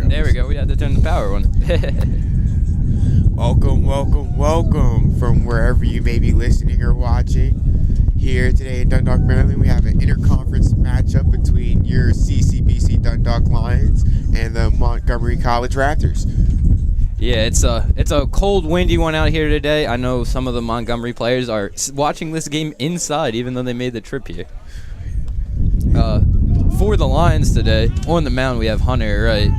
There we go. We had to turn the power on. Welcome, welcome, welcome from wherever you may be listening or watching. Here today in Dundalk, Maryland, we have an interconference matchup between your CCBC Dundalk Lions and the Montgomery College Raptors. Yeah, it's a cold, windy one out here today. I know some of the Montgomery players are watching this game inside, even though they made the trip here. For the Lions today, on the mound we have Hunter Wright.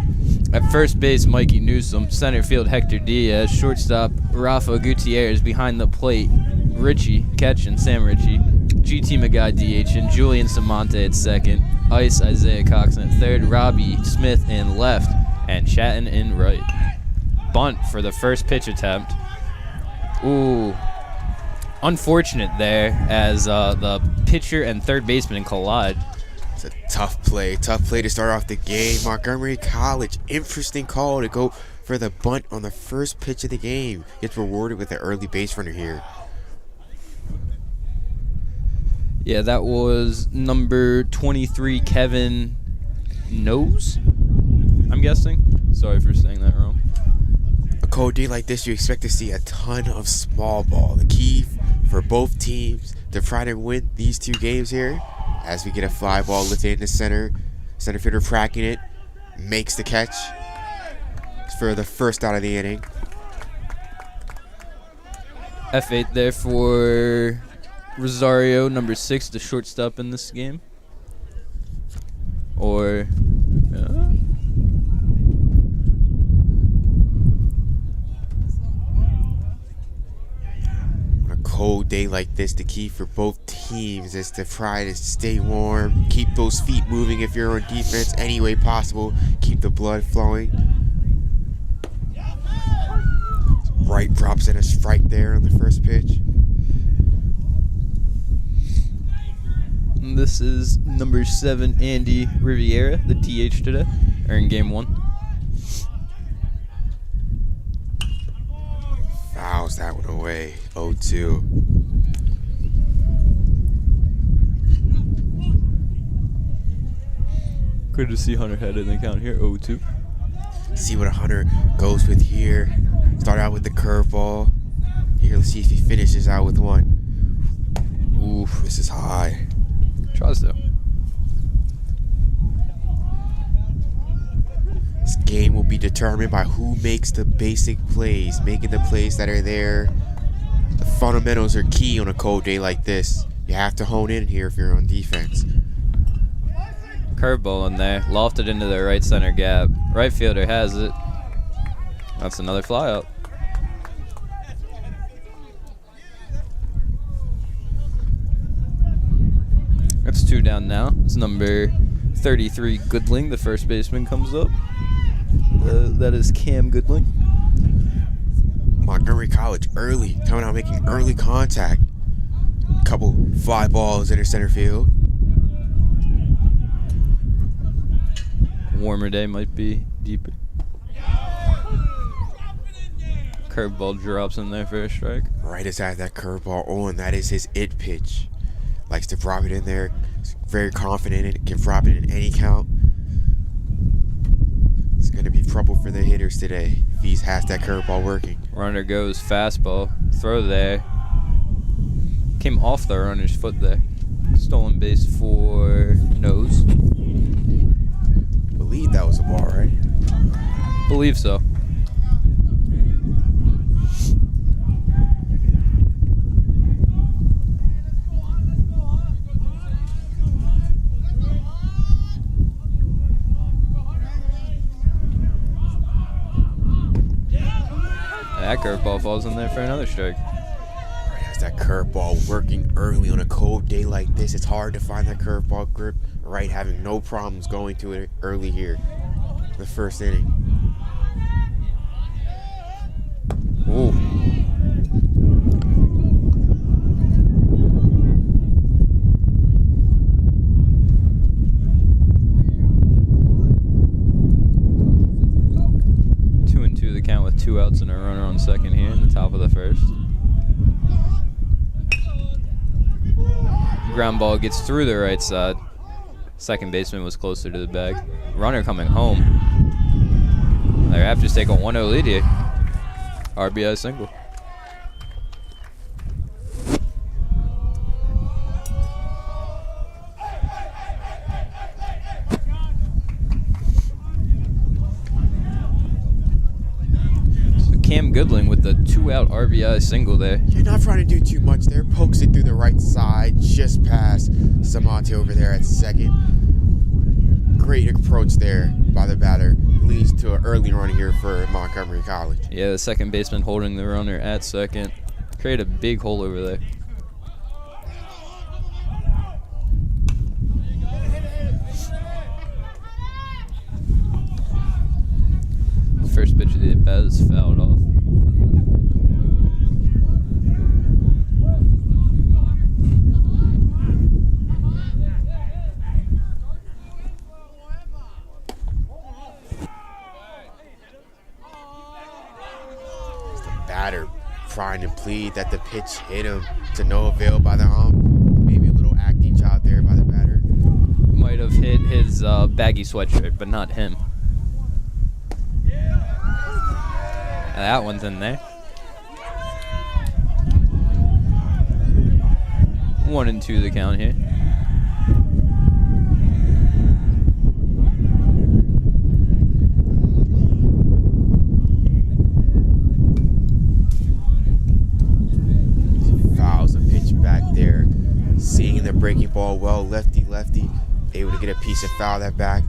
At first base, Mikey Newsom. Center field, Hector Diaz. Shortstop, Rafa Gutierrez. Behind the plate, Richie catching, Sam Richie. GT McGuy DH and Julian Samonte at second. Ice Isaiah Coxon at third. Robbie Smith in left. And Chatton in right. Bunt for the first pitch attempt. Ooh. Unfortunate there as the pitcher and third baseman collide. It's a tough play to start off the game. Montgomery College, interesting call to go for the bunt on the first pitch of the game. Gets rewarded with an early base runner here. Yeah, that was number 23, Kevin Nose, I'm guessing. Sorry for saying that wrong. A cold day like this, you expect to see a ton of small ball. The key for both teams to try to win these two games here, as we get a fly ball lifted into center. Center fielder tracking it, makes the catch for the first out of the inning. F8 there for Rosario, number 6, the shortstop in this game. Or cold day like this, the key for both teams is to try to stay warm, keep those feet moving if you're on defense any way possible, keep the blood flowing. Wright drops in a strike there on the first pitch. And this is number 7, Andy Riviera, the DH today, or in game 1. Fouls that one away. 0-2. Good to see Hunter head in the count here. 0-2. See what a Hunter goes with here. Start out with the curveball. Here, let's see if he finishes out with one. Oof, this is high. Tries to. This game will be determined by who makes the basic plays, making the plays that are there. The fundamentals are key on a cold day like this. You have to hone in here if you're on defense. Curveball in there, lofted into the right center gap. Right fielder has it. That's another fly out. That's 2 down now. It's number 33, Goodling, the first baseman, comes up. That is Cam Goodling. Montgomery College early, coming out making early contact. Couple fly balls into center field. Warmer day might be deeper. Curveball drops in there for a strike. Right as had that curveball on, that is his it pitch. Likes to drop it in there. He's very confident in it. Can drop it in any count. It's going to be trouble for the hitters today if he has that curveball working. Runner goes fastball. Throw there. Came off the runner's foot there. Stolen base for Nose. Believe that was a ball, right? Believe so. That curveball falls in there for another strike. Right, has that curveball working early on a cold day like this. It's hard to find that curveball grip. Right, having no problems going to it early here. The first inning. Ooh. The count with 2 outs and a runner on second here in the top of the first. Ground ball gets through the right side. Second baseman was closer to the bag. Runner coming home. The Raptors take a 1-0 lead here. RBI single. Cam Goodling with the 2-out RBI single there. You're not trying to do too much there. Pokes it through the right side, just past Samante over there at second. Great approach there by the batter. Leads to an early run here for Montgomery College. Yeah, the second baseman holding the runner at second. Create a big hole over there. First pitch of the at bat is fouled off. Batter trying to plead that the pitch hit him to no avail by the ump. Maybe a little acting job there by the batter. Might have hit his baggy sweatshirt, but not him. That one's in there. 1-2 the count here. Fouls a pitch back there. Seeing the breaking ball well, lefty. Able to get a piece of foul that back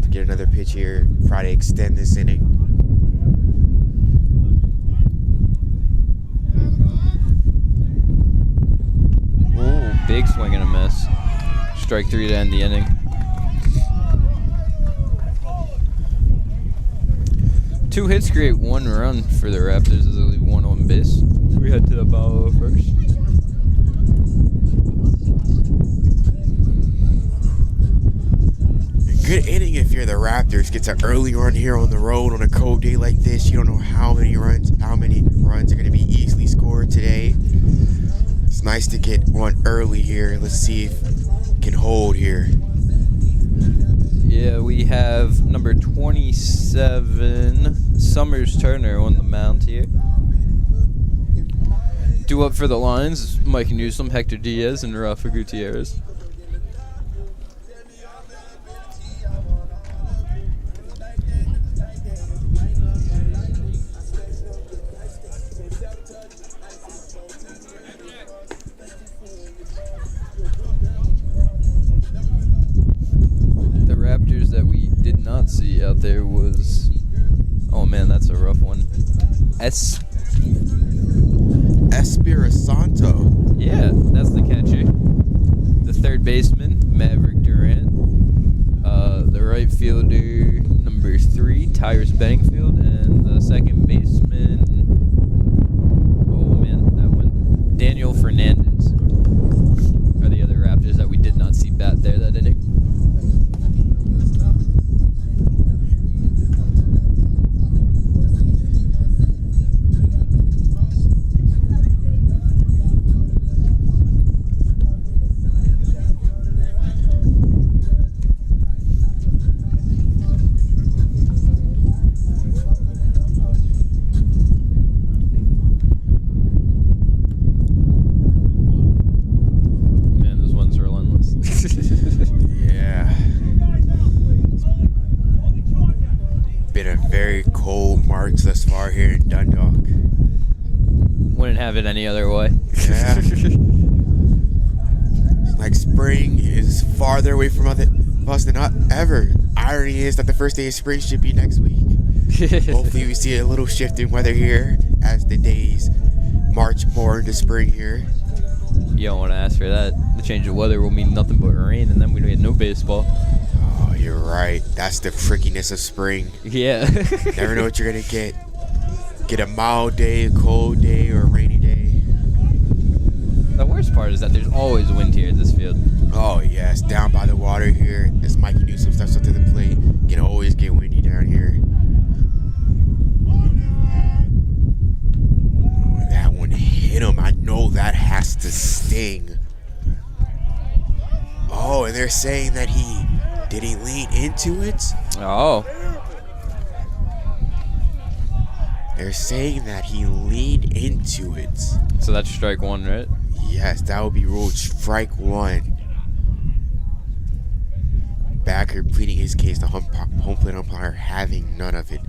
to get another pitch here. Try to extend this inning. Big swing and a miss. Strike 3 to end the inning. Two hits create 1 run for the Raptors as they leave 1 on base. We head to the bow first. Good inning if you're the Raptors. Gets an early run here on the road on a cold day like this. You don't know how many runs are going to be easily scored today. It's nice to get one early here. Let's see if it can hold here. Yeah, we have number 27, Summers Turner, on the mound here. Due up for the lines, Mike Newsom, Hector Diaz, and Rafa Gutierrez. That we did not see out there was, oh man, that's a rough one. Espirisanto. Yeah, that's the catcher. The third baseman, Maverick Durant. The right fielder, number 3, Tyrus Benningfield, and the second baseman, oh man, that one, Daniel Fernandez. Are the other Raptors that we did not see bat there that inning. Yeah. Been a very cold March thus far here in Dundalk. Wouldn't have it any other way. Yeah. It's like spring is farther away from us than ever. Irony is that the first day of spring should be next week. Hopefully we see a little shift in weather here as the days march more into spring here. You don't want to ask for that. The change of weather will mean nothing but rain, and then we don't get no baseball. Oh, you're right. That's the frickiness of spring. Yeah. Never know what you're going to get. Get a mild day, a cold day, or a rainy day. The worst part is that there's always wind here at this field. Oh, yes. Down by the water here. As Mikey Newsom steps up to the plate, you can always get windy down here. Oh, that one hit him. I know that has to sting. Oh, and they're saying that did he lean into it? Oh. They're saying that he leaned into it. So that's strike one, right? Yes, that would be ruled strike one. Backer pleading his case, the home plate umpire having none of it.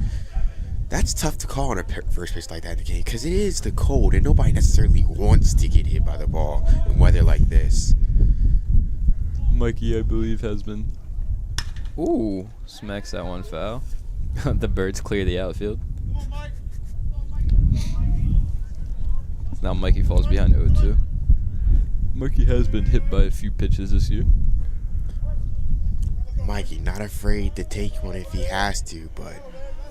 That's tough to call on a first pitch like that in the game because it is the cold and nobody necessarily wants to get hit by the ball in weather like this. Mikey, I believe, has been. Ooh, smacks that one foul. The Birds clear the outfield. Now Mikey falls behind 0-2. Mikey has been hit by a few pitches this year. Mikey not afraid to take one if he has to, but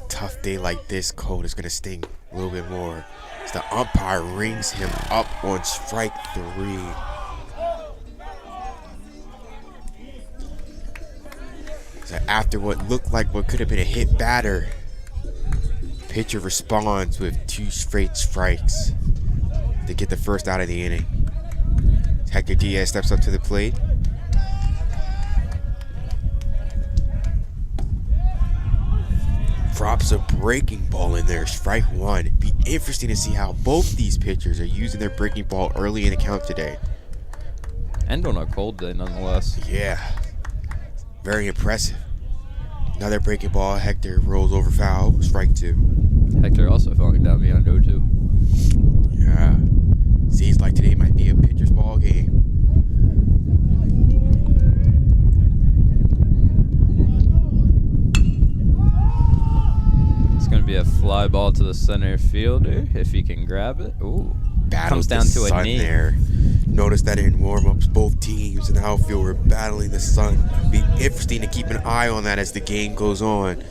tough day like this, cold is going to sting a little bit more. As the umpire rings him up on strike 3. So after what looked like what could have been a hit batter, pitcher responds with 2 straight strikes to get the first out of the inning. Hector Diaz steps up to the plate. Drops a breaking ball in there, strike 1. It'd be interesting to see how both these pitchers are using their breaking ball early in the count today. And on a cold day, nonetheless. Yeah, very impressive. Another breaking ball, Hector rolls over foul, strike 2. Hector also falling down behind 0-2. Yeah, seems like today might be a pitcher's ball game. Going to be a fly ball to the center fielder if he can grab it. Ooh, Battles comes down the to a sun knee. There. Notice that in warm-ups, both teams in the outfield were battling the sun. Be interesting to keep an eye on that as the game goes on.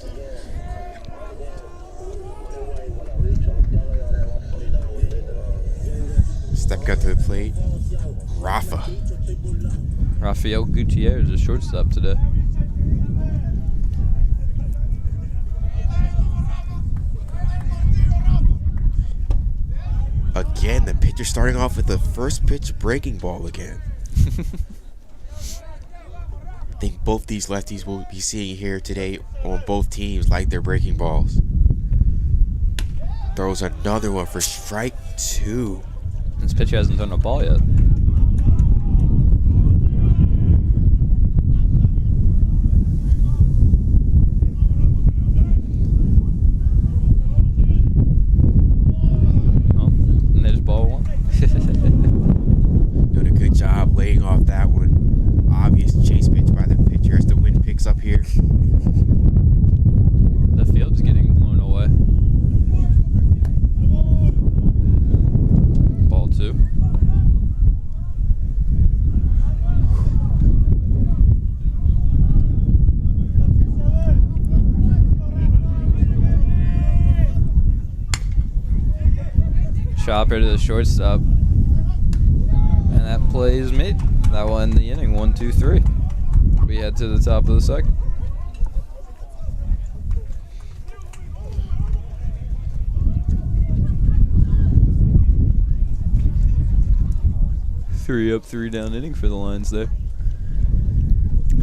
Stepping up to the plate, Rafael Gutierrez is shortstop today. Again, the pitcher starting off with the first pitch breaking ball again. I think both these lefties will be seeing here today on both teams like their breaking balls. Throws another one for strike 2. This pitcher hasn't thrown a ball yet. Doing a good job laying off that one. Obvious chase pitch by the pitcher as the wind picks up here. The field's getting blown away. Ball 2. Chopper to the shortstop. And that play is made. That will end the inning. 1-2-3. We head to the top of the second. Three up, 3 down inning for the Lions there.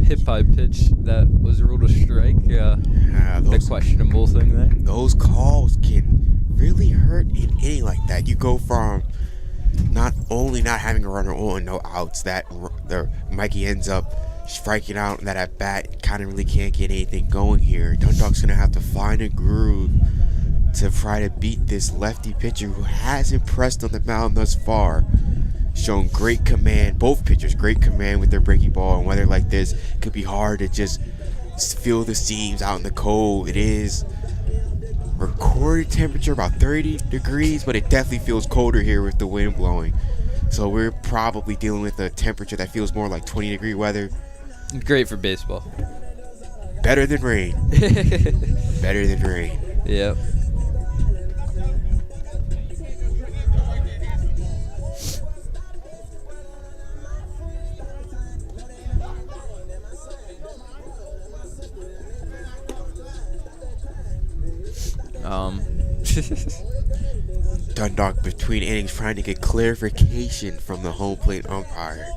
Hit by pitch that was ruled a strike. The questionable thing there. Those calls can really hurt an inning like that. You go from not only not having a runner on, no outs, that Mikey ends up striking out, and that at bat kind of really can't get anything going here. Dundalk's gonna have to find a groove to try to beat this lefty pitcher who has impressed on the mound thus far. Shown great command, both pitchers great command with their breaking ball, and weather like this could be hard to just feel the seams out in the cold. It is recorded temperature about 30 degrees, but it definitely feels colder here with the wind blowing. So we're probably dealing with a temperature that feels more like 20-degree weather. Great for baseball. Better than rain. Better than rain. Yep. Dundalk between innings trying to get clarification from the home plate umpire.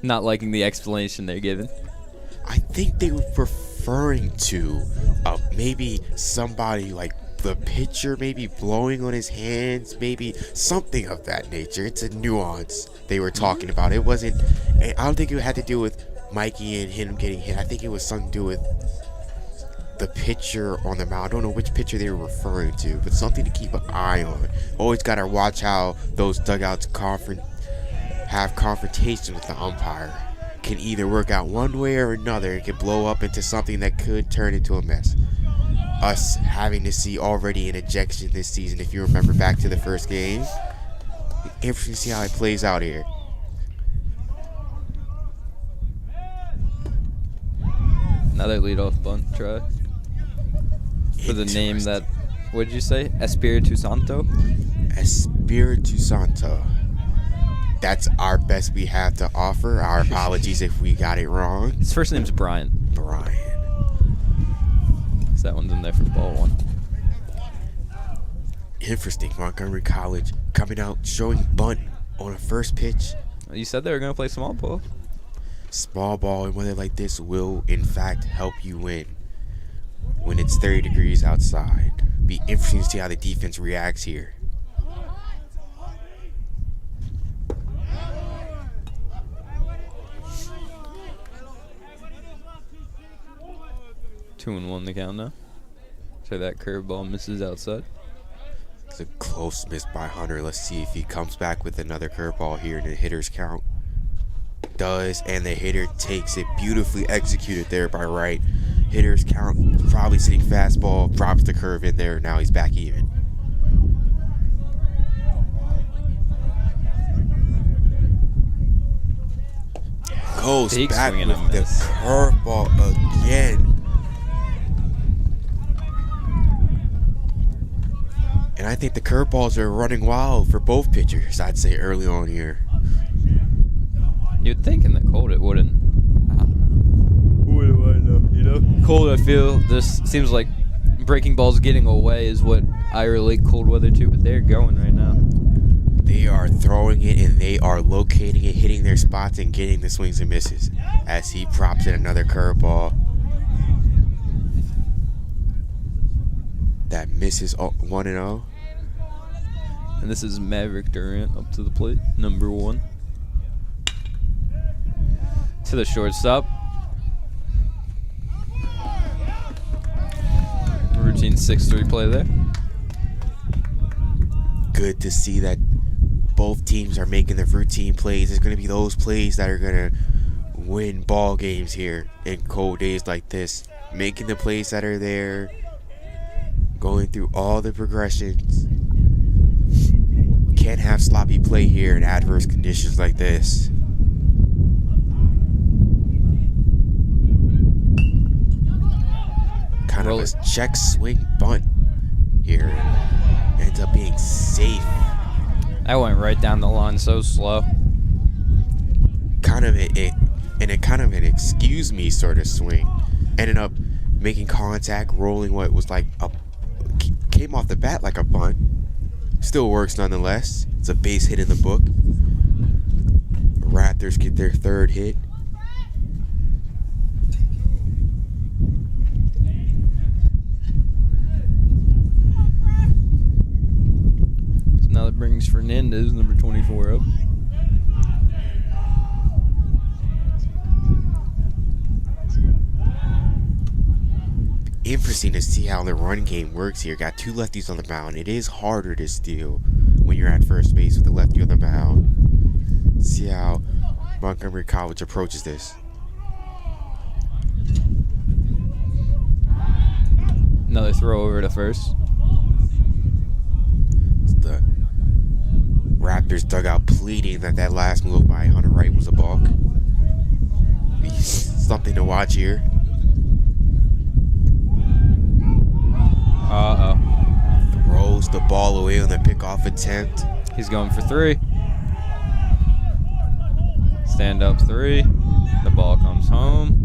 Not liking the explanation they're giving. I think they were referring to maybe somebody like the pitcher maybe blowing on his hands, maybe something of that nature. It's a nuance they were talking about. It wasn't, I don't think it had to do with Mikey and him getting hit. I think it was something to do with the pitcher on the mound. I don't know which pitcher they were referring to, but something to keep an eye on. Always got to watch how those dugouts have confrontation with the umpire. Can either work out one way or another. It can blow up into something that could turn into a mess. Us having to see already an ejection this season, if you remember back to the first game. Interesting to see how it plays out here. Another leadoff bunt try. For the name that, what did you say? Espiritu Santo? Espiritu Santo. That's our best we have to offer. Our apologies if we got it wrong. His first name's Brian. Brian. So that one's in there for ball one. Interesting. Montgomery College coming out showing bunt on a first pitch. You said they were going to play small ball. Small ball in weather like this will, in fact, help you win when it's 30 degrees outside. Be interesting to see how the defense reacts here. Two and one the count now. So that curveball misses outside. It's a close miss by Hunter. Let's see if he comes back with another curveball here in the hitter's count. Does, and the hitter takes it. Beautifully executed there by Wright. Hitter's count, probably sitting fastball, drops the curve in there. Now he's back even. Goes Big back swing with and a the miss. curveball again. And I think the curveballs are running wild for both pitchers, I'd say, early on here. You'd think in the cold it wouldn't. I don't know. What do I know? You know? Cold, I feel this seems like breaking balls getting away is what I relate cold weather to, but they're going right now. They are throwing it and they are locating it, hitting their spots and getting the swings and misses as he drops in another curveball. That misses 1-0. And this is Maverick Durant up to the plate, number one. To the shortstop. Routine 6-3 play there. Good to see that both teams are making the routine plays. It's going to be those plays that are going to win ball games here in cold days like this. Making the plays that are there. Going through all the progressions. Can't have sloppy play here in adverse conditions like this. Kind of a check swing bunt here. Ends up being safe. That went right down the line so slow. Kind of an excuse me sort of swing. Ended up making contact, rolling what was like came off the bat like a bunt. Still works nonetheless. It's a base hit in the book. The Raptors get their third hit. So now that brings Fernandez, number 24, up. Interesting to see how the run game works here. Got two lefties on the mound. It is harder to steal when you're at first base with a lefty on the mound. See how Montgomery College approaches this. Another throw over to first. The Raptors dugout pleading that last move by Hunter Wright was a balk. Something to watch here. Uh-oh. Throws the ball away on the pickoff attempt. He's going for three. Stand up three. The ball comes home.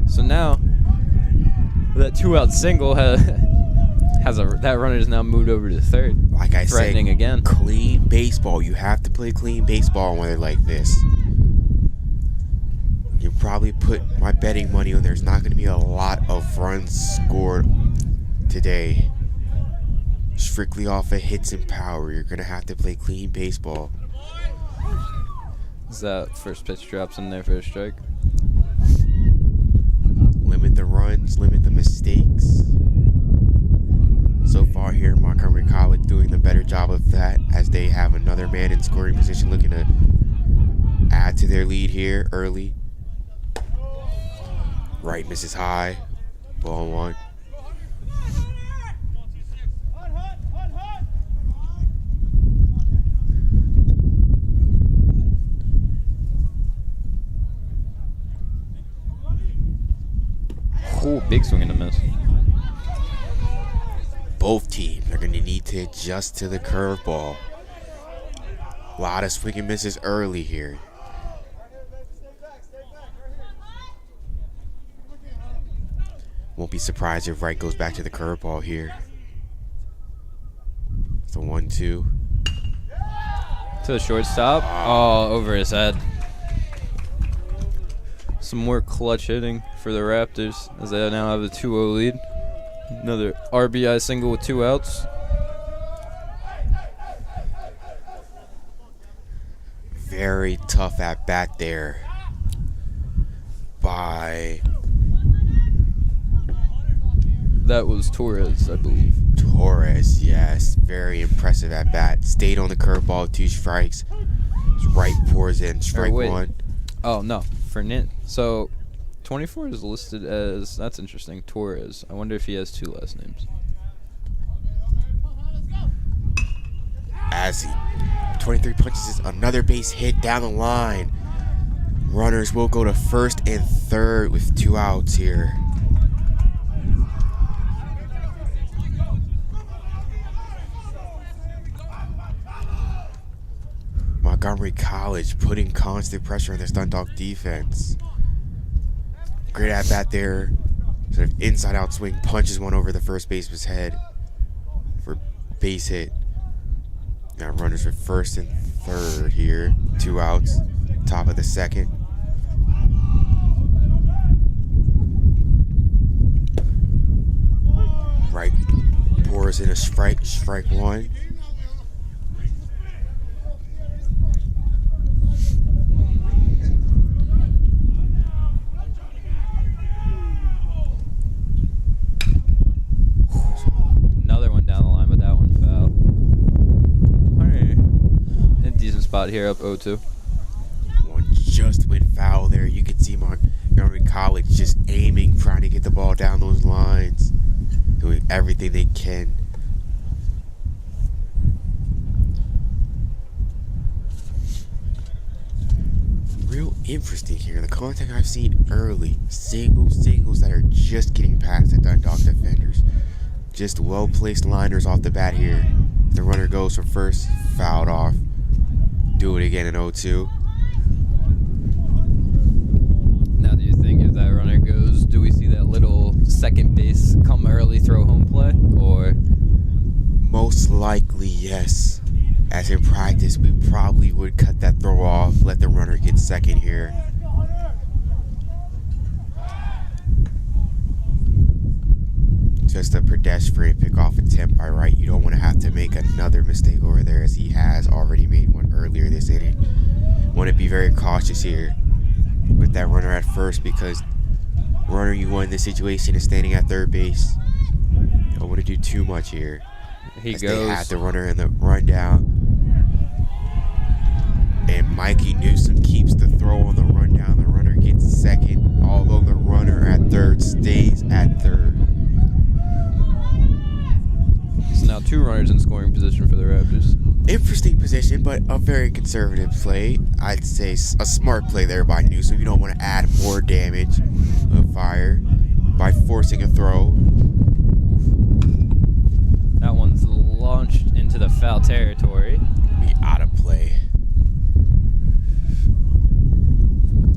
So now, that 2-out single That runner is now moved over to third. Like I said, threatening again. Clean baseball. You have to play clean baseball when they're like this. You probably put my betting money on there's not going to be a lot of runs scored today. Strictly off of hits and power. You're going to have to play clean baseball. Is that first pitch drops in there for a strike? Limit the runs, limit the mistakes. So far here, Montgomery College doing the better job of that as they have another man in scoring position looking to add to their lead here early. Right misses high. Ball one. Ooh, big swing and a miss. Both teams are going to need to adjust to the curveball. A lot of swing and misses early here. Won't be surprised if Wright goes back to the curveball here. It's a 1-2. To the shortstop. Oh, over his head. Some more clutch hitting for the Raptors as they now have a 2-0 lead. Another RBI single with 2 outs. Very tough at bat there by... That was Torres, I believe. Torres, yes. Very impressive at bat. Stayed on the curveball, 2 strikes. Wright pours in strike one. Oh, no. So, 24 is listed as, that's interesting, Torres. I wonder if he has 2 last names. As he 23 punches another base hit down the line. Runners will go to first and third with 2 outs here. Montgomery College putting constant pressure on this Dundalk defense. Great at bat there. Sort of inside out swing, punches one over the first baseman's head for base hit. Now runners for first and third here. 2 outs. Top of the second. Right pours in a strike one. Spot here up 0-2. One just went foul there. You can see Montgomery College just aiming, trying to get the ball down those lines, doing everything they can. Real interesting here. The contact I've seen early, singles that are just getting past the Dundalk defenders. Just well-placed liners off the bat here. The runner goes from first, fouled off. Do it again in 0-2. Now, do you think if that runner goes, do we see that little second base come early, throw home play, or? Most likely, yes. As in practice, we probably would cut that throw off, let the runner get second here. Just a pedestrian pickoff attempt by Wright. You don't want to have to make another mistake over there as he has already made one earlier this inning. Want to be very cautious here with that runner at first because runner you want in this situation is standing at third base. Don't want to do too much here. He as goes. They had the runner in the rundown. And Mikey Newsom keeps the throw on the rundown. The runner gets second, although the runner at third stays at third. So now 2 runners in scoring position for the Raptors. Interesting position, but a very conservative play. I'd say a smart play there by Newsom. You don't want to add more damage of fire by forcing a throw. That one's launched into the foul territory. Be out of play.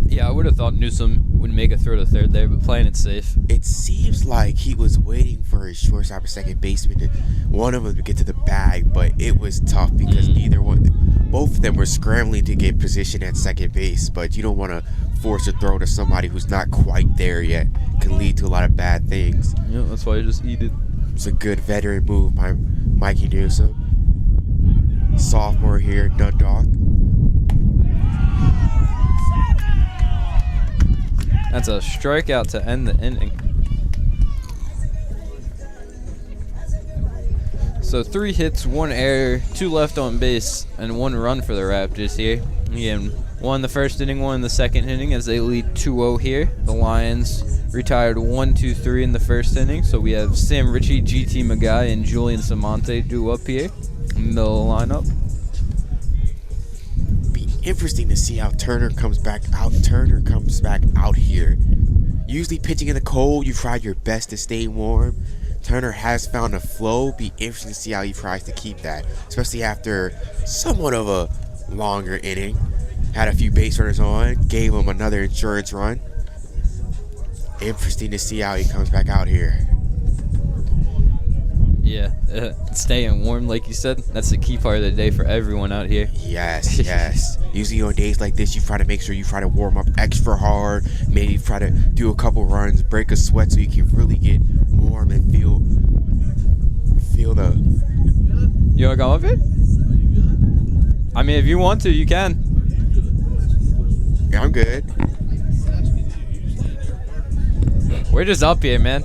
Yeah, I would have thought Newsom Wouldn't make a throw to third there, but playing it safe. It seems like he was waiting for his shortstop or second baseman, one of them to get to the bag, but it was tough because both of them were scrambling to get position at second base, but you don't want to force a throw to somebody who's not quite there yet. Can lead to a lot of bad things. Yeah, that's why you just eat it. It's a good veteran move by Mikey Newsom. Sophomore here in Dundalk. That's a strikeout to end the inning. So 3 hits, 1 error, 2 left on base, and 1 run for the Raptors here. Again, 1 in the first inning, 1 in the second inning as they lead 2-0 here. The Lions retired 1-2-3 in the first inning. So we have Sam Ritchie, GT Magai, and Julian Samonte due up here in the middle of the lineup. Be interesting to see how Turner comes back out. Turner comes back out here. Usually pitching in the cold, you tried your best to stay warm. Turner has found a flow. Be interesting to see how he tries to keep that, especially after somewhat of a longer inning. Had a few base runners on, gave him another insurance run. Interesting to see how he comes back out here. Yeah, staying warm, like you said, that's the key part of the day for everyone out here. Yes, yes. Usually on days like this, you try to make sure you try to warm up extra hard. Maybe try to do a couple runs, break a sweat so you can really get warm and feel the... You want to go up here? I mean, if you want to, you can. Yeah, I'm good. We're just up here, man.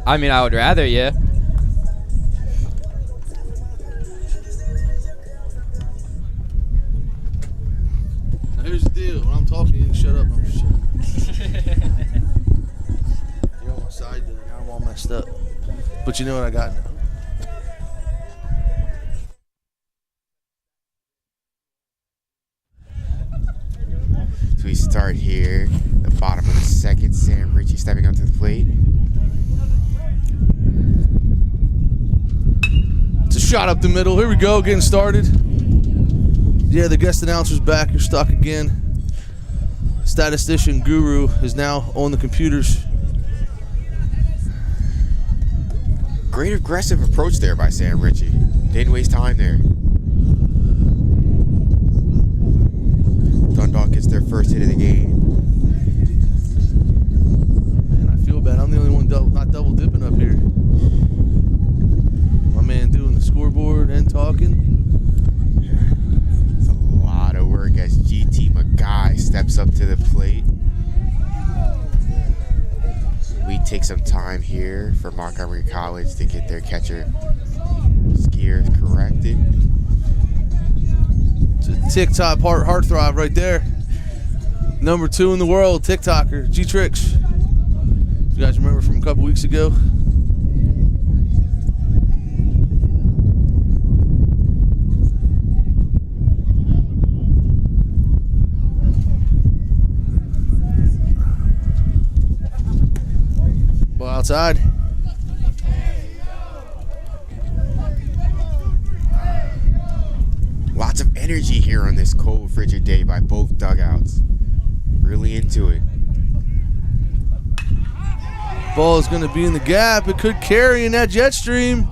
I mean, I would rather, yeah. Now here's the deal. When I'm talking, you can shut up. I'm just You're on my side there. Now I'm all messed up. But you know what I got now. So we start here, the bottom of the second. Sam Ritchie stepping up to the plate. It's a shot up the middle. Here we go, getting started. Yeah, the guest announcer's back. You're stuck again. Statistician Guru is now on the computers. Great aggressive approach there by Sam Ritchie. Didn't waste time there. Dundalk gets their first hit of the game. Man, I feel bad. I'm the only one not double dipping up here. My man doing the scoreboard and talking. It's a lot of work as GT Magai steps up to the plate. We take some time here for Montgomery College to get their catcher skiers corrected. It's a TikTok heartthrob right there. Number 2 in the world, TikToker, G-Trix. You guys remember from a couple weeks ago? Ball outside. Lots of energy here on this cold, frigid day by both dugouts. Really into it. Ball is going to be in the gap. It could carry in that jet stream.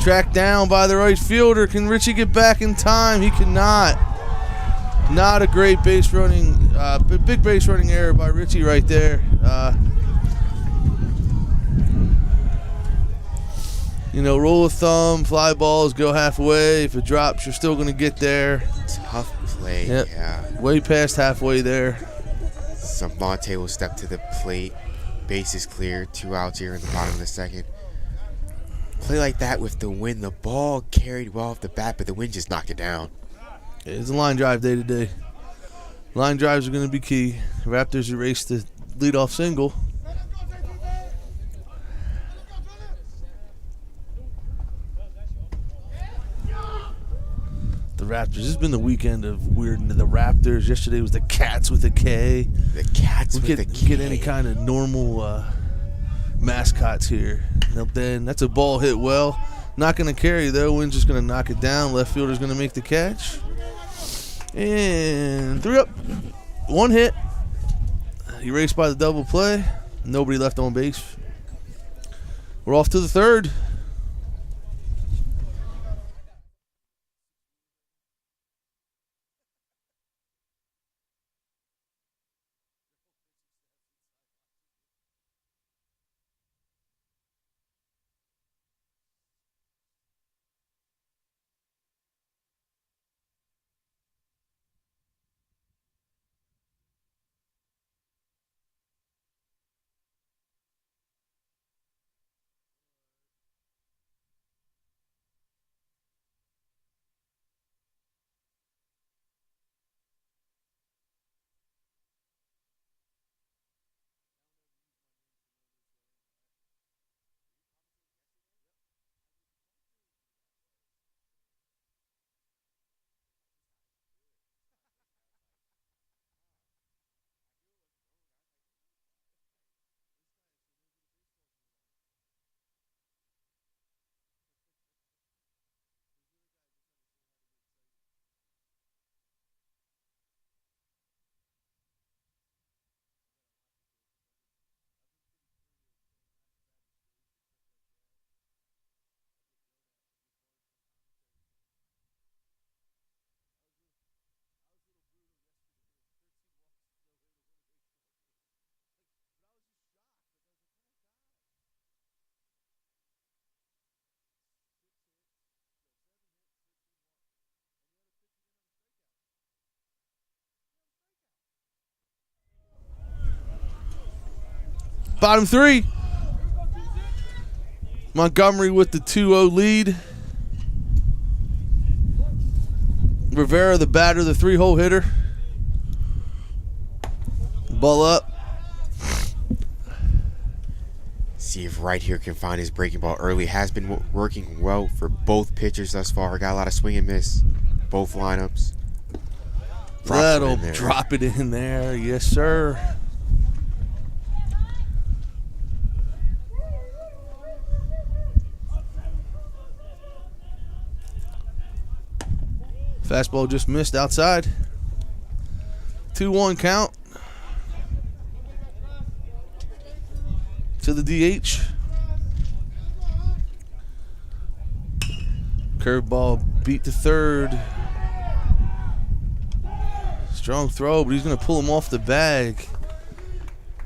Tracked down by the right fielder. Can Ritchie get back in time? He cannot. Not a great base running, big base running error by Ritchie right there. You know, rule of thumb, fly balls go halfway. If it drops, you're still going to get there. Tough play, Yep. yeah. Way past halfway there. Samonte will step to the plate. Base is clear. 2 outs here in the bottom of the second. Play like that with the wind. The ball carried well off the bat, but the wind just knocked it down. It's a line drive day today. Line drives are going to be key. Raptors erase the leadoff single. The Raptors. This has been the weekend of weird. The Raptors. Yesterday was the Cats with a K. The Cats We with the get K. any kind of normal mascots here. Now then, that's a ball hit well. Not going to carry though. Wind's just going to knock it down. Left fielder's going to make the catch. And 3 up. 1 hit. erased by the double play. Nobody left on base. We're off to the third. Bottom three. Montgomery with the 2-0 lead. Rivera, the batter, the 3-hole hitter. Ball up. See if right here can find his breaking ball early. Has been working well for both pitchers thus far. Got a lot of swing and miss. Both lineups. That'll drop it in there. Yes, sir. Fastball just missed outside. 2-1 count to the DH. Curveball beat to third. Strong throw, but he's going to pull him off the bag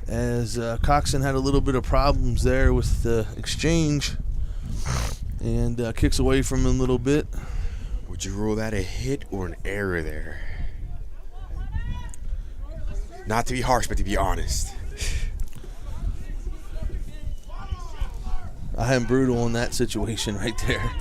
as Coxon had a little bit of problems there with the exchange and kicks away from him a little bit. Would you rule that a hit or an error there? Not to be harsh, but to be honest. I am brutal on that situation right there.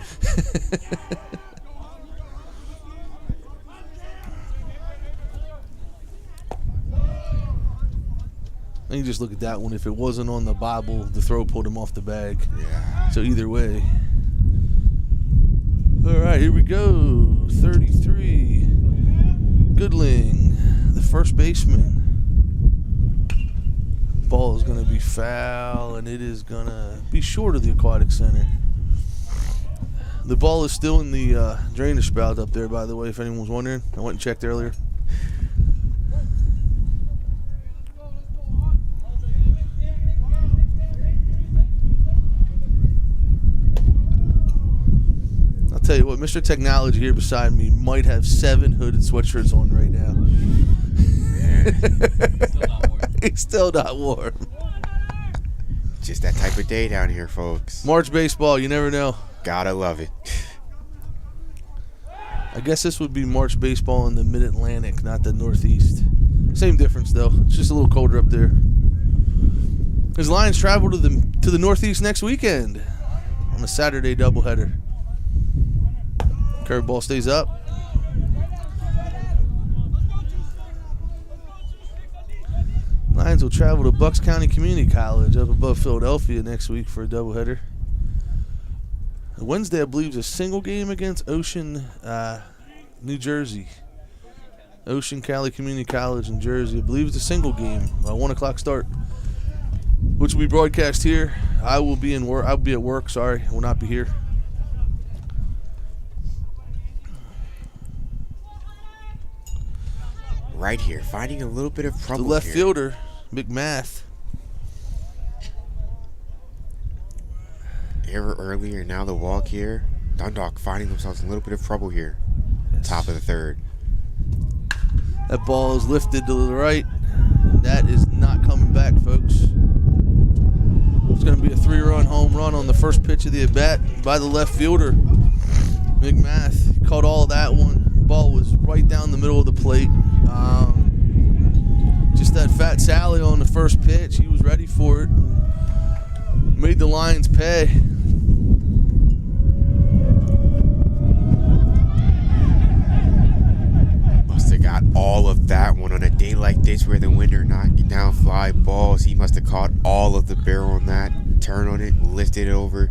And you just look at that one. If it wasn't on the Bible, the throw pulled him off the bag. Yeah. So either way. All right, here we go. 33. Goodling, the first baseman. Ball is going to be foul, and it is going to be short of the aquatic center. The ball is still in the drainage spout up there, by the way, if anyone was wondering. I went and checked earlier. I'll tell you what, Mr. Technology here beside me might have 7 hooded sweatshirts on right now. Still not warm. He's still not warm. Just that type of day down here, folks. March baseball, you never know. Gotta love it. I guess this would be March baseball in the mid-Atlantic, not the Northeast. Same difference, though. It's just a little colder up there. His Lions travel to the Northeast next weekend on a Saturday doubleheader. Curveball stays up. Lions will travel to Bucks County Community College up above Philadelphia next week for a doubleheader. Wednesday, I believe, is a single game against Ocean, New Jersey. Ocean Cali Community College in Jersey. I believe it's a single game, 1 o'clock start, which will be broadcast here. I will be in work. I'll be at work. Sorry, I will not be here. Right here, finding a little bit of trouble. The left here. fielder, McMath. Error earlier, now the walk here. Dundalk finding themselves in a little bit of trouble here. Top of the third. That ball is lifted to the right. That is not coming back, folks. It's going to be a 3-run home run on the first pitch of the at-bat by the left fielder. McMath caught all of that one. Ball was right down the middle of the plate. Just that fat Sally on the first pitch. He was ready for it. Made the Lions pay. Must have got all of that one on a day like this where the wind are knocking down fly balls. He must have caught all of the barrel on that. Turn on it, lifted it over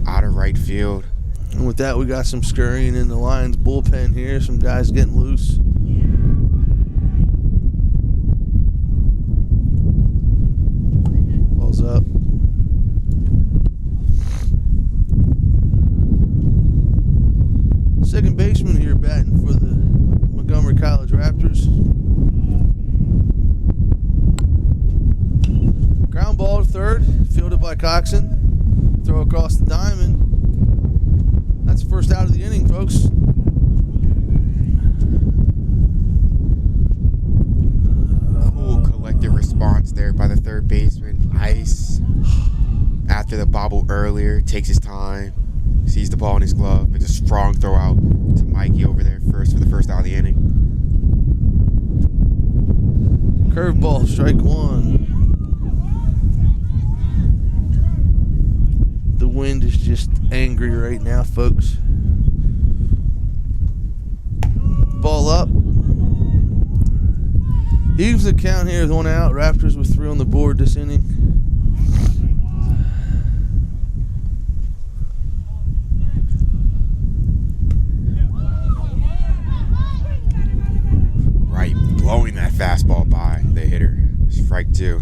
out of right field. And with that, we got some scurrying in the Lions bullpen here. Some guys getting loose. Ball's up. Second baseman here batting for the Montgomery College Raptors. Ground ball to third, fielded by Coxon. Throw across the diamond. That's the first out of the inning, folks. Cool collective response there by the third baseman. Ice, after the bobble earlier, takes his time, sees the ball in his glove, makes a strong throw out to Mikey over there first for the first out of the inning. Curveball, strike one. The wind is just angry right now, folks. Ball up. Evens the count here with 1 out. Raptors with 3 on the board this inning. Right, blowing that fastball by the hitter. Strike 2.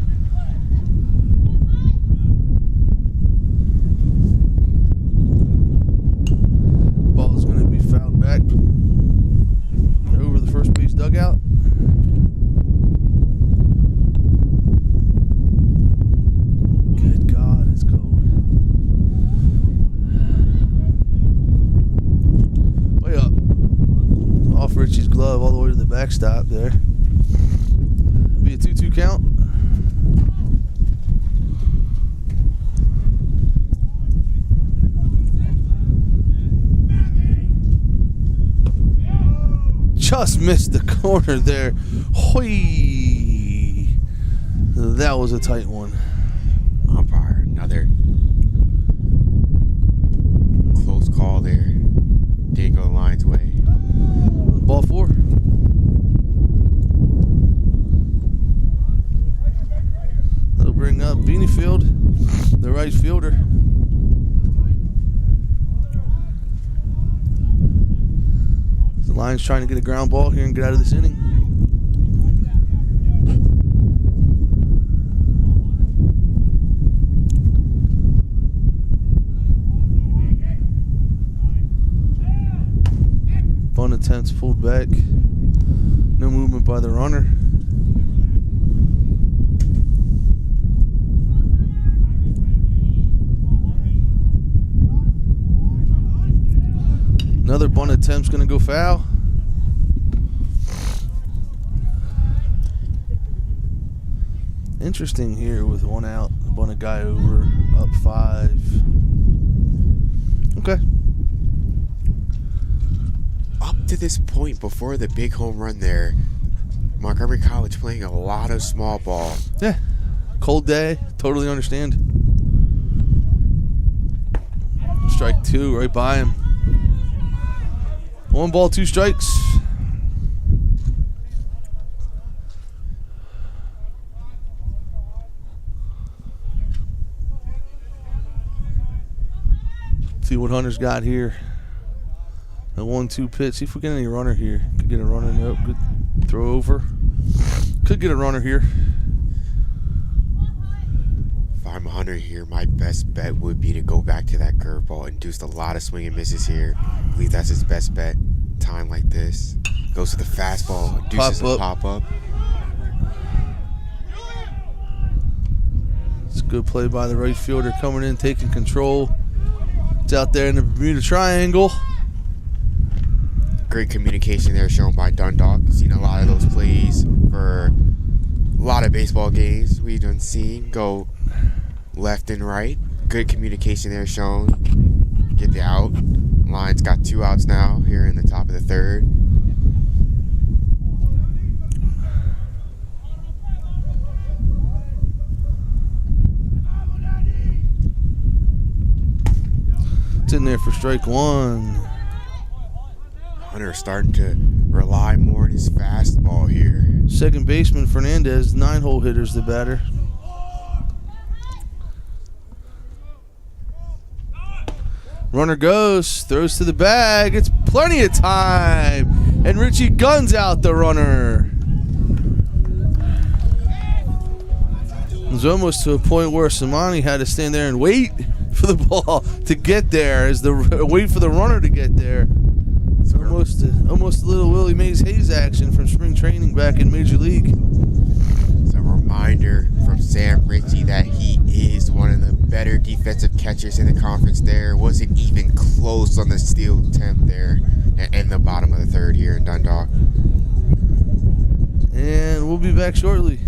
Ball is going to be fouled back over the first base dugout. Good God, it's cold. Way up. Off Richie's glove all the way to the backstop there. Be a 2-2 count. Just missed the corner there. Hoi! That was a tight one. Umpire, another close call there. Didn't go the Lions' way. Ball 4. That'll bring up Beaniefield, the right fielder. The Lions trying to get a ground ball here and get out of this inning. Bunt attempts pulled back. No movement by the runner. Another bunt attempt's going to go foul. Interesting here with 1 out. Bunt a guy over, up 5. Okay. Up to this point, before the big home run there, Montgomery College playing a lot of small ball. Yeah. Cold day. Totally understand. Strike 2 right by him. 1 ball, 2 strikes. See what Hunter's got here. A 1-2 pitch. See if we get any runner here. Could get a runner. Nope. Good throw over. Could get a runner here. If I'm a Hunter here, my best bet would be to go back to that curveball. Induced a lot of swing and misses here. I believe that's his best bet. Time like this. Goes to the fastball. Induces a pop up. Good play by the right fielder coming in, taking control. It's out there in the Bermuda Triangle. Great communication there shown by Dundalk. Seen a lot of those plays for a lot of baseball games we've done seen go left and right. Good communication there shown. Get the out. Lions got 2 outs now here in the top of the third. It's in there for strike 1. Hunter starting to rely more on his fastball here. Second baseman Fernandez, 9-hole hitter's the batter. Runner goes, throws to the bag. It's plenty of time. And Richie guns out the runner. It was almost to a point where Samani had to stand there and wait for the ball to get there, wait for the runner to get there. It's almost a little Willie Mays Hayes action from spring training back in Major League. It's a reminder from Sam Ritchie that he is one of the better defensive catchers in the conference there. Wasn't even close on the steal attempt there in the bottom of the third here in Dundalk. And we'll be back shortly.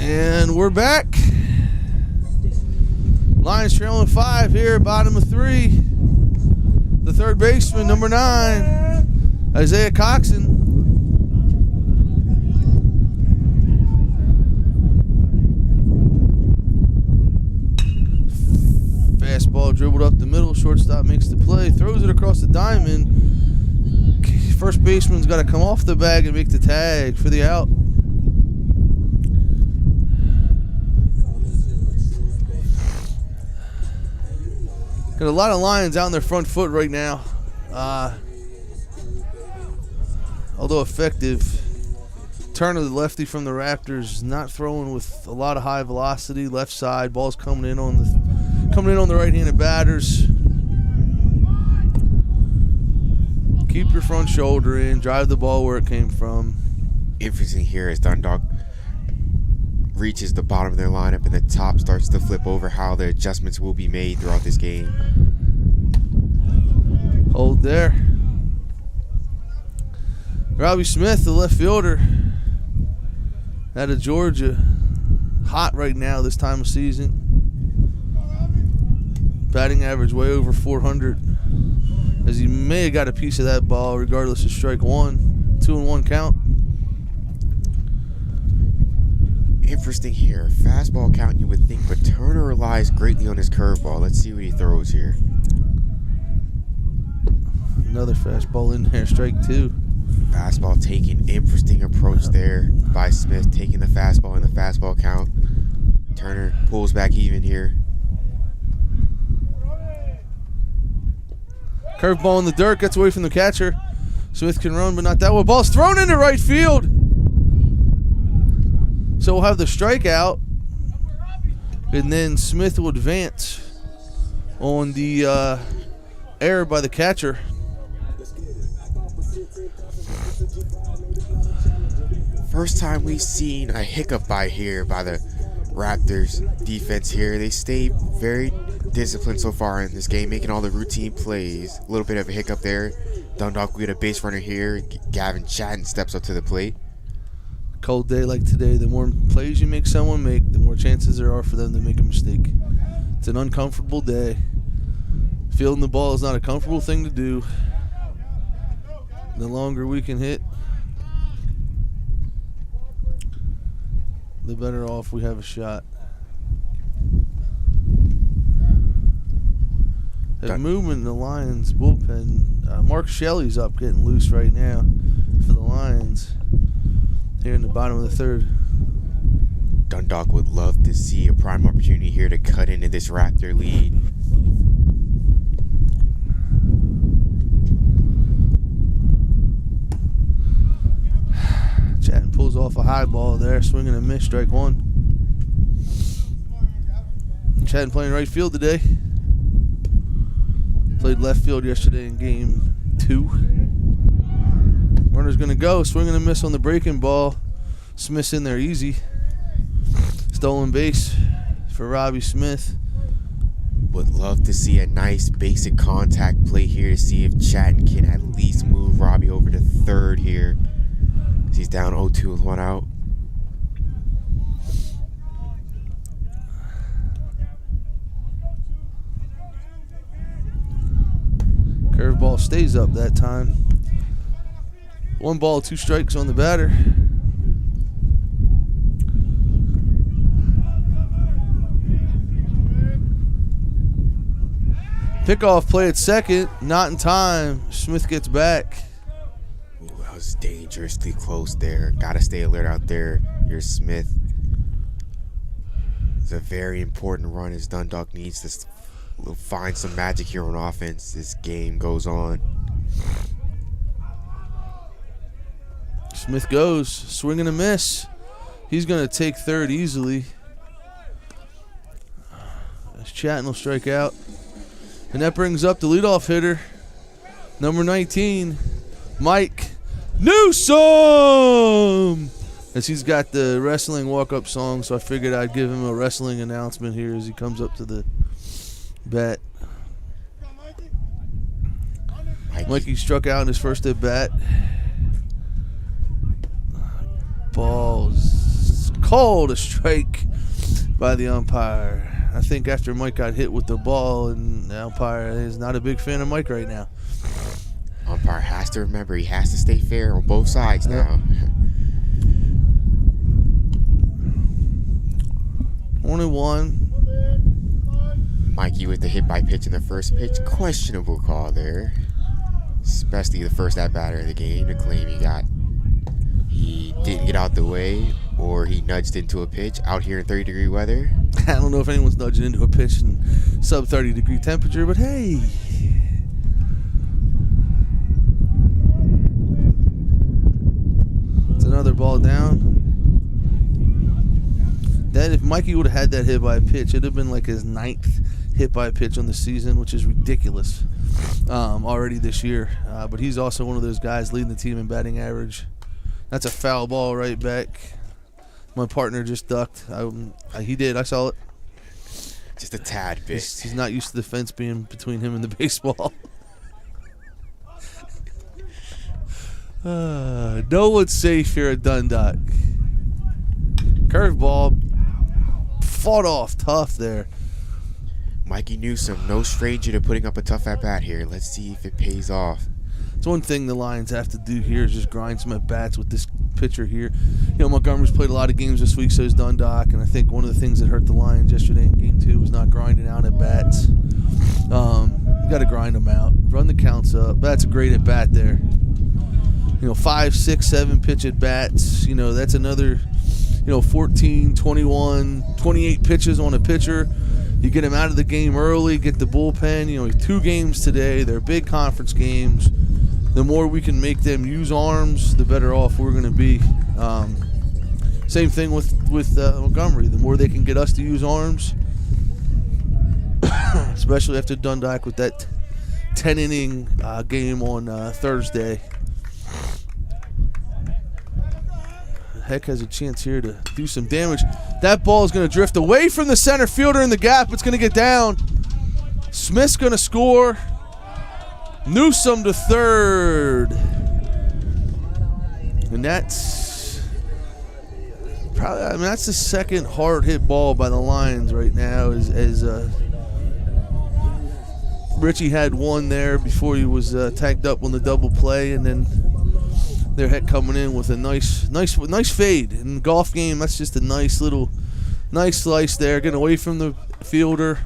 And we're back. Lions trailing 5 here, bottom of 3. The third baseman, number 9, Isaiah Coxon. Fastball dribbled up the middle. Shortstop makes the play, throws it across the diamond. First baseman's got to come off the bag and make the tag for the out. Got a lot of Lions out on their front foot right now. Although effective, Turner, the lefty from the Raptors, not throwing with a lot of high velocity. Left side, ball's coming in on the right-handed batters. Keep your front shoulder in, drive the ball where it came from. Interesting here as Dundalk reaches the bottom of their lineup and the top starts to flip over, how the adjustments will be made throughout this game. Hold there. Robbie Smith, the left fielder out of Georgia, hot right now this time of season. Batting average way over 400, as he may have got a piece of that ball regardless of strike 1. 2-1 count. Interesting here. Fastball count you would think, but Turner relies greatly on his curveball. Let's see what he throws here. Another fastball in there, strike 2. Fastball taking, interesting approach there by Smith, taking the fastball in the fastball count. Turner pulls back even here. Curveball in the dirt, gets away from the catcher. Smith can run, but not that one. Ball's thrown into right field. So we'll have the strikeout, and then Smith will advance on the error by the catcher. First time we've seen a hiccup by the Raptors defense here. They stay very discipline so far in this game, making all the routine plays. A little bit of a hiccup there. Dundalk, we get a base runner here. Gavin Chatton steps up to the plate. Cold day like today, the more plays you make someone make, the more chances there are for them to make a mistake. It's an uncomfortable day. Fielding the ball is not a comfortable thing to do. The longer we can hit, the better off we have a shot. The movement in the Lions bullpen. Mark Shelley's up getting loose right now for the Lions here in the bottom of the third. Dundalk would love to see a prime opportunity here to cut into this Raptor lead. Chatton pulls off a high ball there, swinging a miss, strike one. Chatton playing right field today. Played left field yesterday in game 2. Runner's going to go, swinging a miss on the breaking ball. Smith's in there easy. Stolen base for Robbie Smith. Would love to see a nice basic contact play here to see if Chatton can at least move Robbie over to third here. He's down 0-2 with 1 out. Curveball stays up that time. 1 ball, 2 strikes on the batter. Pickoff play at second, not in time. Smith gets back. Ooh, that was dangerously close there. Gotta stay alert out there. Here's Smith. It's a very important run as Dundalk needs to find some magic here on offense. This game goes on. Smith goes, swing and a miss. He's going to take third easily. As Chatton will strike out. And that brings up the leadoff hitter, number 19, Mike Newsome. As he's got the wrestling walk-up song, so I figured I'd give him a wrestling announcement here as he comes up to the bat. Mikey struck out in his first at bat. Ball's called a strike by the umpire. I think after Mike got hit with the ball, and the umpire is not a big fan of Mike right now. Umpire has to remember he has to stay fair on both sides now. 1-1. Mikey with the hit by pitch in the first pitch. Questionable call there. Especially the first at-batter of the game to claim he didn't get out the way or he nudged into a pitch out here in 30-degree weather. I don't know if anyone's nudging into a pitch in sub 30-degree temperature, but hey. It's another ball down. That if Mikey would have had that hit by a pitch, it'd have been like his 9th hit by a pitch on the season, which is ridiculous already this year. But he's also one of those guys leading the team in batting average. That's a foul ball right back. My partner just ducked. He did. I saw it. Just a tad bit. He's not used to the fence being between him and the baseball. No one's safe here at Dundalk. Curveball fought off tough there. Mikey Newsome, no stranger to putting up a tough at-bat here. Let's see if it pays off. It's one thing the Lions have to do here is just grind some at-bats with this pitcher here. You know, Montgomery's played a lot of games this week, so has Dundalk, and I think one of the things that hurt the Lions yesterday in Game 2 was not grinding out at-bats. You got to grind them out, run the counts up. That's a great at-bat there. You know, 5, 6, 7 pitch at-bats. You know, that's another, 14, 21, 28 pitches on a pitcher. You get him out of the game early, get the bullpen. 2 games today. They're big conference games. The more we can make them use arms, the better off we're going to be. Same thing with Montgomery. The more they can get us to use arms, especially after Dundalk with that 10-inning game on Thursday. Heck has a chance here to do some damage. That ball is going to drift away from the center fielder in the gap. It's going to get down. Smith's going to score. Newsome to third. And that's probably, I mean, that's the second hard hit ball by the Lions right now. As Richie had one there before he was tagged up on the double play, and then their head coming in with a nice fade. In the golf game, that's just a nice slice there, getting away from the fielder.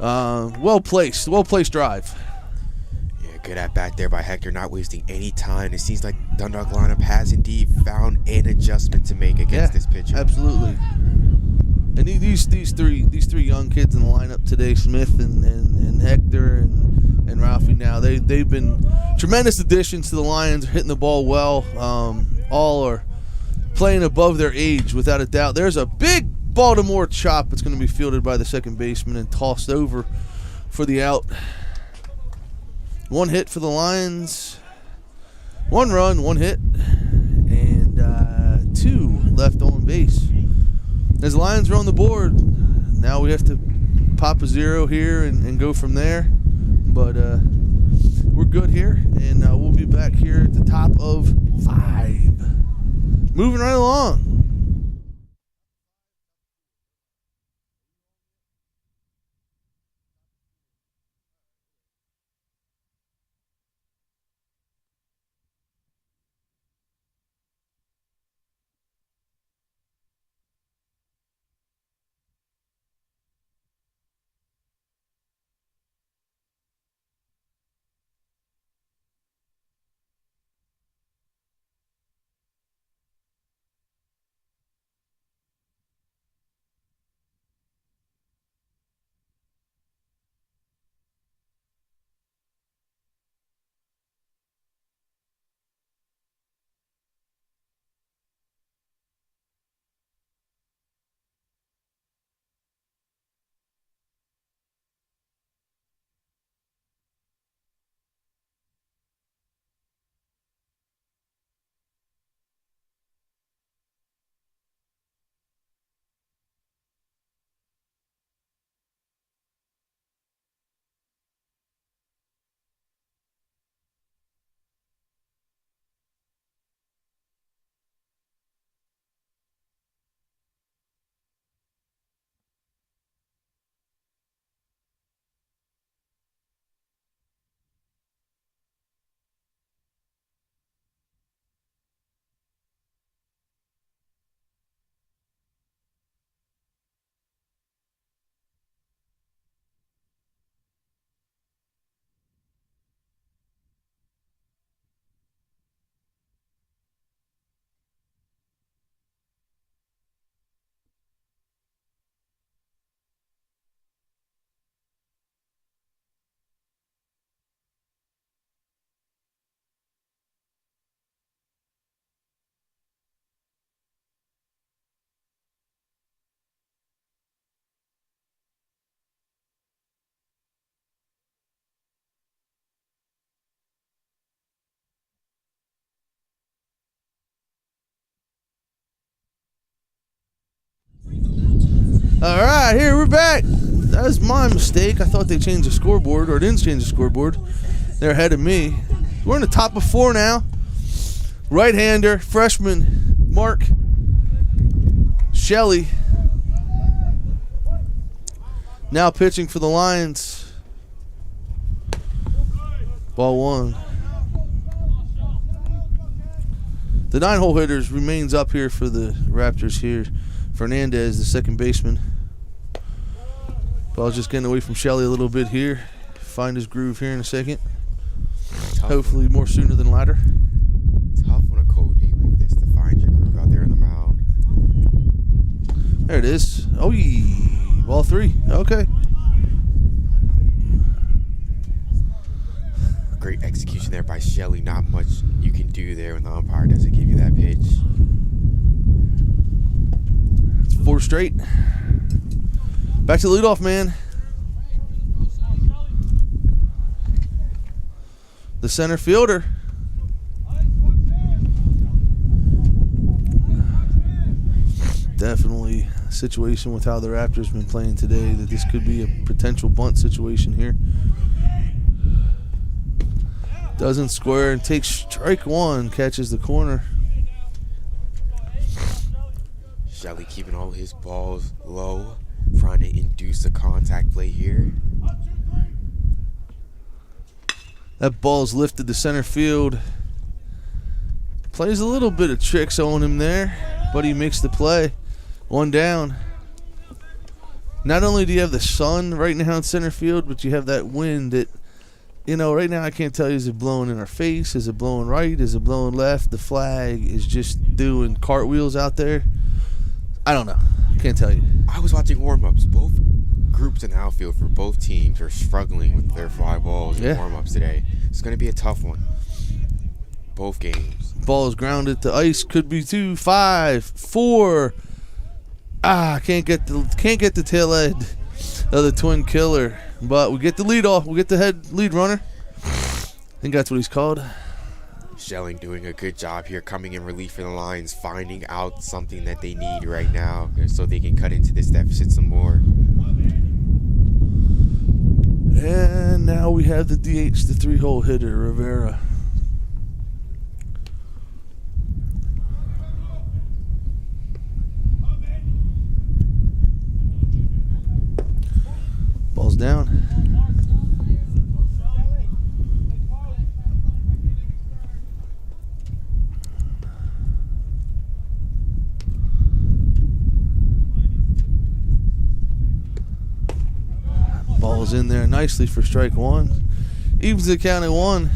Well placed drive. Yeah, good at bat there by Hector, not wasting any time. It seems like Dundalk lineup has indeed found an adjustment to make against this pitcher. Absolutely. And these three young kids in the lineup today, Smith and Hector and Ralphie, now they've been tremendous additions to the Lions, hitting the ball well. All are playing above their age without a doubt. There's a big Baltimore chop that's going to be fielded by the second baseman and tossed over for the out. One hit for the Lions, 1 run, 1 hit, and 2 left on base. As the Lions are on the board, now we have to pop a 0 here and go from there. But we're good here, and we'll be back here at the top of 5. Moving right along. All right, here we're back. That was my mistake. I thought they changed the scoreboard, or didn't change the scoreboard. They're ahead of me. We're in the top of 4 now. Right-hander, freshman Mark Shelley. Now pitching for the Lions. Ball 1. The 9-hole hitters remains up here for the Raptors here. Fernandez, the second baseman. Ball's just getting away from Shelley a little bit here. Find his groove here in a second. Hopefully more sooner than later. Tough on a cold day like this to find your groove out there on the mound. There it is. Oh, ball 3. Okay. Great execution there by Shelley. Not much you can do there when the umpire doesn't give you that pitch. It's 4 straight. Back to the leadoff man. The center fielder. Definitely situation with how the Raptors been playing today, that this could be a potential bunt situation here. Doesn't square and takes strike one, catches the corner. Shelley keeping all his balls low, trying to induce a contact play here. That ball's lifted to center field. Plays a little bit of tricks on him there, but he makes the play. One down. Not only do you have the sun right now in center field, but you have that wind that, you know, right now I can't tell you, is it blowing in our face? Is it blowing right? Is it blowing left? The flag is just doing cartwheels out there. I don't know. Can't tell you. I was watching warm-ups. Both groups in the outfield for both teams are struggling with their fly balls in warm-ups today. It's going to be a tough one. Both games. Ball is grounded to ice. Could be 2, 5, 4. Can't get the tail end of the twin killer. But we get the lead off. We get the head lead runner. I think that's what he's called. Schelling doing a good job here, coming in relief for the Lions, finding out something that they need right now so they can cut into this deficit some more. And now we have the DH, the 3-hole hitter, Rivera. Ball's down. Ball's in there nicely for strike one. Evens the count at 1.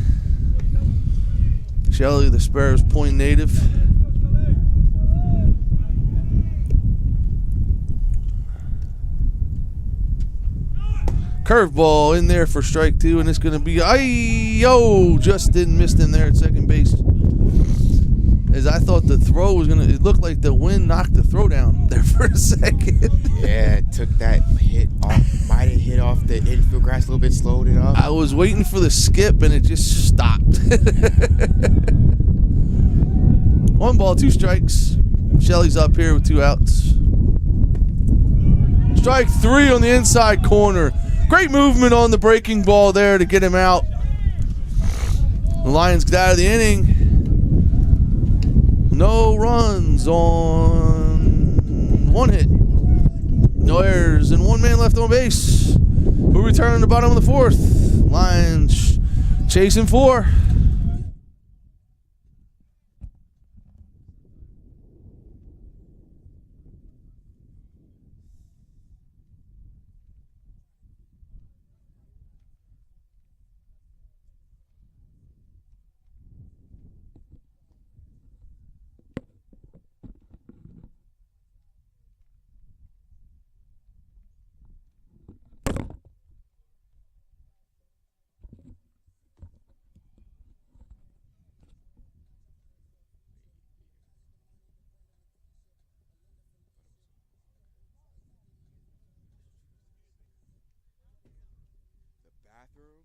Shelley, the Sparrows Point native. Curveball in there for strike 2, and it's going to be, just didn't miss him there at second base. As I thought the throw was going to, it looked like the wind knocked the throw down there for a second. Yeah, it took that hit off, might have hit off the infield grass a little bit, slowed it up. I was waiting for the skip, and it just stopped. 1 ball, 2 strikes. Shelley's up here with 2 outs. Strike 3 on the inside corner. Great movement on the breaking ball there to get him out. The Lions get out of the inning. No runs on 1 hit. No errors and 1 man left on base. We'll return in the bottom of the 4th. Lions chasing 4. Bathroom?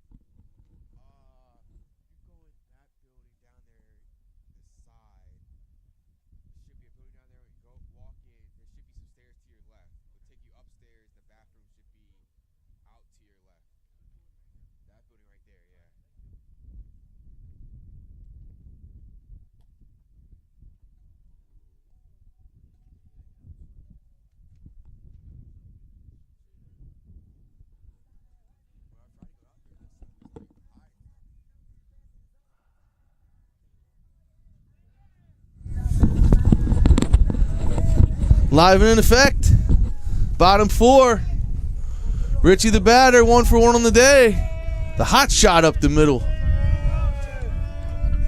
You go in that building down there, the side. Should be a building down there. You go walk in. There should be some stairs to your left. It'll take you upstairs. The bathroom should be out to your left. That building right there, yeah. Live and in effect. Bottom 4. Richie the batter, 1 for 1 on the day. The hot shot up the middle.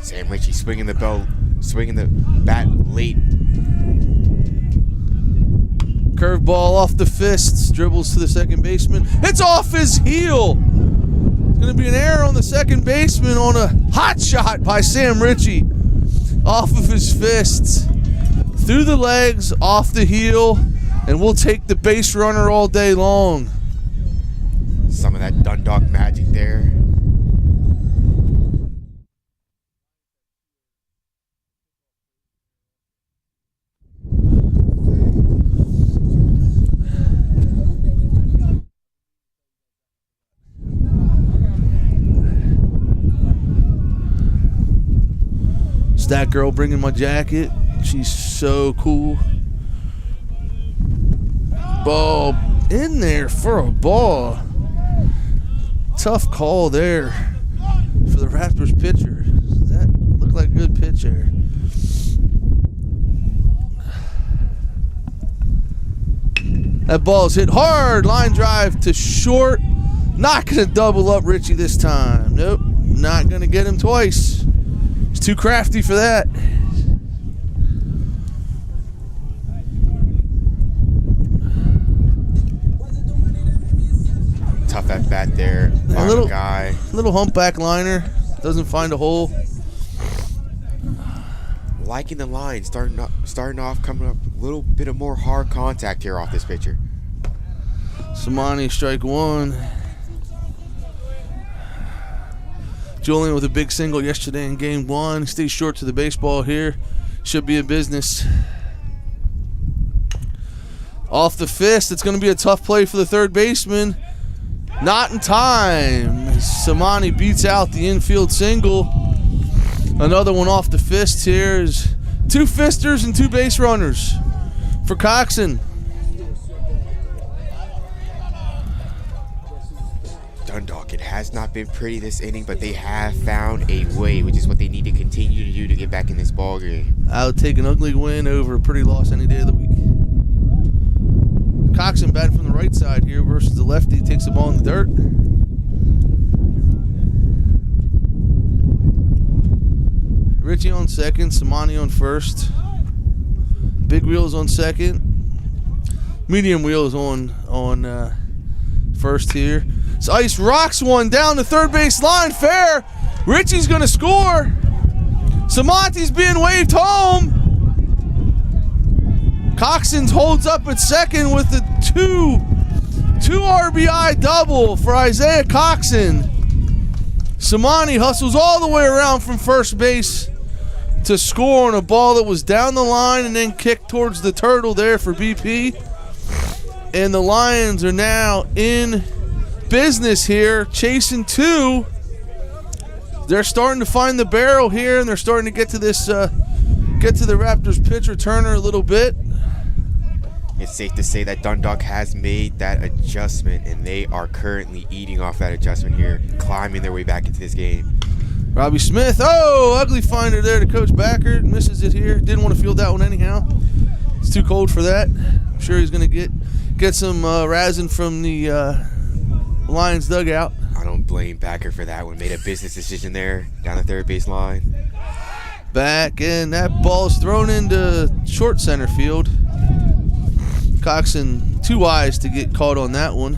Sam Ritchie swinging the bat late. Curveball off the fists, dribbles to the second baseman. It's off his heel. It's going to be an error on the second baseman on a hot shot by Sam Ritchie. Off of his fists. Through the legs, off the heel, and we'll take the base runner all day long. Some of that Dundalk magic there. It's that girl bringing my jacket. She's so cool. Ball in there for a ball. Tough call there for the Raptors pitcher. That looked like a good pitch there. That ball's hit hard. Line drive to short. Not going to double up Richie this time. Nope. Not going to get him twice. He's too crafty for that. Tough at bat there. A little guy. Little humpback liner. Doesn't find a hole. Liking the line, starting off, coming up a little bit of more hard contact here off this pitcher. Samani strike one. Julian with a big single yesterday in game one. He stays short to the baseball here. Should be a business. Off the fist. It's going to be a tough play for the third baseman. Not in time. Samani beats out the infield single. Another one off the fist here is 2 fisters and 2 base runners for Coxon. Dundalk, it has not been pretty this inning, but they have found a way, which is what they need to continue to do to get back in this ball game. I would take an ugly win over a pretty loss any day of the week. Coxon batting from the right side here versus the lefty. Takes the ball in the dirt. Richie on second, Samani on first. Big wheels on second. Medium wheels on first here. So Ice rocks one down the third base line. Fair. Richie's going to score. Samanti's being waved home. Coxon holds up at second with a two RBI double for Isaiah Coxon. Samani hustles all the way around from first base to score on a ball that was down the line and then kicked towards the turtle there for BP. And the Lions are now in business here, chasing 2. They're starting to find the barrel here, and they're starting to get to this, get to the Raptors pitcher Turner a little bit. It's safe to say that Dundalk has made that adjustment, and they are currently eating off that adjustment here, climbing their way back into this game. Robbie Smith, ugly finder there to Coach Backer. Misses it here. Didn't want to field that one anyhow. It's too cold for that. I'm sure he's going to get some razzing from the Lions dugout. I don't blame Backer for that one. Made a business decision there down the third base line. Back, and that ball's thrown into short center field. Coxon too wise to get caught on that one.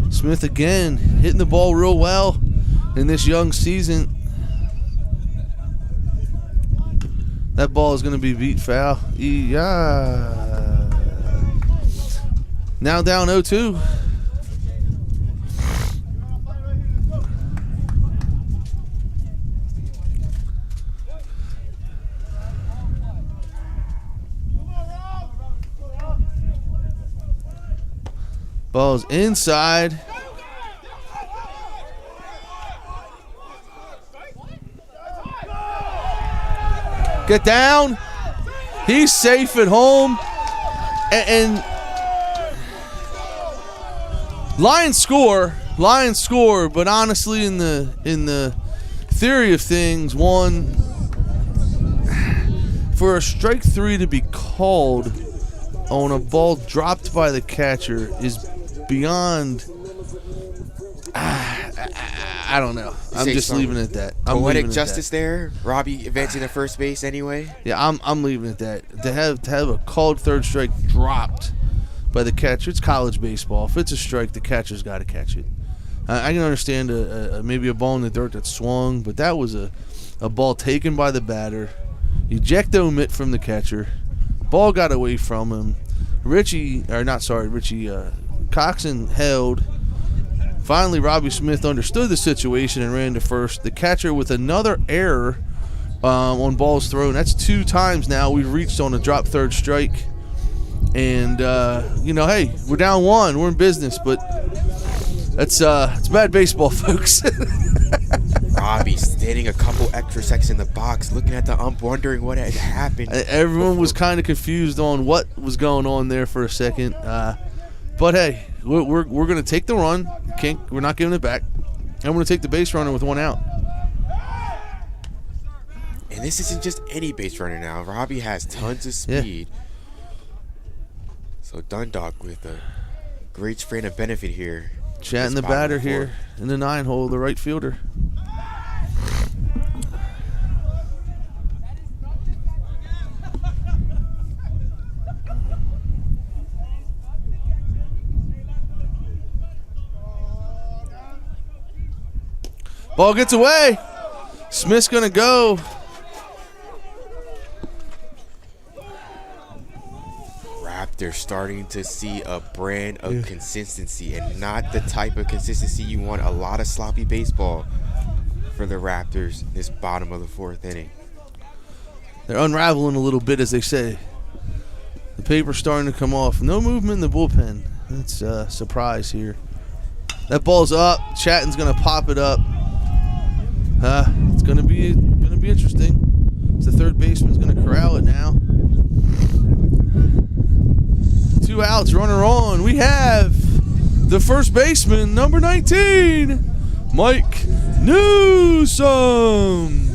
Smith again hitting the ball real well in this young season. That ball is going to be beat foul. Yeah. Now down 0-2. Ball's inside. Get down. He's safe at home. And Lions score, but honestly in the theory of things, one, for a strike 3 to be called on a ball dropped by the catcher is beyond, I don't know. I'm just leaving it at that. Poetic justice there. Robbie advancing to first base anyway. Yeah, I'm leaving it at that. To have a called third strike dropped by the catcher, it's college baseball. If it's a strike, the catcher's got to catch it. I can understand maybe a ball in the dirt that swung, but that was a ball taken by the batter. Ejecto mitt from the catcher. Ball got away from him. Coxon held. Finally, Robbie Smith understood the situation and ran to first. The catcher with another error on balls thrown. That's 2 times now we've reached on a drop third strike. And, hey, we're down 1. We're in business, but it's bad baseball, folks. Robbie standing a couple extra seconds in the box, looking at the ump, wondering what had happened. Everyone was kind of confused on what was going on there for a second. But, hey, we're going to take the run. We're not giving it back. And we're going to take the base runner with 1 out. And this isn't just any base runner now. Robbie has tons of speed. Yeah. So Dundalk with a great strain of benefit here. Chatting the batter here in the 9 hole, the right fielder. Ball gets away. Smith's going to go. Raptors starting to see a brand of consistency, and not the type of consistency you want. A lot of sloppy baseball for the Raptors this bottom of the 4th inning. They're unraveling a little bit, as they say. The paper's starting to come off. No movement in the bullpen. That's a surprise here. That ball's up. Chatton's going to pop it up. It's going to be interesting. The third baseman's going to corral it now. 2 outs, runner on. We have the first baseman, number 19, Mike Newsome.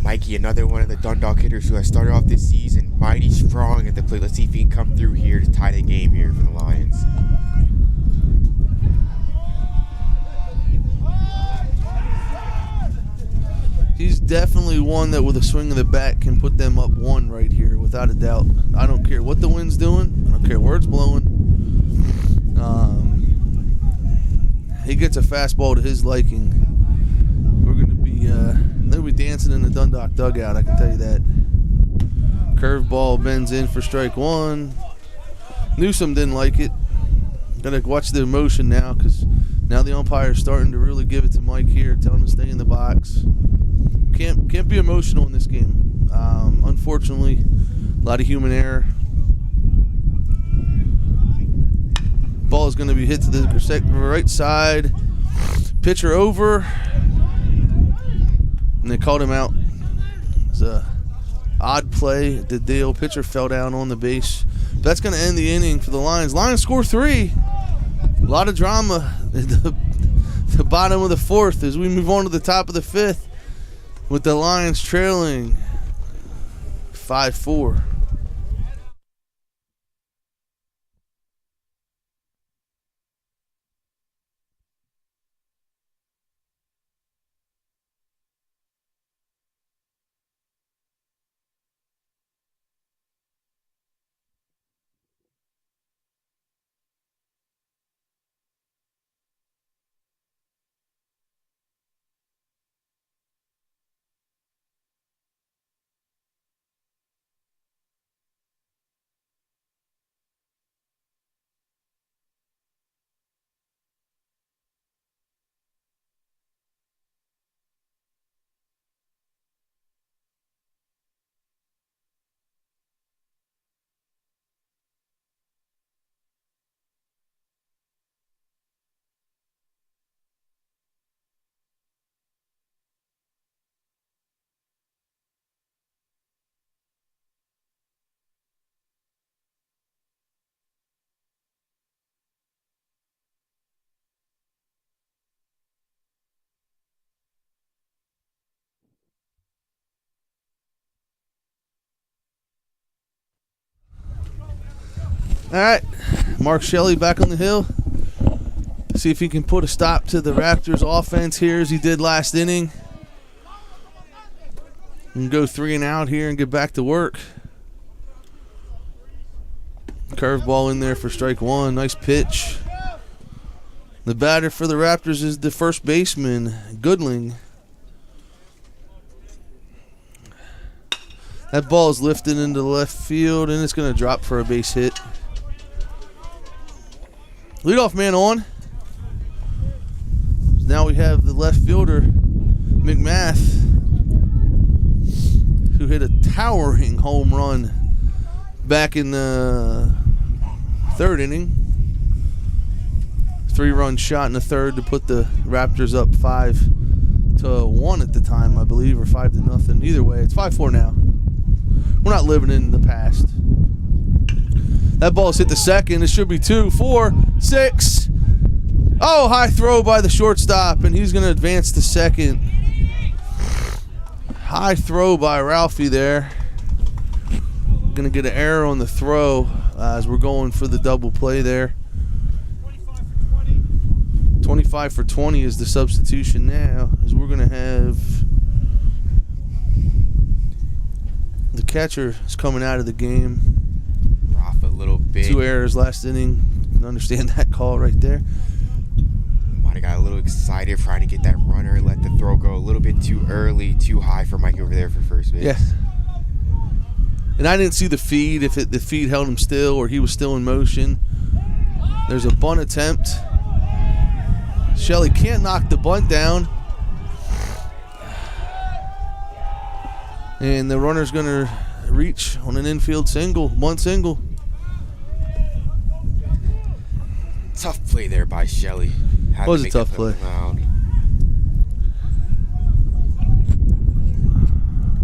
Mikey, another one of the Dundalk hitters who has started off this season mighty strong at the plate. Let's see if he can come through here to tie the game here for the Lions. He's definitely one that with a swing of the bat can put them up 1 right here, without a doubt. I don't care what the wind's doing. I don't care where it's blowing. He gets a fastball to his liking. They'll be dancing in the Dundalk dugout, I can tell you that. Curveball bends in for strike 1. Newsome didn't like it. Gotta watch the emotion now, because now the umpire's starting to really give it to Mike here, telling him to stay in the box. Can't be emotional in this game. Unfortunately, a lot of human error. Ball is going to be hit to the right side. Pitcher over. And they called him out. It's a odd play. The deal. Pitcher fell down on the base. That's going to end the inning for the Lions. Lions score 3. A lot of drama at the bottom of the 4th as we move on to the top of the 5th. With the Lions trailing 5-4. All right, Mark Shelley back on the hill. See if he can put a stop to the Raptors offense here as he did last inning. And go 3 and out here and get back to work. Curveball in there for strike 1. Nice pitch. The batter for the Raptors is the first baseman, Goodling. That ball is lifted into left field, and it's going to drop for a base hit. Leadoff man on. Now we have the left fielder, McMath, who hit a towering home run back in the third inning. 3-run shot in the third to put the Raptors up 5-1 at the time, I believe, or 5-0. Either way, it's 5-4 now. We're not living in the past. That ball's hit the second. It should be 2, 4, 6. Oh, high throw by the shortstop, and he's going to advance to second. High throw by Ralphie there. Going to get an error on the throw as we're going for the double play there. 25 for 20 is the substitution now, as we're going to have the catcher is coming out of the game. Rafa a little bit. 2 errors last inning. You can understand that call right there. Might have got a little excited trying to get that runner, let the throw go a little bit too early, too high for Mike over there for first base. Yeah. And I didn't see the feed, if the feed held him still or he was still in motion. There's a bunt attempt. Shelley can't knock the bunt down. And the runner's going to reach on an infield single, bunt single. Tough play there by Shelley. It was a tough play.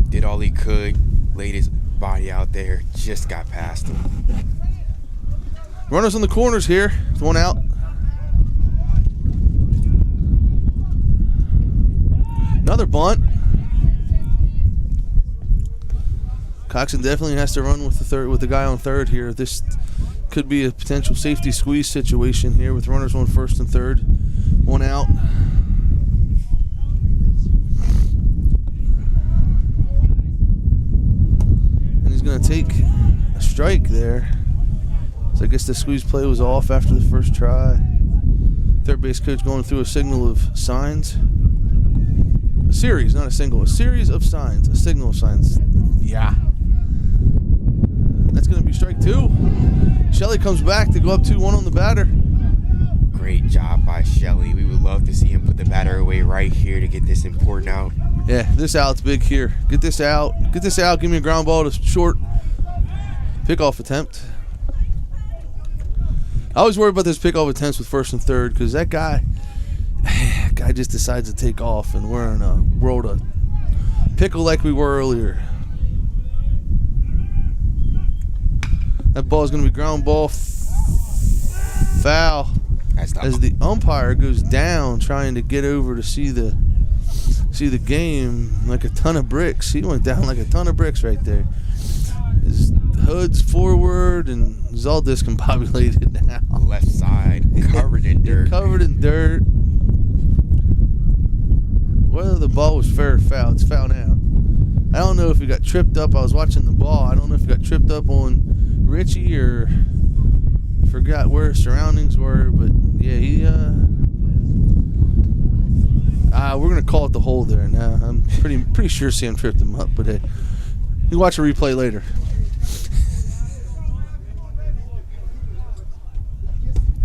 Did all he could, laid his body out there, just got past him. Runners on the corners here. There's one out. Another bunt. Coxon definitely has to run with the guy on third here. This could be a potential safety squeeze situation here with runners on first and third. One out. And he's going to take a strike there. So I guess the squeeze play was off after the first try. Third base coach going through a signal of signs. A series, not a single. A series of signs. A signal of signs. Yeah. That's going to be strike 2. Shelley comes back to go up 2-1 on the batter. Great job by Shelley. We would love to see him put the batter away right here to get this important out. Yeah, this out's big here. Get this out. Get this out. Give me a ground ball to short. Pickoff attempt. I always worry about those pickoff attempts with first and third because that guy just decides to take off, and we're in a world of pickle like we were earlier. That ball is going to be ground ball foul as the umpire goes down trying to get over to see the game like a ton of bricks. He went down like a ton of bricks right there. His hood's forward and he's all discombobulated now. Left side, covered in dirt. Covered in dirt. Whether the ball was fair or foul, it's foul now. I don't know if he got tripped up. I was watching the ball. I don't know if he got tripped up on Richie or forgot where his surroundings were, but yeah, we're gonna call it the hole there. Now I'm pretty sure Sam tripped him up, but hey, you watch a replay later.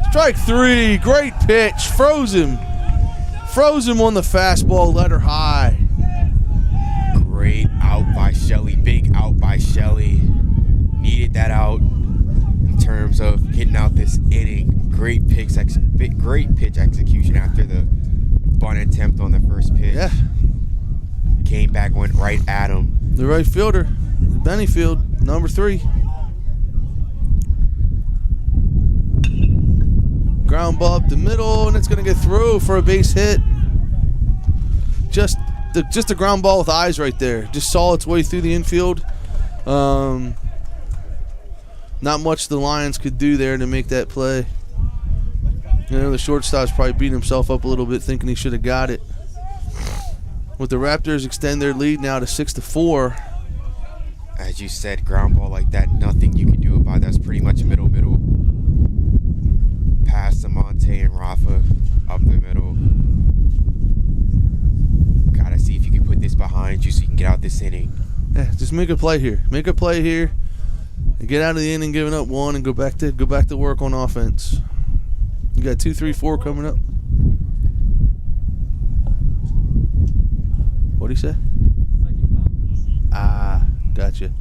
Strike 3, great pitch, froze him on the fastball, let her high. Great out by Shelley, big out by Shelley. Needed that out in terms of getting out this inning. Great pitch execution after the bunt attempt on the first pitch. Yeah. Came back, went right at him. The right fielder, Bennyfield, number 3. Ground ball up the middle, and it's going to get through for a base hit. Just a ground ball with eyes right there. Just saw its way through the infield. Not much the Lions could do there to make that play. You know, the shortstop's probably beating himself up a little bit thinking he should have got it. With the Raptors extend their lead now to 6-4. As you said, ground ball like that, nothing you can do about it. That's pretty much middle. Pass to Monte and Rafa up the middle. Gotta see if you can put this behind you so you can get out this inning. Yeah, just make a play here. Make a play here. And get out of the inning giving up 1 and go back to work on offense. You got 2, 3, 4 coming up. What'd he say? Gotcha.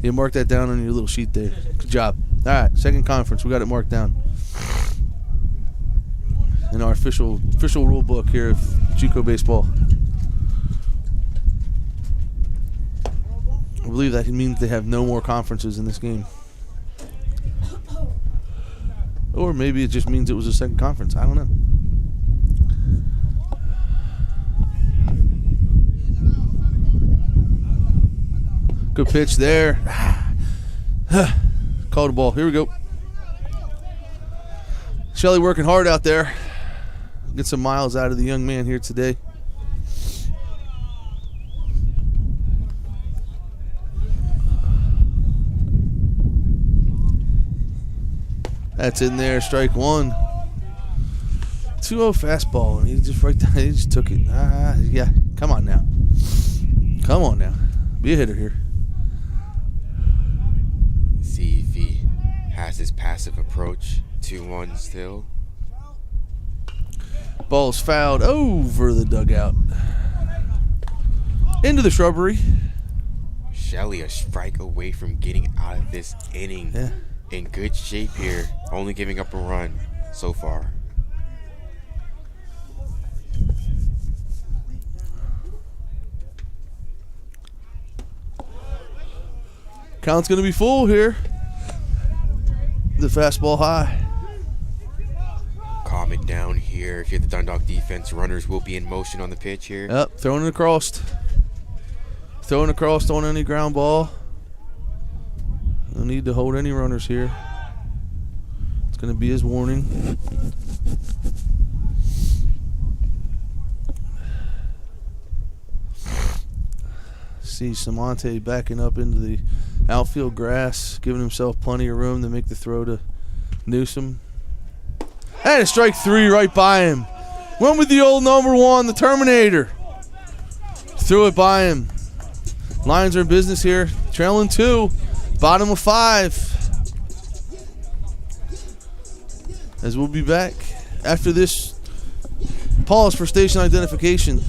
You mark that down on your little sheet there. Good job. All right, second conference. We got it marked down in our official rule book here of JUCO baseball. I believe that means they have no more conferences in this game. Or maybe it just means it was a second conference. I don't know. Good pitch there. Called the ball. Here we go. Shelly working hard out there. Get some miles out of the young man here today. That's in there. Strike one. 2-0 fastball. And he just right down. He just took it. Yeah. Come on now. Come on now. Be a hitter here. See if he has his passive approach. 2-1 still. Ball's fouled over the dugout. Into the shrubbery. Shelly a strike away from getting out of this inning. Yeah. In good shape here. Only giving up a run so far. Count's going to be full here. The fastball high. Calm it down here. Here the Dundalk defense. Runners will be in motion on the pitch here. Yep, throwing it across. Throwing across on any ground ball. No need to hold any runners here. It's going to be his warning. See Samante backing up into the outfield grass, giving himself plenty of room to make the throw to Newsom. And a strike three right by him. Went with the old number one, the Terminator. Threw it by him. Lions are in business here. Trailing 2. Bottom of 5. As we'll be back after this pause for station identification.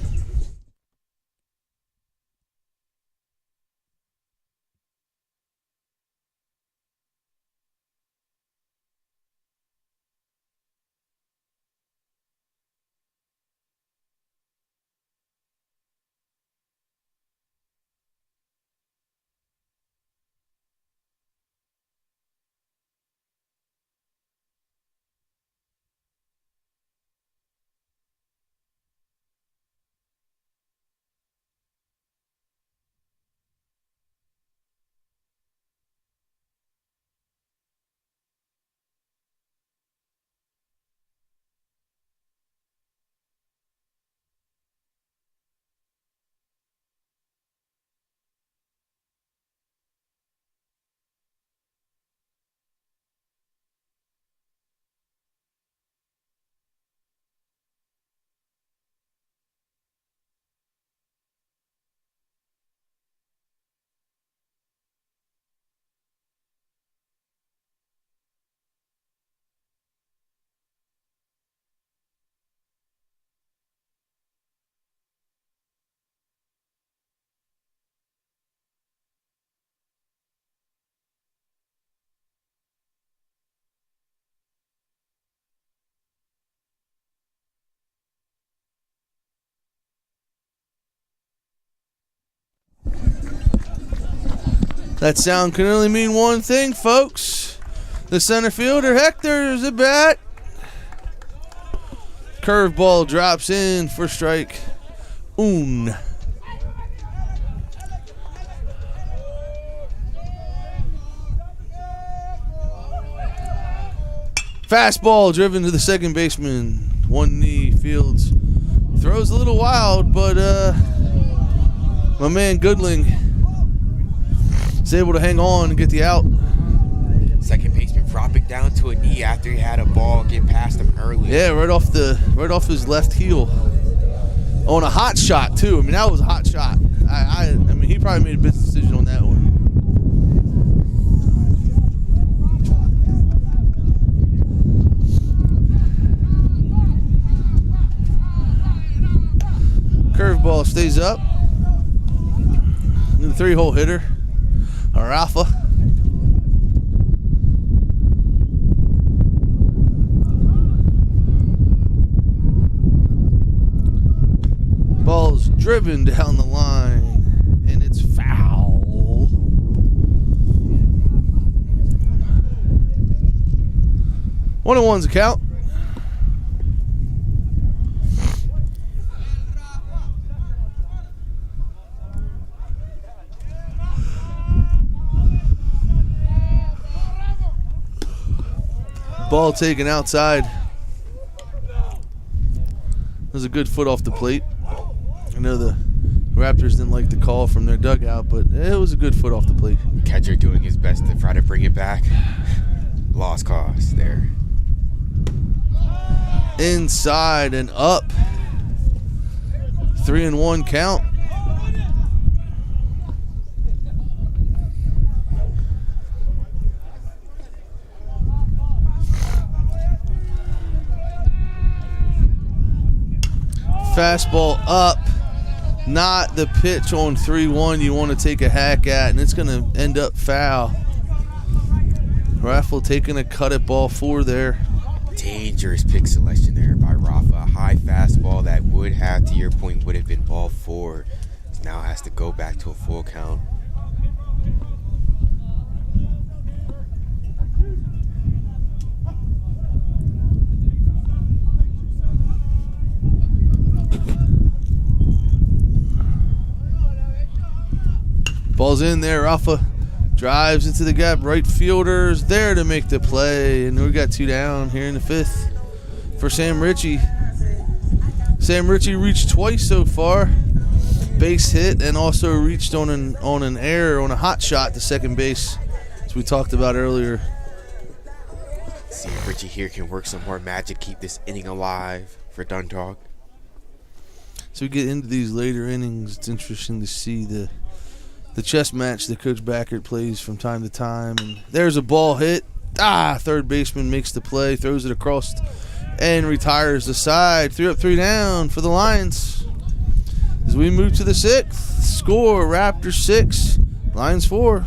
That sound can only mean one thing, folks. The center fielder, Hector, is at bat. Curveball drops in for strike. Un. Fastball driven to the second baseman. One knee, Fields. Throws a little wild, but my man Goodling is able to hang on and get the out. Second baseman dropping down to a knee after he had a ball get past him earlier. Yeah, right off his left heel. On a hot shot too. I mean, that was a hot shot. I mean, he probably made a business decision on that one. Curveball stays up. 3-hole hitter, Rafa. Ball's driven down the line, and it's foul. 1-1's a count. Ball taken outside. There's a good foot off the plate. I know the Raptors didn't like the call from their dugout, but it was a good foot off the plate. Catcher doing his best to try to bring it back. Lost cause there. Inside and up. 3-1 count. Fastball up. Not the pitch on 3-1 you want to take a hack at, and it's going to end up foul. Raffle taking a cut at ball 4 there. Dangerous pick selection there by Rafa. A high fastball that would have, to your point, would have been ball 4. Now has to go back to a full count. Ball's in there. Rafa drives into the gap. Right fielder's there to make the play. And we got 2 down here in the 5th for Sam Ritchie. Sam Ritchie reached twice so far. Base hit and also reached on an error, on a hot shot to second base, as we talked about earlier. See if Ritchie here can work some more magic, keep this inning alive for Dundalk. So we get into these later innings. It's interesting to see the chess match that Coach Backert plays from time to time. And there's a ball hit. Third baseman makes the play, throws it across and retires the side. 3 up, 3 down for the Lions. As we move to the 6th, score Raptors 6, Lions 4.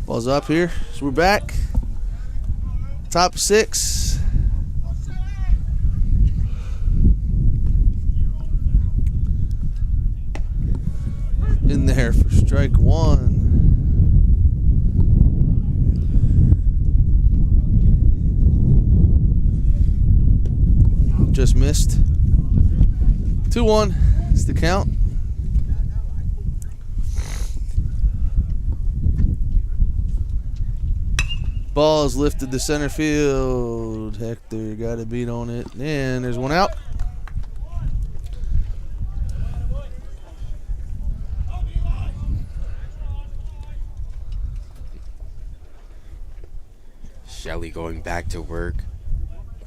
Ball's up here. So we're back. Top 6. In there for strike 1. Just missed. 2-1 is the count. Ball is lifted to center field. Hector got a beat on it. And there's one out. Shelley going back to work.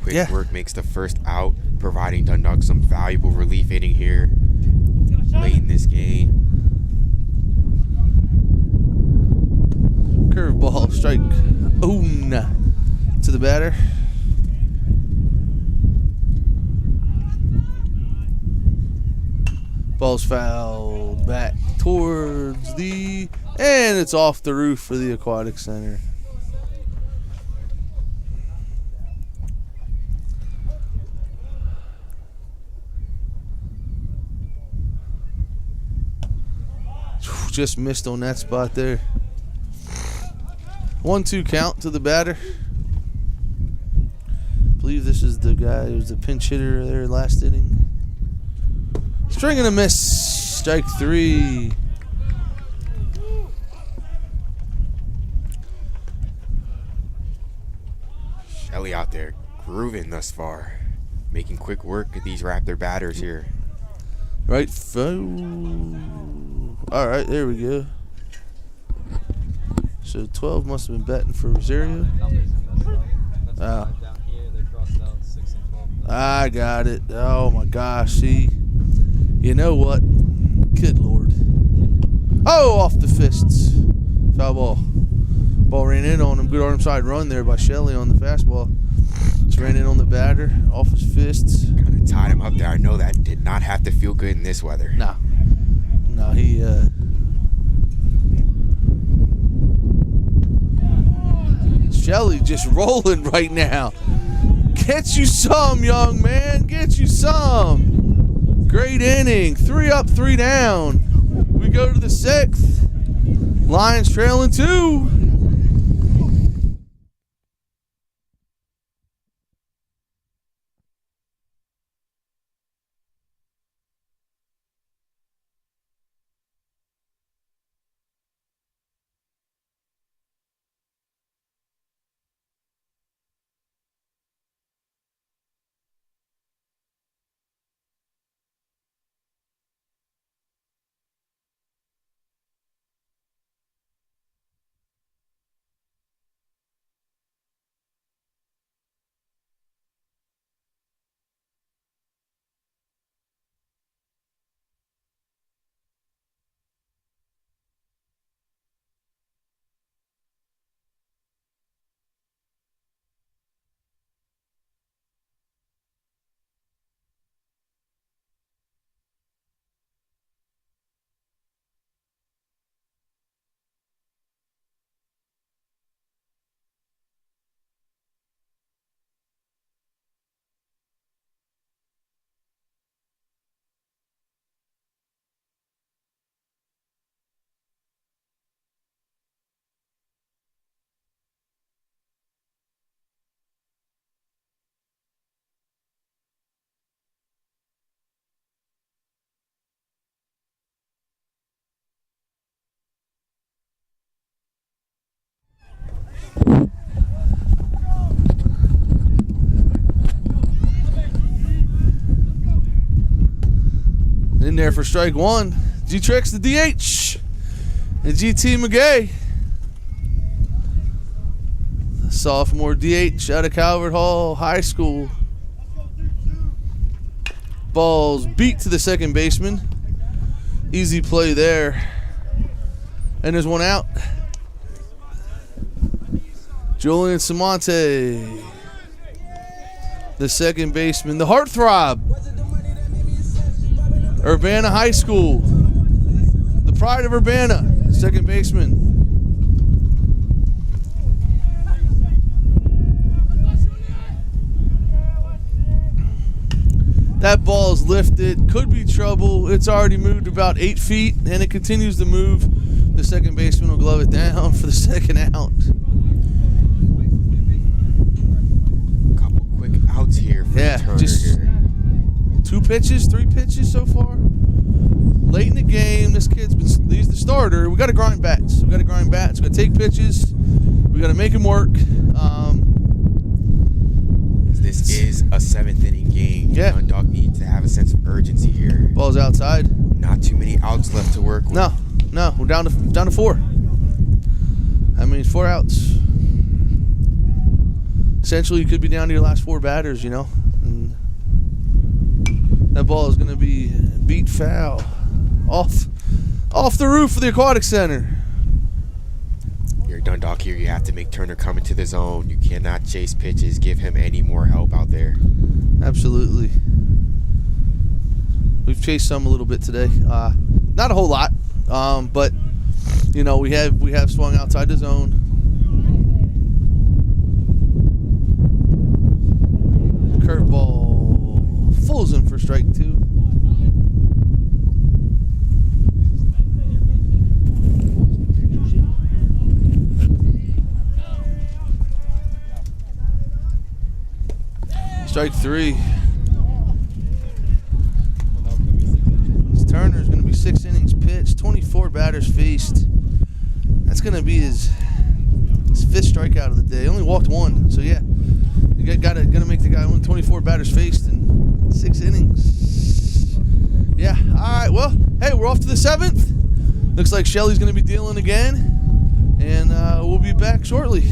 Quick work makes the first out, providing Dundalk some valuable relief inning here late in this game. Curveball, strike. To the batter. Ball's fouled back towards the, and it's off the roof for the Aquatic Center. Just missed on that spot there. 1-2 count to the batter. I believe this is the guy who was the pinch hitter there last inning. Swing and a miss. Strike 3. Shelley out there grooving thus far, making quick work of these Raptor batters here. Right foul. All right, there we go. So 12 must have been batting for Rosario. Oh. I got it. Oh my gosh, see. You know what? Good Lord. Oh, off the fists. Foul ball. Ball ran in on him. Good arm side run there by Shelley on the fastball. Just ran in on the batter, off his fists. Kind of tied him up there. I know that did not have to feel good in this weather. No, he Shelley just rolling right now. Get you some, young man. Get you some. Great inning. 3 up, 3 down. We go to the 6th. Lions trailing 2. In there for strike 1. G-Trex the DH. And GT McGay. Sophomore DH out of Calvert Hall High School. Ball's beat to the second baseman. Easy play there. And there's one out. Julian Samonte, the second baseman, the heartthrob. Urbana High School, the pride of Urbana, second baseman. That ball is lifted, could be trouble. It's already moved about 8 feet, and it continues to move. The second baseman will glove it down for the second out. A couple quick outs here for Turner just here. 2 pitches, 3 pitches so far. Late in the game, this kid's been, he's the starter. We got to grind bats. We got to take pitches. We got to make him work. This is a 7th inning game. Yeah. Dundalk needs to have a sense of urgency here. Ball's outside. Not too many outs left to work with. No, we're down to 4. That means 4 outs. Essentially, you could be down to your last 4 batters, And that ball is going to be beat foul off the roof of the Aquatic Center. You're Dundalk here. You have to make Turner come into the zone. You cannot chase pitches. Give him any more help out there. Absolutely. We've chased some a little bit today. Not a whole lot, but we have swung outside the zone. Curveball fulls in for strike 2. Strike 3. Turner's going to be 6 innings pitched, 24 batters faced. That's going to be his 5th strikeout of the day. Only walked 1, so yeah, you got to make the guy only 24 batters faced in 6 innings. Yeah. All right. Well, hey, we're off to the 7th. Looks like Shelly's going to be dealing again, and we'll be back shortly.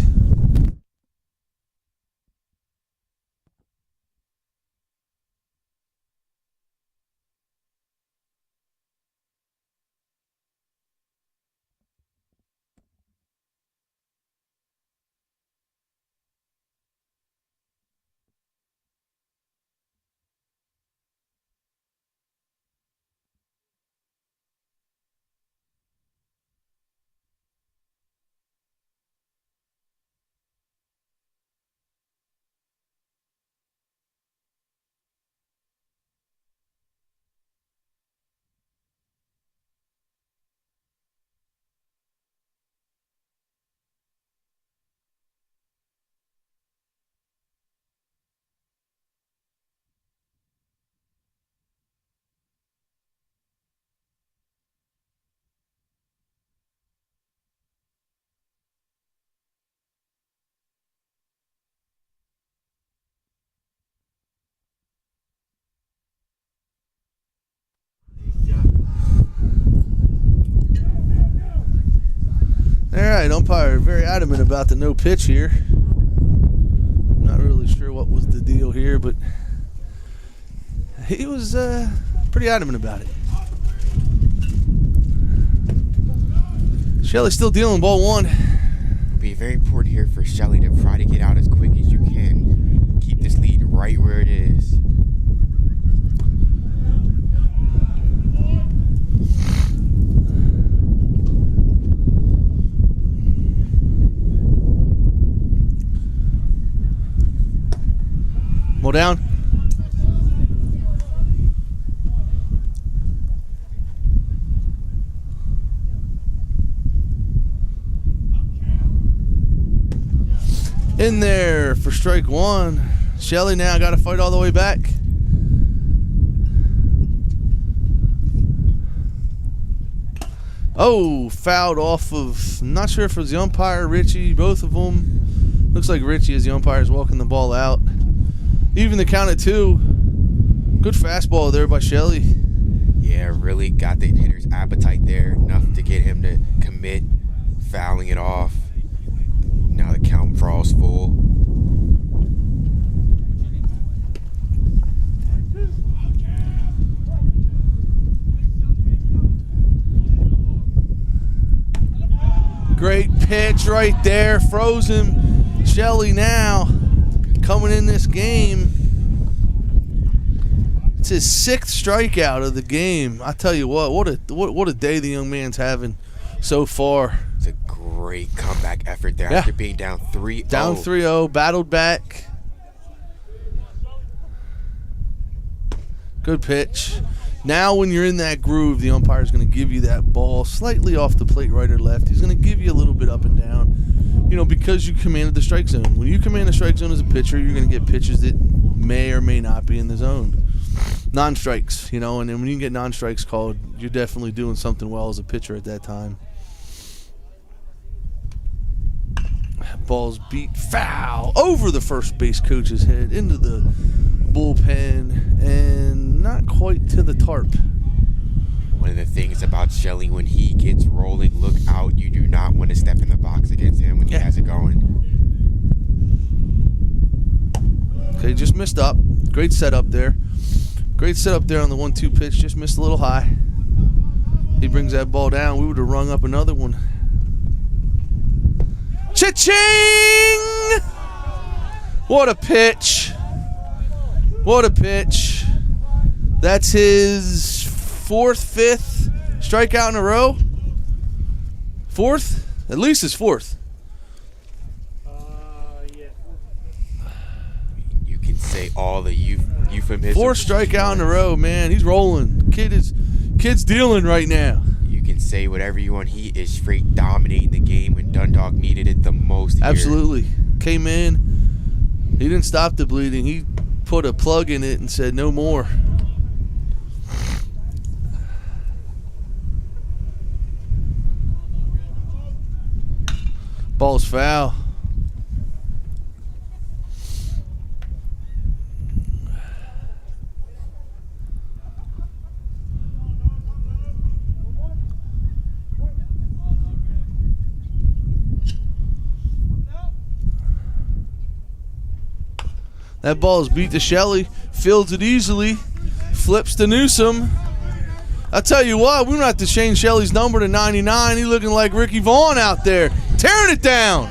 All right, umpire very adamant about the no pitch here. I'm not really sure what was the deal here, but he was pretty adamant about it. Shelly's still dealing ball 1. It'll be very important here for Shelly to try to get out as quick as you can. Keep this lead right where it is. Ball down. In there for strike 1. Shelly now got to fight all the way back. Oh, fouled off of, not sure if it was the umpire, Richie, both of them. Looks like Richie as the umpire is walking the ball out. Even the count at 2. Good fastball there by Shelly. Yeah, really got the hitter's appetite there. Enough to get him to commit, fouling it off. Now the count crawls full. Great pitch right there. Froze him. Shelly now coming in this game. It's his 6th strikeout of the game. I tell you what a day the young man's having so far. It's a great comeback effort there after being down 3-0. Down 3-0, battled back. Good pitch. Now when you're in that groove, the umpire is going to give you that ball slightly off the plate, right or left. He's going to give you a little bit up and down, because you commanded the strike zone. When you command the strike zone as a pitcher, you're going to get pitches that may or may not be in the zone. Non-strikes, and then when you get non-strikes called, you're definitely doing something well as a pitcher at that time. ball's beat foul over the first base coach's head into the bullpen and not quite to the tarp. One of the things about Shelley, when he gets rolling, look out. You do not want to step in the box against him when he has it going. Okay, just missed up. Great setup there. Great setup there on the 1-2 pitch. Just missed a little high. He brings that ball down. We would have rung up another one. Cha-ching! What a pitch. What a pitch. That's his fifth strikeout in a row. Fourth? At least his fourth. You can say all the euphemisms. Fourth strikeout in a row, man. He's rolling. Kid's dealing right now. You can say whatever you want. He is straight dominating the game when Dundalk needed it the most here. Absolutely. Came in. He didn't stop the bleeding. He put a plug in it and said no more. Ball's foul. That ball is beat to Shelley. Fields it easily. Flips to Newsom. I'll tell you what, we don't have to change Shelley's number to 99. He's looking like Ricky Vaughn out there. Tearing it down.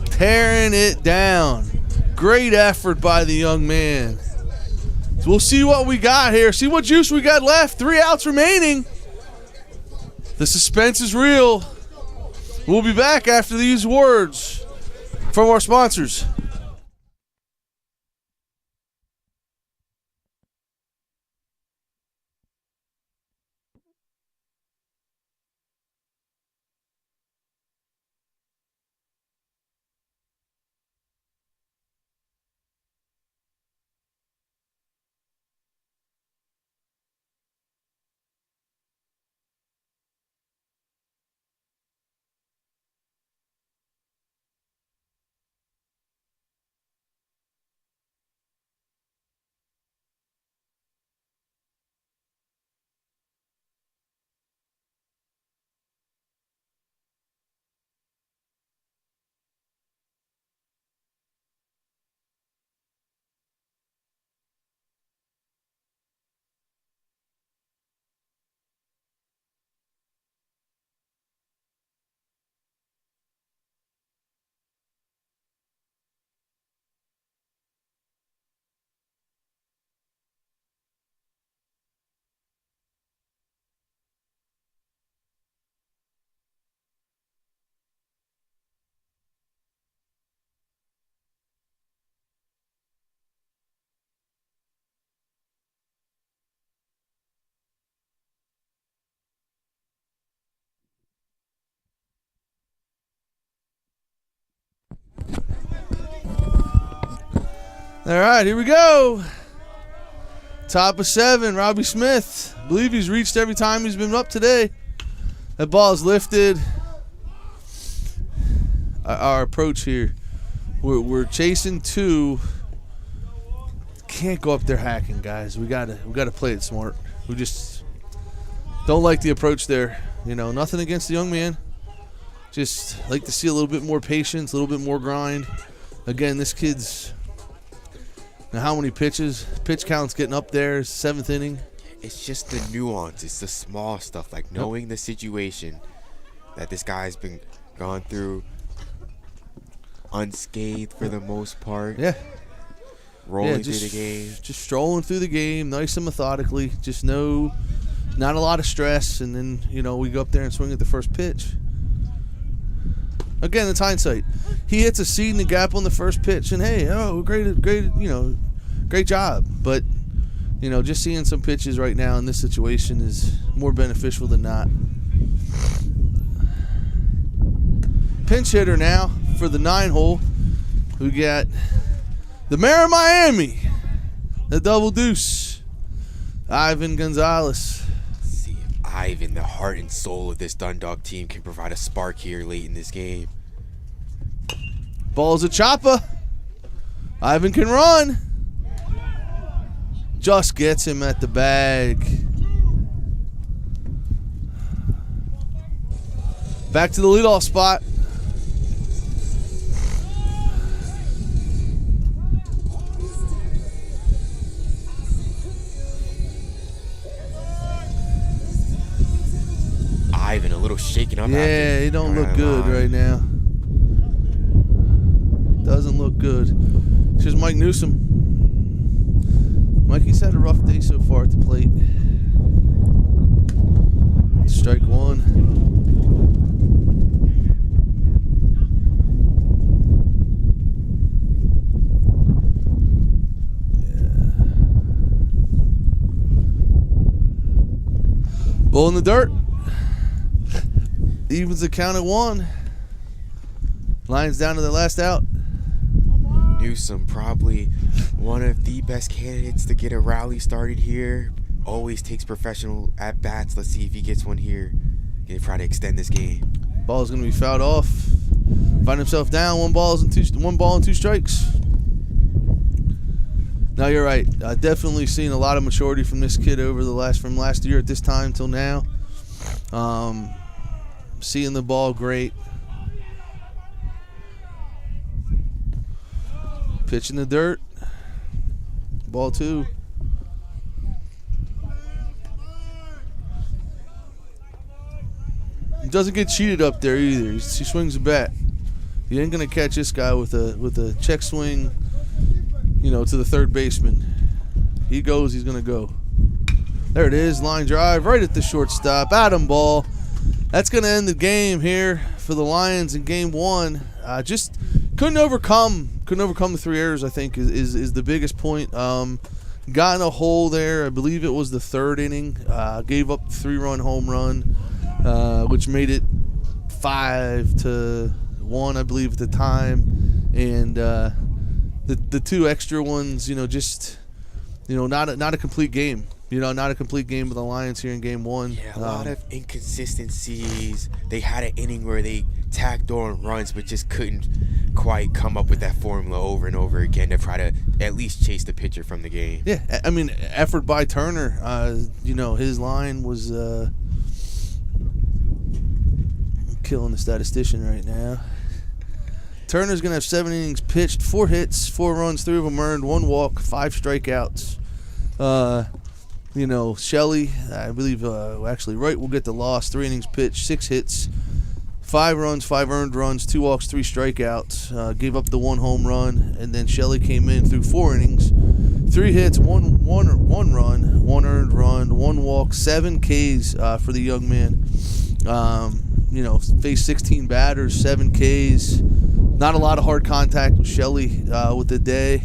Tearing it down. Great effort by the young man. So we'll see what we got here. See what juice we got left. 3 outs remaining. The suspense is real. We'll be back after these words from our sponsors. All right, here we go. Top of 7, Robbie Smith. I believe he's reached every time he's been up today. That ball is lifted. Our approach here, we're chasing 2. Can't go up there hacking, guys. We gotta play it smart. We just don't like the approach there. You know, nothing against the young man. Just like to see a little bit more patience, a little bit more grind. Again, this kid's. Now, how many pitches? Pitch count's getting up there. 7th inning. It's just the nuance. It's the small stuff, like knowing the situation that this guy's been gone through unscathed for the most part. Yeah. Rolling through the game. Just strolling through the game, nice and methodically. Just not a lot of stress, and then, we go up there and swing at the first pitch. Again, it's hindsight. He hits a seed in the gap on the first pitch, and hey, great job. But, just seeing some pitches right now in this situation is more beneficial than not. Pinch hitter now for the 9-hole. We got the mayor of Miami, the double deuce, Ivan Gonzalez. See if Ivan, the heart and soul of this Dundalk team, can provide a spark here late in this game. Ball's a chopper. Ivan can run. Just gets him at the bag. Back to the leadoff spot. Ivan a little shaken up. Yeah, he don't look good right now. Doesn't look good. Here's Mike Newsom. Mikey's had a rough day so far at the plate. Strike one. Yeah. Ball in the dirt. Evens the count at 1. Lions down to the last out. Newsom, probably one of the best candidates to get a rally started here. Always takes professional at-bats. Let's see if he gets one here. Gonna try to extend this game. Ball's gonna be fouled off. Find himself down. One ball and two strikes. Now you're right. Definitely seen a lot of maturity from this kid over from last year at this time till now. Seeing the ball great. Pitch in the dirt. Ball 2. He doesn't get cheated up there either. He swings the bat. He ain't gonna catch this guy with a check swing, to the third baseman. He goes, he's gonna go. There it is, line drive right at the shortstop. Atom ball. That's gonna end the game here for the Lions in game 1. Just couldn't overcome the 3 errors. I think is the biggest point. Got in a hole there. I believe it was the 3rd inning. Gave up the 3-run home run, which made it 5-1, I believe, at the time. And the 2 extra ones, not a complete game. Not a complete game for the Lions here in game 1. Yeah, a lot of inconsistencies. They had an inning where they tacked on runs, but just couldn't quite come up with that formula over and over again to try to at least chase the pitcher from the game. Yeah, I mean, effort by Turner. His line was killing the statistician right now. Turner's going to have 7 innings pitched, 4 hits, 4 runs, 3 of them earned, 1 walk, 5 strikeouts. Shelley, I believe, actually, Wright will get the loss. 3 innings pitched, 6 hits, 5 runs, 5 earned runs, 2 walks, 3 strikeouts. Gave up the 1 home run, and then Shelley came in through 4 innings, 3 hits, 1 run, 1 earned run, 1 walk, 7 Ks for the young man. Faced 16 batters, 7 Ks. Not a lot of hard contact with Shelley with the day.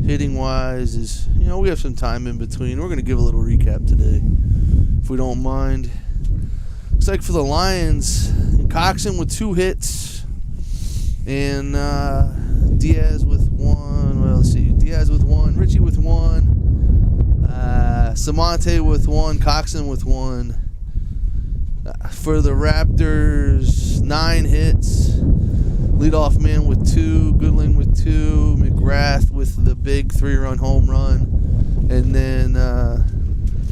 Hitting wise is, we have some time in between. We're going to give a little recap today, if we don't mind. Looks like for the Lions, Coxon with 2 hits, and Diaz with 1. Well, let's see. Diaz with 1, Richie with 1, Samante with 1, Coxon with 1. For the Raptors, 9 hits. Leadoff man with 2, Goodling with 2, McGrath with the big 3-run home run, and then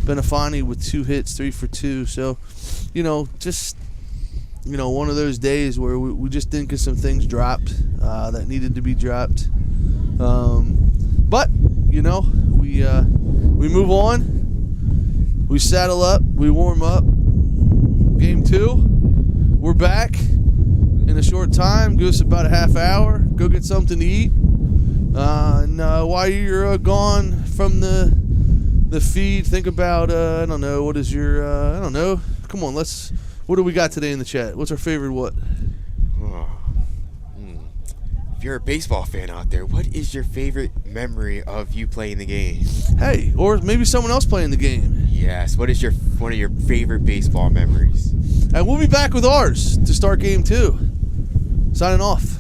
Benefani with 2 hits, 3 for 2. So, one of those days where we just didn't get some things dropped that needed to be dropped. But we move on. We saddle up. We warm up. Game 2. We're back in a short time. Give us about a half hour. Go get something to eat. And while you're gone from the feed, think about I don't know, what is your I don't know. Come on, what do we got today in the chat? What's our favorite what? If you're a baseball fan out there, what is your favorite memory of you playing the game? Hey, or maybe someone else playing the game. Yes, what is one of your favorite baseball memories? And we'll be back with ours to start game 2. Signing off.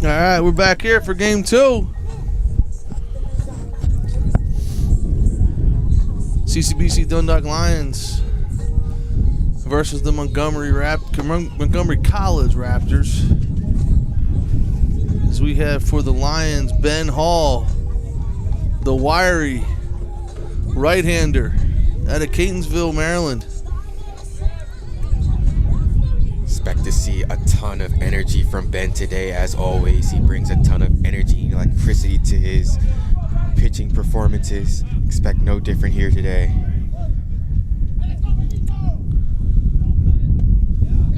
All right, we're back here for game 2. CCBC Dundalk Lions versus the Montgomery College Raptors. As we have for the Lions, Ben Hall, the wiry right-hander out of Catonsville, Maryland. Expect to see a ton of energy from Ben today. As always, he brings a ton of energy and electricity to his pitching performances. Expect no different here today.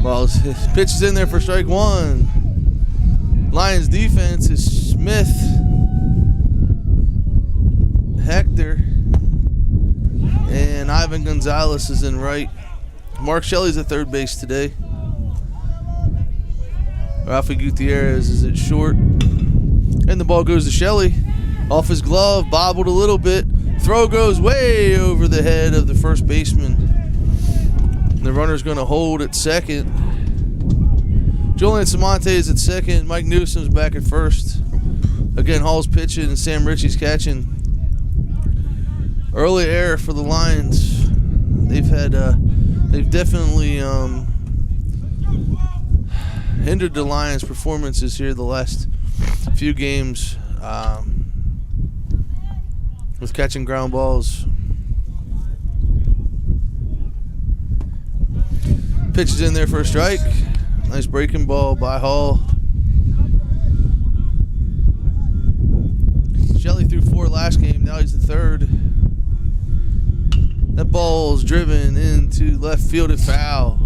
Well, his pitch is in there for strike 1. Lions defense is Smith, Hector, and Ivan Gonzalez is in right. Mark Shelley's at third base today. Rafa Gutierrez is at short. And the ball goes to Shelley. Off his glove, bobbled a little bit. Throw goes way over the head of the first baseman. The runner's going to hold at second. Julian Samonte is at second. Mike Newsom's back at first. Again, Hall's pitching and Sam Ritchie's catching. Early error for the Lions. They've definitely hindered the Lions' performances here the last few games with catching ground balls. Pitch is in there for a strike. Nice breaking ball by Hall. Shelley threw 4 last game. Now he's the third. That ball is driven into left field at foul.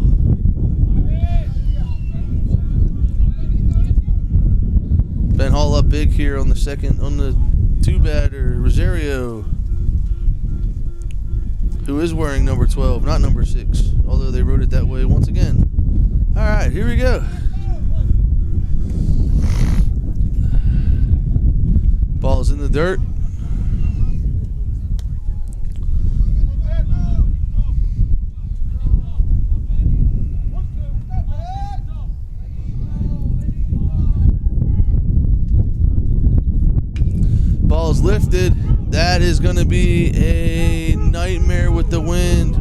Ben Hall up big here on the second, on the 2-batter, Rosario, who is wearing number 12, not number 6, although they wrote it that way once again. All right, here we go. Ball's in the dirt. Ball's lifted. That is going to be a nightmare with the wind.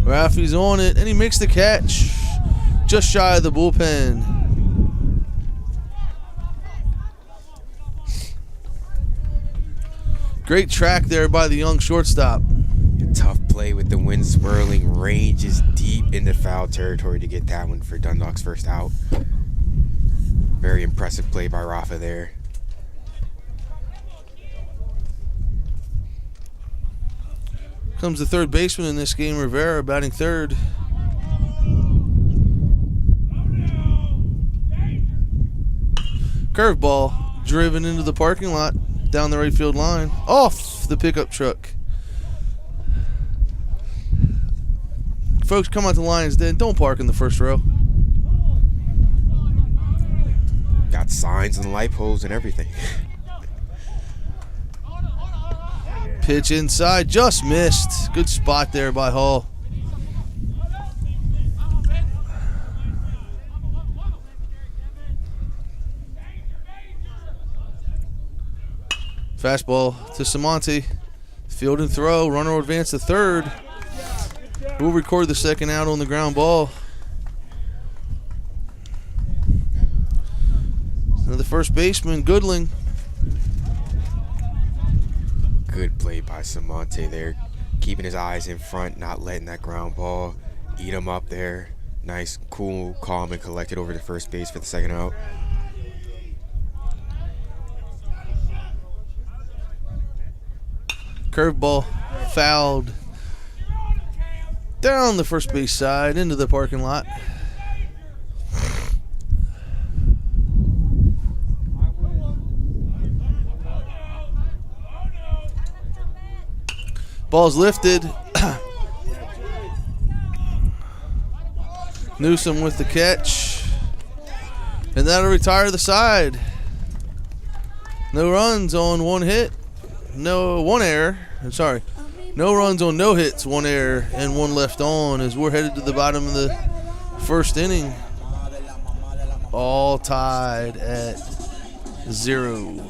Rafi's on it, and he makes the catch just shy of the bullpen. Great track there by the young shortstop. A tough play with the wind swirling. Range is deep into foul territory to get that one for Dundalk's first out. Very impressive play by Rafa there. Comes the third baseman in this game, Rivera, batting third. Curveball driven into the parking lot down the right field line, off the pickup truck. Folks, come out to Lions Den. Don't park in the first row. Got signs and light poles and everything. Pitch inside, just missed. Good spot there by Hall. Fastball to Samonte. Field and throw. Runner will advance to third. We'll record the second out on the ground ball. Now the first baseman, Goodling. Good play by Samonte there. Keeping his eyes in front, not letting that ground ball eat him up there. Nice, cool, calm, and collected over to first base for the second out. Curveball fouled down the first base side into the parking lot. Ball's lifted. Newsom with the catch. And that'll retire the side. No runs on one hit. One error. I'm sorry. No runs on no hits, 1 error, and 1 left on as we're headed to the bottom of the first inning. All tied at 0.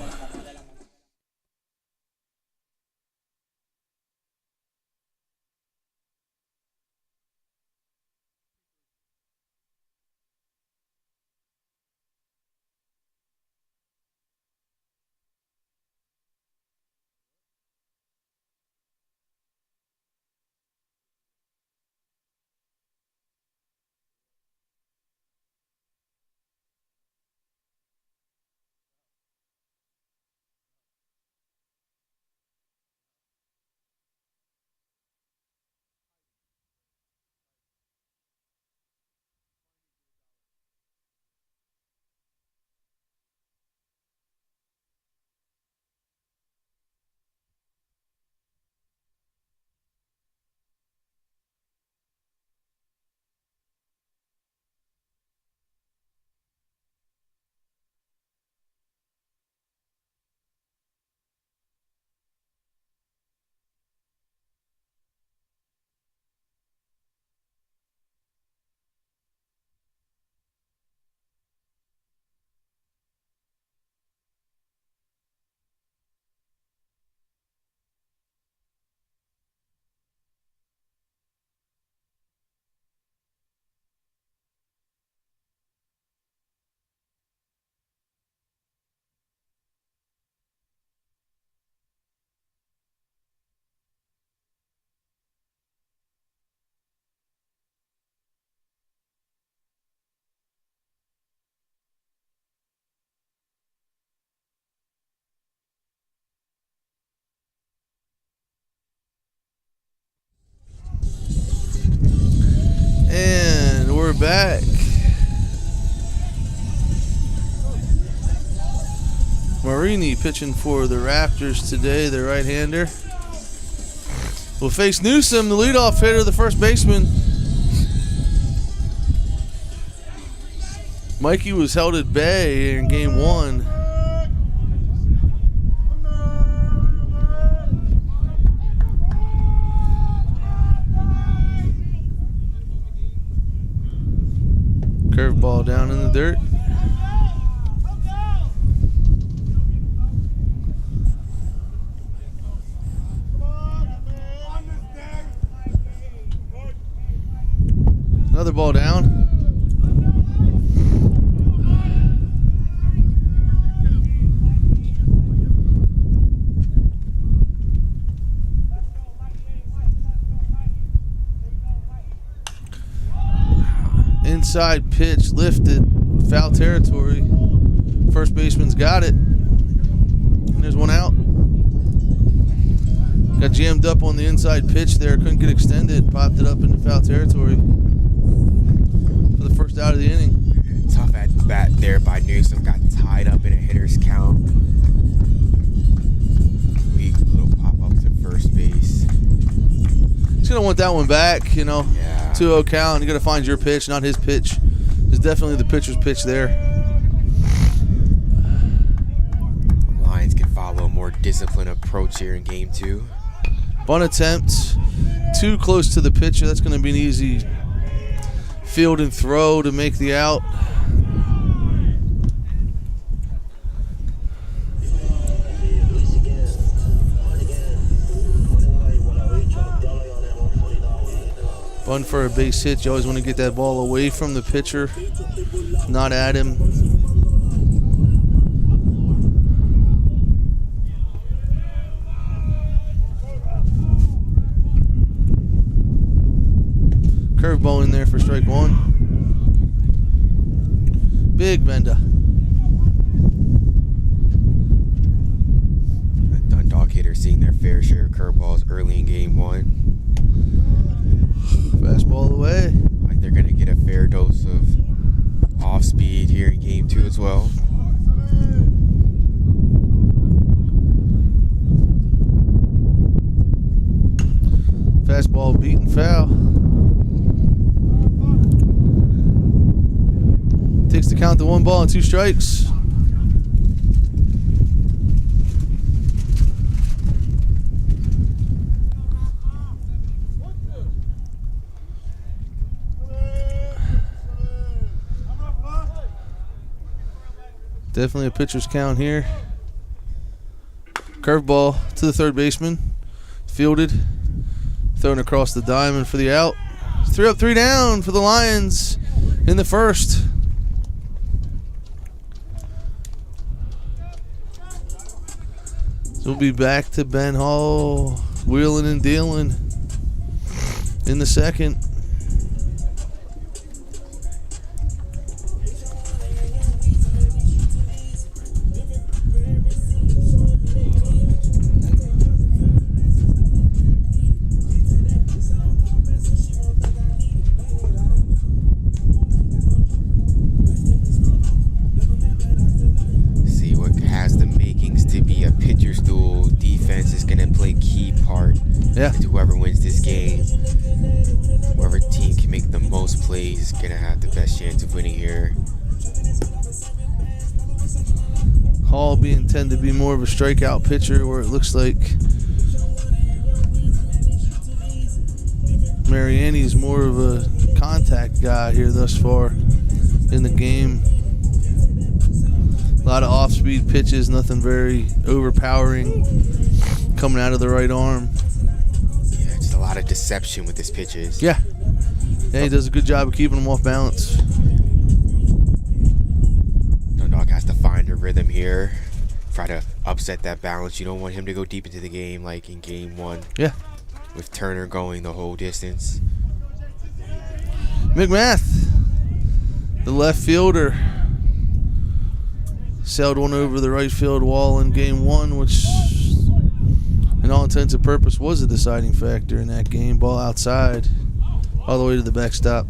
And we're back. Marini pitching for the Raptors today, the right-hander. Will face Newsom, the leadoff hitter, the first baseman. Mikey was held at bay in game 1. Curveball down in the dirt. Another ball down. Inside pitch lifted, foul territory. First baseman's got it. And there's one out. Got jammed up on the inside pitch there, couldn't get extended, popped it up into foul territory for the first out of the inning. Tough at bat there by Newsom, got tied up in a hitter's count. Weak little pop up to first base. He's gonna want that one back, you know. Yeah. 2-0 count. You got to find your pitch, not his pitch. It's definitely the pitcher's pitch there. The Lions can follow a more disciplined approach here in game 2. Bunt attempt, too close to the pitcher. That's going to be an easy field and throw to make the out. Bunt for a base hit. You always want to get that ball away from the pitcher, not at him. Curveball in there for strike 1. Big bender. The Dundalk hitters seeing their fair share of curveballs early in game 1. Fastball away. Like they're going to get a fair dose of off speed here in game 2 as well. Fastball beaten foul. Takes the count to 1 ball and 2 strikes. Definitely a pitcher's count here. Curveball to the third baseman. Fielded. Thrown across the diamond for the out. 3 up, 3 down for the Lions in the first. So we'll be back to Ben Hall, wheeling and dealing in the second. Yeah. And whoever wins this game, whoever team can make the most plays is going to have the best chance of winning here. Hall being tend to be more of a strikeout pitcher, where it looks like Mariani's more of a contact guy here thus far in the game. A lot of off-speed pitches, nothing very overpowering coming out of the right arm. Yeah, just a lot of deception with his pitches. Yeah. Yeah, he does a good job of keeping them off balance. Dundalk has to find a rhythm here. Try to upset that balance. You don't want him to go deep into the game like in game 1. Yeah. With Turner going the whole distance. McMath, the left fielder, sailed one over the right field wall in game 1, which in all intents and purposes was a deciding factor in that game. Ball outside all the way to the backstop.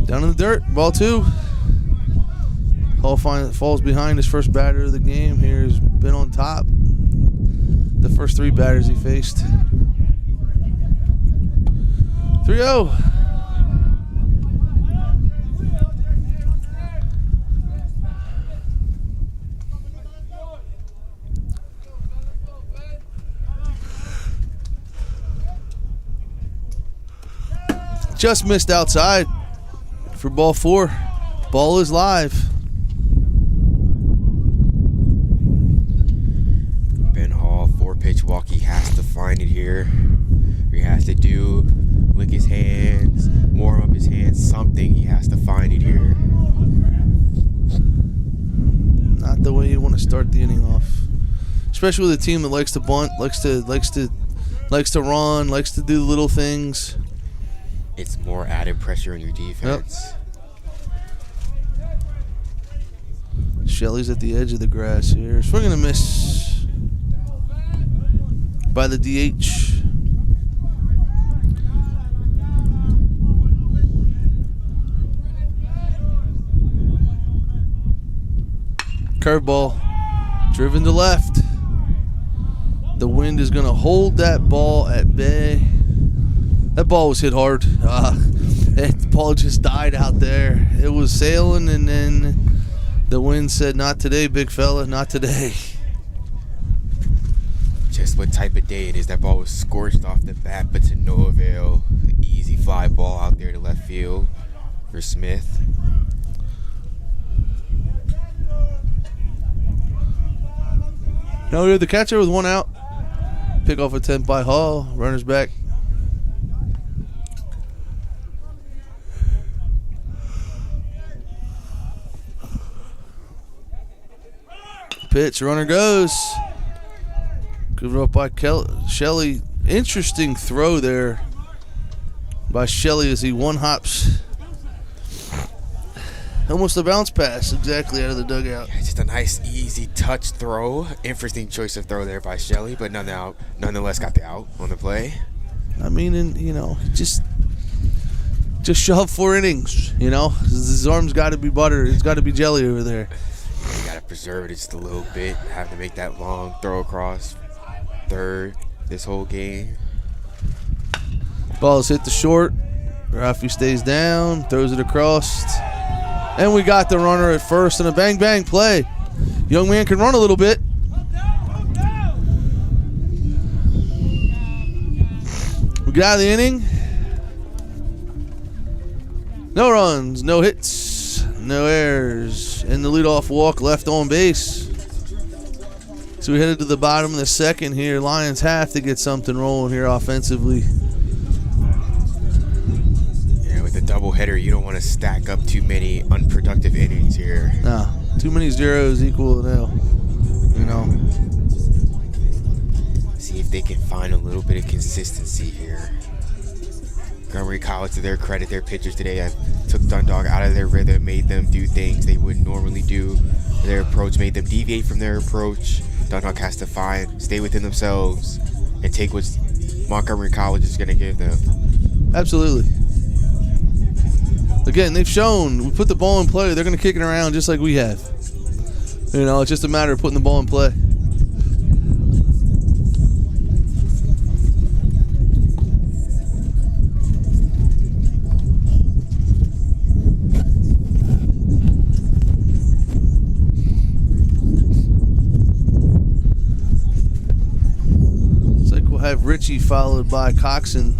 Down in the dirt, ball 2. Hall falls behind his first batter of the game here. Has been on top the first 3 batters he faced. 3-0. Just missed outside for ball 4. Ball is live. Ben Hall, 4-pitch walk. He has to find it here. He has to lick his hands, warm up his hands, something. He has to find it here. Not the way you want to start the inning off, especially with a team that likes to bunt, likes to run, likes to do little things. It's more added pressure on your defense. Yep. Shelley's at the edge of the grass here. Swinging a miss by the DH. Curveball driven to left. The wind is going to hold that ball at bay. That ball was hit hard. The ball just died out there. It was sailing, and then the wind said, "Not today, big fella, not today." Just what type of day it is. That ball was scorched off the bat, but to no avail. Easy fly ball out there to left field for Smith. Now we have the catcher with 1 out. Pick off attempt by Hall. Runners back. Pitch, runner goes. Given up by Shelley. Interesting throw there by Shelley as he one-hops. Almost a bounce pass exactly out of the dugout. Yeah, just a nice, easy touch throw. Interesting choice of throw there by Shelley, but nonetheless got the out on the play. I mean, just shove 4 innings, His arm's got to be butter. It's got to be jelly over there. You got to preserve it just a little bit. Have to make that long throw across third this whole game. Ball is hit to short. Rafi stays down, throws it across. And we got the runner at first in a bang-bang play. Young man can run a little bit. Guy of the inning. No runs, no hits, no errors, and the leadoff walk left on base. So we headed to the bottom of the second here. Lions have to get something rolling here offensively. Yeah, with the doubleheader, you don't want to stack up too many unproductive innings here. No, too many zeros equal an L. You know. See if they can find a little bit of consistency here. Montgomery College, to their credit, their pitchers today took Dundalk out of their rhythm, made them do things they wouldn't normally do. Their approach made them deviate from their approach. Dundalk has to stay within themselves and take what Montgomery College is going to give them. Absolutely. Again, they've shown, we put the ball in play, they're going to kick it around just like we have. You know, it's just a matter of putting the ball in play. Have Richie followed by Coxon.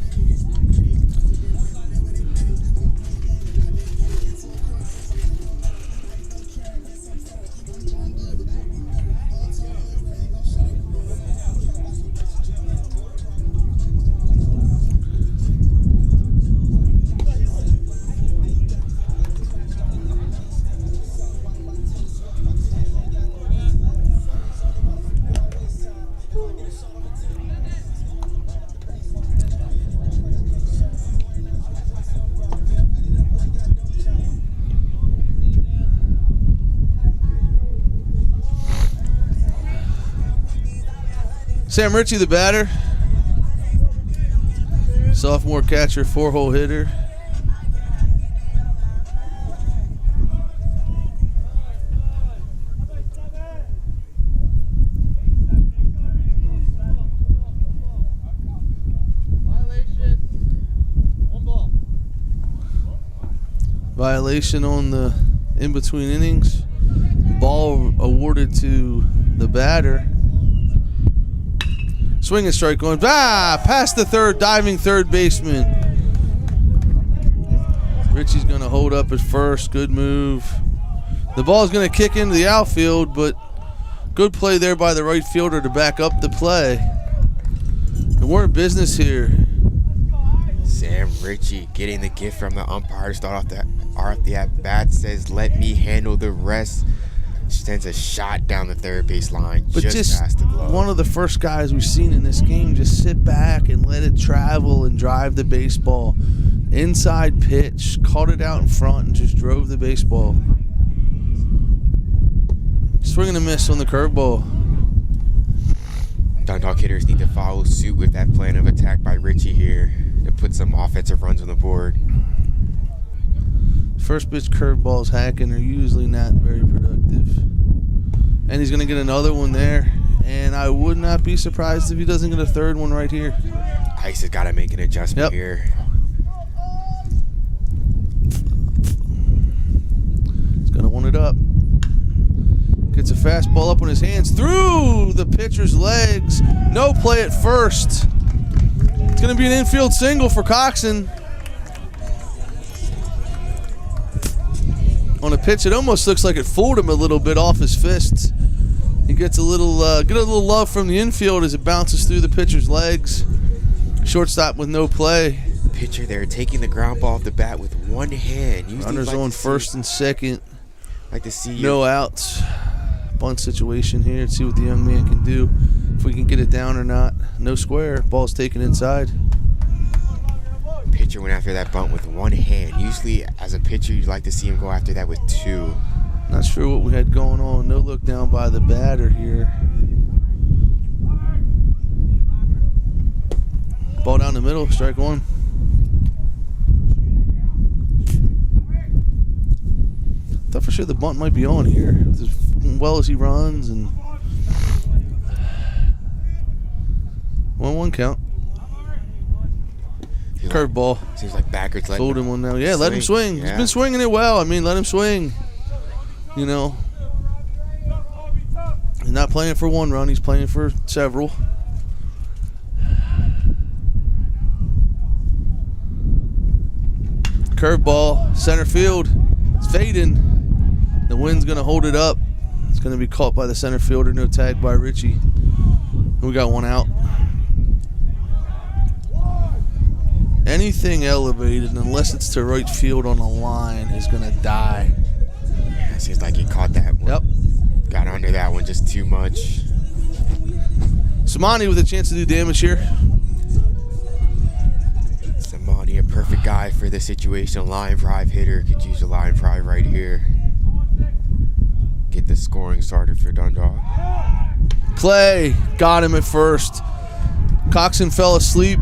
Sam Ritchie, the batter. Sophomore catcher, 4-hole hitter. Violation on the in-between innings. Ball awarded to the batter. Swing and strike going. Past the third, diving third baseman. Richie's going to hold up at first. Good move. The ball's going to kick into the outfield, but good play there by the right fielder to back up the play. And we're in business here. Sam Ritchie getting the gift from the umpire to start off the at-bat, says, let me handle the rest. Sends a shot down the third base line, but just past the glove. One of the first guys we've seen in this game just sit back and let it travel and drive the baseball. Inside pitch, caught it out in front and just drove the baseball. Swing and a miss on the curveball. Dundalk hitters need to follow suit with that plan of attack by Ritchie here to put some offensive runs on the board. First pitch curveballs hacking are usually not very productive. And he's going to get another one there. And I would not be surprised if he doesn't get a third one right here. Ice has got to make an adjustment here. He's going to want it up. Gets a fastball up on his hands. Through the pitcher's legs. No play at first. It's going to be an infield single for Coxon. On a pitch, it almost looks like it fooled him a little bit off his fists. He gets a little love from the infield as it bounces through the pitcher's legs. Shortstop with no play. Pitcher there taking the ground ball off the bat with one hand. Runners on first and second. Like to see no outs. Bunt situation here. Let's see what the young man can do. If we can get it down or not. No square. Ball's taken inside. Pitcher went after that bunt with one hand. Usually, as a pitcher, you'd like to see him go after that with two. Not sure what we had going on. No look down by the batter here. Ball down the middle. Strike one. Thought for sure the bunt might be on here. As well as he runs and 1-1 count. Curveball. Seems like backwards. Fooled him one now. Yeah, let him swing. Yeah. He's been swinging it well. I mean, let him swing. You know. He's not playing for one run. He's playing for several. Curveball, center field. It's fading. The wind's going to hold it up. It's going to be caught by the center fielder. No tag by Richie. We got one out. Anything elevated, unless it's to right field on a line, is going to die. Yeah, it seems like he caught that one. Yep. Got under that one just too much. Samani with a chance to do damage here. Samani, a perfect guy for this situation. A line drive hitter. Could use a line drive right here. Get the scoring started for Dundalk. Clay got him at first. Coxon fell asleep.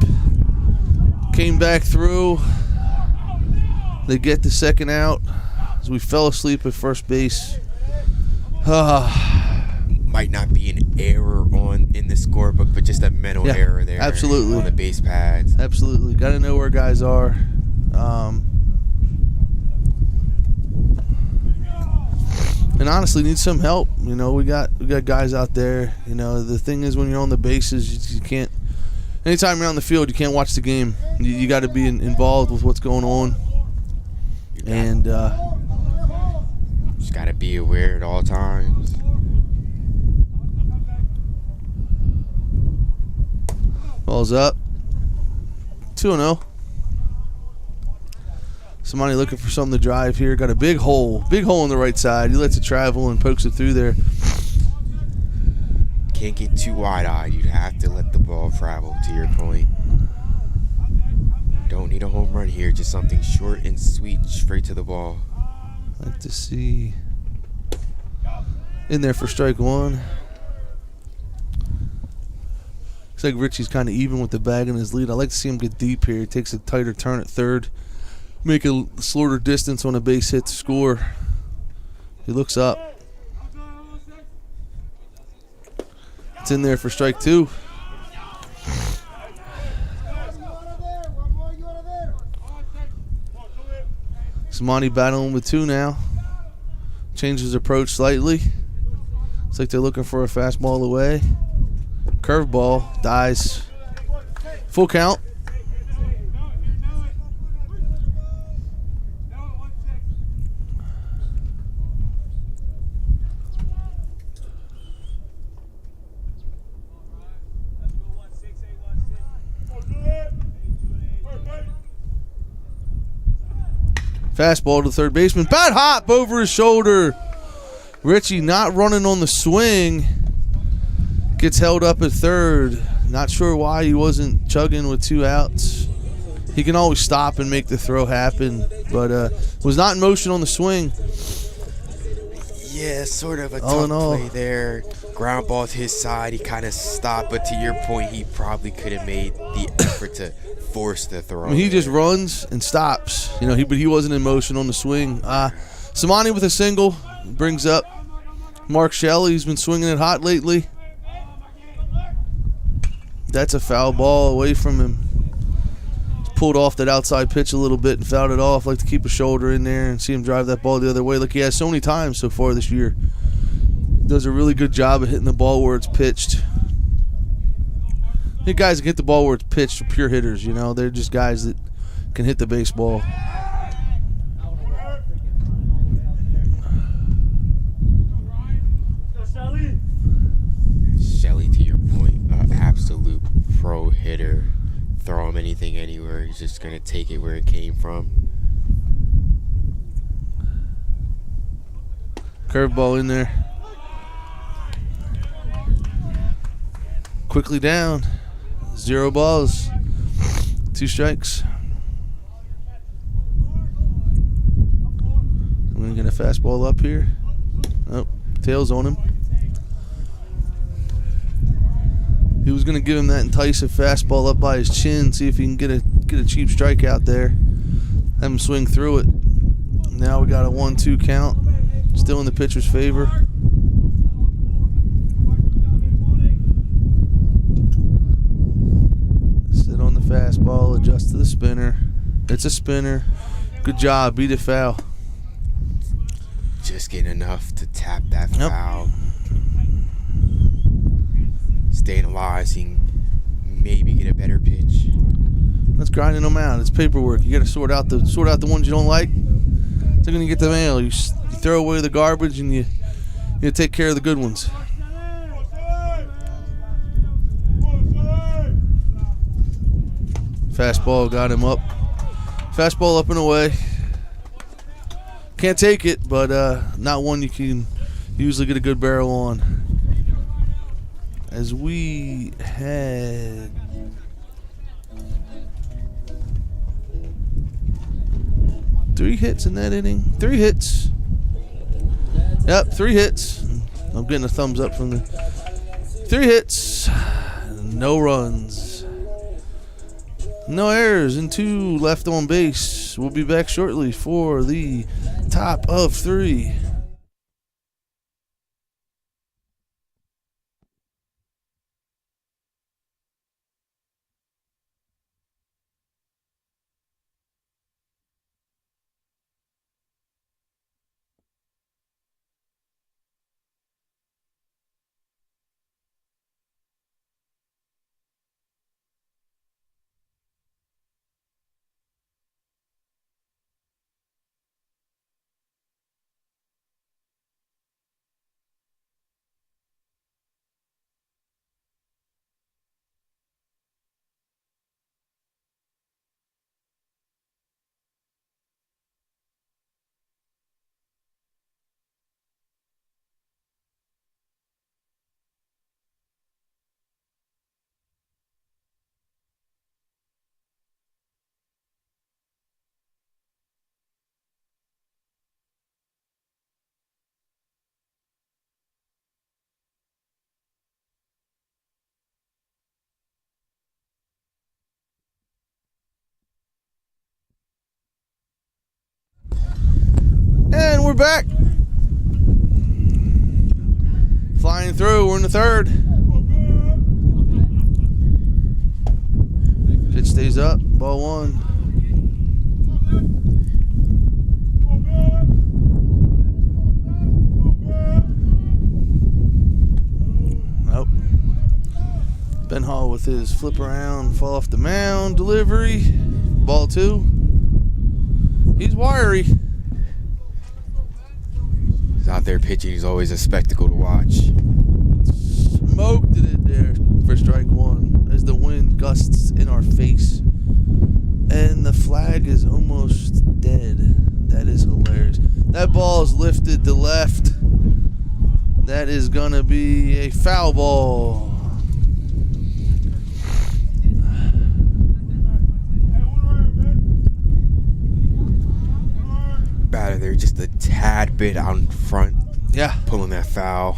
Came back through. They get the second out as we fell asleep at first base. Might not be an error in the scorebook, but just a mental error there. Absolutely. On the base pads. Absolutely. Got to know where guys are. And honestly, need some help. You know, we got guys out there. You know, the thing is, when you're on the bases, you can't. Anytime you're on the field, you can't watch the game. You got to be involved with what's going on. And just got to be aware at all times. Ball's up. 2-0. Somebody looking for something to drive here. Got a big hole on the right side. He lets it travel and pokes it through there. Can't get too wide-eyed. You'd have to let the ball travel, to your point. Don't need a home run here. Just something short and sweet, straight to the ball. I'd like to see in there for strike one. Looks like Richie's kind of even with the bag in his lead. I like to see him get deep here. He takes a tighter turn at third. Make a shorter distance on a base hit to score. He looks up. It's in there for strike two. Samani battling with two now. Changes his approach slightly. Looks like they're looking for a fastball away. Curveball dies. Full count. Fastball to third baseman. Bad hop over his shoulder. Richie not running on the swing. Gets held up at third. Not sure why he wasn't chugging with two outs. He can always stop and make the throw happen, but was not in motion on the swing. Yeah, sort of a tough play there. Ground ball to his side. He kind of stopped, but to your point, he probably could have made the effort to force the throw. I mean, he just runs and stops, you know. But he wasn't in motion on the swing. Samani with a single brings up Mark Shelley. He's been swinging it hot lately. That's a foul ball away from him. He's pulled off that outside pitch a little bit and fouled it off. Like to keep a shoulder in there and see him drive that ball the other way, like he has so many times so far this year. Does a really good job of hitting the ball where it's pitched. I think guys that hit the ball where it's pitched are pure hitters, you know. They're just guys that can hit the baseball. Shelley, to your point, absolute pro hitter. Throw him anything, anywhere. He's just going to take it where it came from. Curveball in there. Quickly down. 0 balls. 2 strikes. I'm going to get a fastball up here. Nope. Tails on him. He was going to give him that enticing fastball up by his chin, see if he can get a cheap strike out there. Have him swing through it. Now we got a 1-2 count. Still in the pitcher's favor. Sit on the fastball, adjust to the spinner. It's a spinner. Good job, beat it foul. Just getting enough to tap that foul. Staying alive, seeing maybe get a better pitch. That's grinding them out. It's paperwork. You got to sort out the ones you don't like. They're going to get the mail. You throw away the garbage and you take care of the good ones. Fastball got him up. Fastball up and away. Can't take it, but not one you can usually get a good barrel on. As we had 3 hits in that inning. 3 hits. Yep, 3 hits. I'm getting a thumbs up from the 3 hits. No runs. No errors and 2 left on base. We'll be back shortly for the top of 3. And we're back. Flying through. We're in the 3rd. Pitch stays up. Ball 1. Nope. Ben Hall with his flip around, fall off the mound, delivery. Ball 2. He's wiry. Out there pitching, he's always a spectacle to watch. Smoked it there for strike 1 as the wind gusts in our face. And the flag is almost dead. That is hilarious. That ball is lifted to left. That is going to be a foul ball. Batter there just a tad bit out in front. Yeah. Pulling that foul.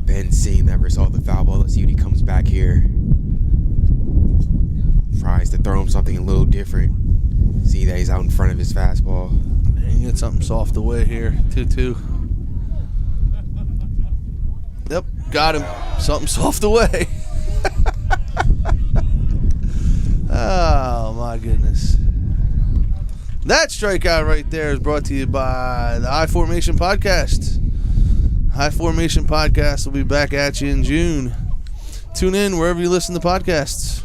Ben seeing that result of the foul ball. Let's see what he comes back here. Tries to throw him something a little different. See that he's out in front of his fastball. And you get something soft away here. 2-2. Yep. Got him. Something soft away. Oh, my goodness. That strikeout right there is brought to you by the High Formation Podcast. High Formation Podcast will be back at you in June. Tune in wherever you listen to podcasts.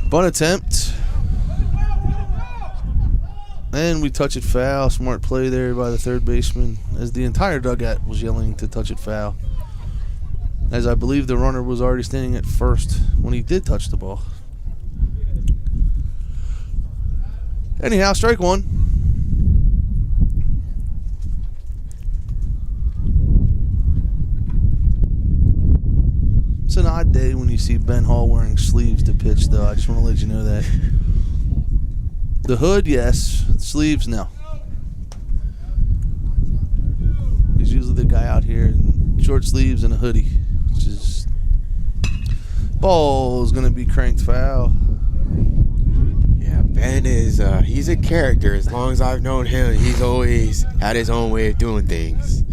Bunt attempt. And we touch it foul. Smart play there by the third baseman as the entire dugout was yelling to touch it foul. As I believe the runner was already standing at first when he did touch the ball. Anyhow, strike 1. It's an odd day when you see Ben Hall wearing sleeves to pitch, though. I just want to let you know that. The hood, yes. Sleeves, no. He's usually the guy out here in short sleeves and a hoodie. Which is... Ball is going to be cranked foul. Yeah, Ben is, he's a character. As long as I've known him, he's always had his own way of doing things.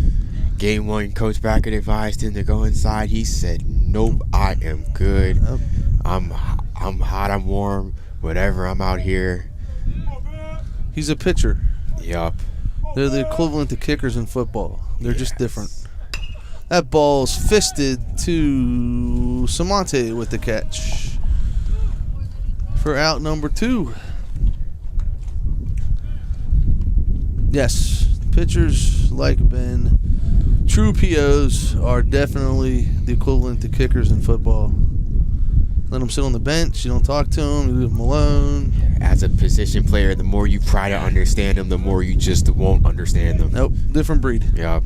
Game 1, Coach Backert advised him to go inside. He said, nope, I am good. Yep. I'm hot, I'm warm, whatever, I'm out here. He's a pitcher. Yup. They're the equivalent to kickers in football. They're just different. That ball's fisted to Samante with the catch for out number 2. Yes, pitchers like Ben, true POs are definitely the equivalent to kickers in football. Let them sit on the bench. You don't talk to them. You leave them alone. As a position player, the more you try to understand them, the more you just won't understand them. Nope, different breed. Yeah.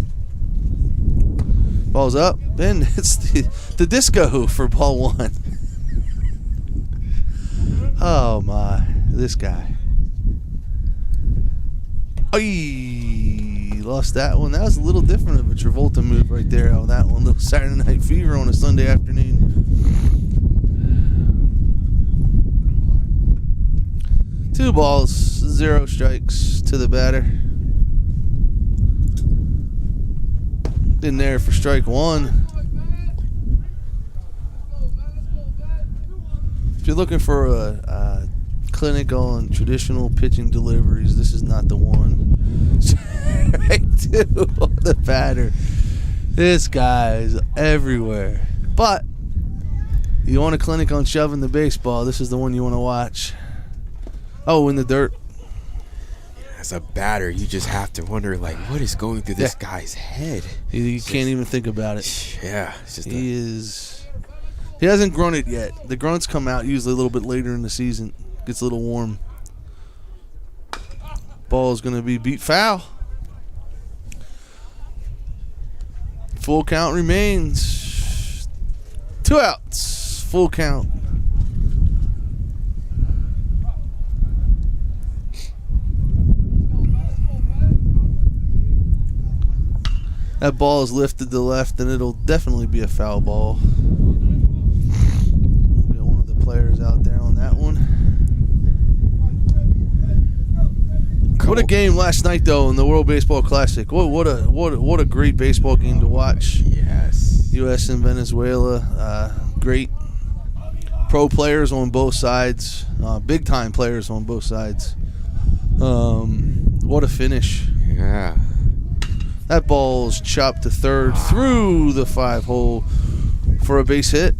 Ball's up. Ben hits the disco for ball 1. Oh, my. This guy. Oy, lost that one. That was a little different of a Travolta move right there on that one. Little Saturday Night Fever on a Sunday afternoon. 2 balls, 0 strikes to the batter. In there for strike 1. If you're looking for a clinic on traditional pitching deliveries, this is not the one. Strike 2 on the batter. This guy's everywhere. But you want a clinic on shoving the baseball, this is the one you want to watch. Oh, in the dirt. As a batter, you just have to wonder, like, what is going through this guy's head? You can't even think about it. Yeah. It's just He hasn't grunted yet. The grunts come out usually a little bit later in the season. Gets a little warm. Ball is going to be beat foul. Full count remains. 2 outs. Full count. That ball is lifted to left, and it'll definitely be a foul ball. Got one of the players out there on that one. Cool. What a game last night, though, in the World Baseball Classic. What a great baseball game to watch. Yes. U.S. and Venezuela, great pro players on both sides, big time players on both sides. What a finish. Yeah. That ball's chopped to third through the 5-hole for a base hit.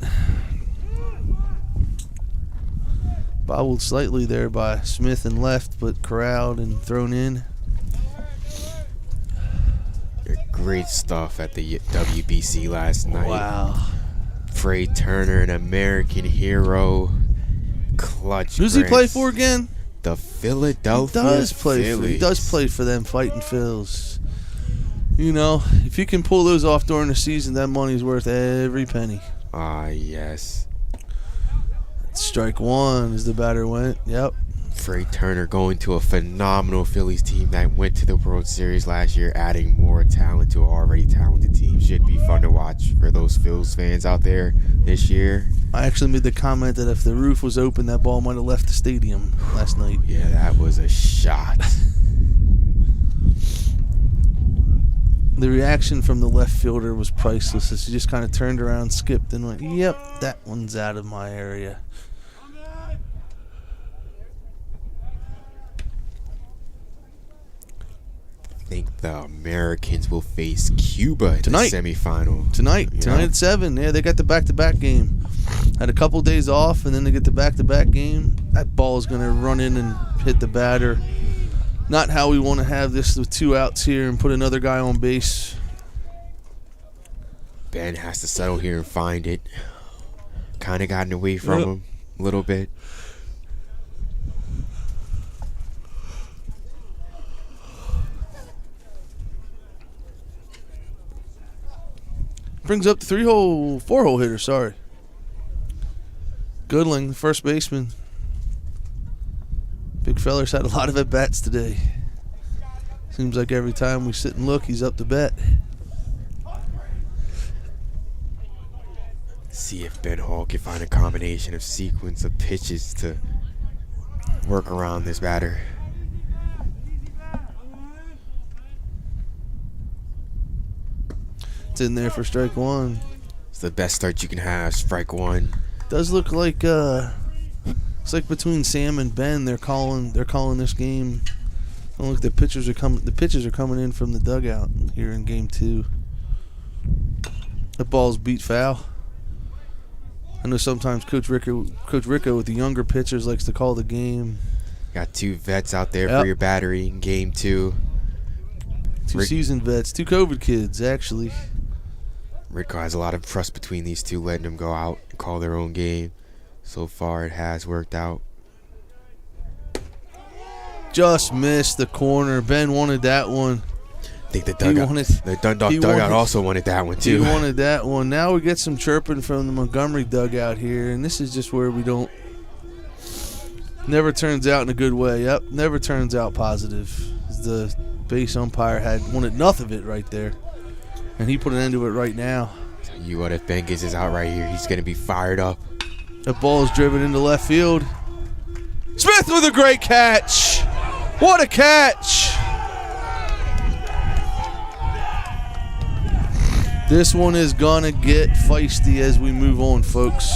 Bobbled slightly there by Smith and left, but corralled and thrown in. Great stuff at the WBC last night. Wow. Trey Turner, an American hero. Clutch. Who's he play for again? The Philadelphia Phillies. He does play for them Fighting Phils. You know, if you can pull those off during the season, that money's worth every penny. Ah, yes. Strike 1 as the batter went. Yep. Trey Turner going to a phenomenal Phillies team that went to the World Series last year, adding more talent to an already talented team. Should be fun to watch for those Phillies fans out there this year. I actually made the comment that if the roof was open, that ball might have left the stadium last night. Yeah, that was a shot. The reaction from the left fielder was priceless as he just kind of turned around, skipped, and went, yep, that one's out of my area. I think the Americans will face Cuba tonight. In the semifinal. Tonight at 7. Yeah, they got the back-to-back game. Had a couple days off, and then they get the back-to-back game. That ball is going to run in and hit the batter. Not how we want to have this with 2 outs here and put another guy on base. Ben has to settle here and find it. Kind of gotten away from him a little bit. Brings up the 4-hole hitter, sorry. Goodling, the first baseman. Big feller's had a lot of at-bats today. Seems like every time we sit and look, he's up to bat. See if Ben Hall can find a combination of sequence of pitches to work around this batter. It's in there for strike 1. It's the best start you can have, strike 1. Does look like it's like between Sam and Ben, they're calling this game Oh, look, the pitchers are coming. The pitches are coming in from the dugout here in Game 2. The ball's beat foul. I know sometimes Coach Rico with the younger pitchers likes to call the game. Got 2 vets out there for your battery in Game 2. 2 seasoned vets, 2 COVID kids, actually. Rico has a lot of trust between these two, letting them go out and call their own game. So far, it has worked out. Just missed the corner. Ben wanted that one. I think the Dundalk dugout also wanted that one, too. He wanted that one. Now we get some chirping from the Montgomery dugout here, and this is just where we don't. Never turns out in a good way. Yep, never turns out positive. The base umpire wanted nothing of it right there, and he put an end to it right now. Tell you what, if Ben Giz is out right here, he's going to be fired up. The ball is driven into left field. Smith with a great catch. What a catch. This one is going to get feisty as we move on, folks.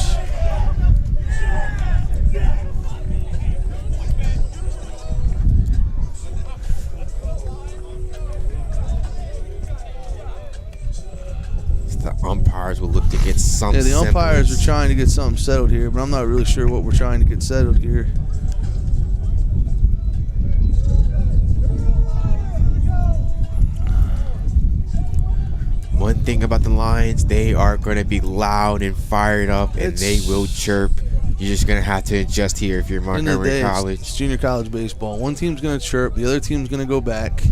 The umpires will look to get something. Yeah, the umpires are trying to get something settled here, but I'm not really sure what we're trying to get settled here. One thing about the Lions, they are going to be loud and fired up, and they will chirp. You're just going to have to adjust here if you're Montgomery College. It's junior college baseball. One team's going to chirp, the other team's going to go back.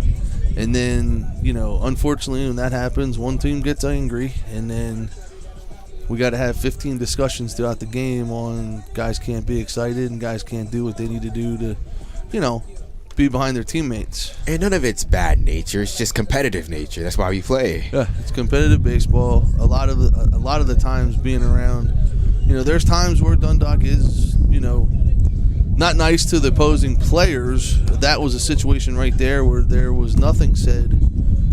And then, unfortunately, when that happens, one team gets angry, and then we got to have 15 discussions throughout the game on guys can't be excited and guys can't do what they need to do to, be behind their teammates. And none of it's bad nature. It's just competitive nature. That's why we play. Yeah, it's competitive baseball. A lot of the times being around, there's times where Dundalk is, not nice to the opposing players. That was a situation right there where there was nothing said.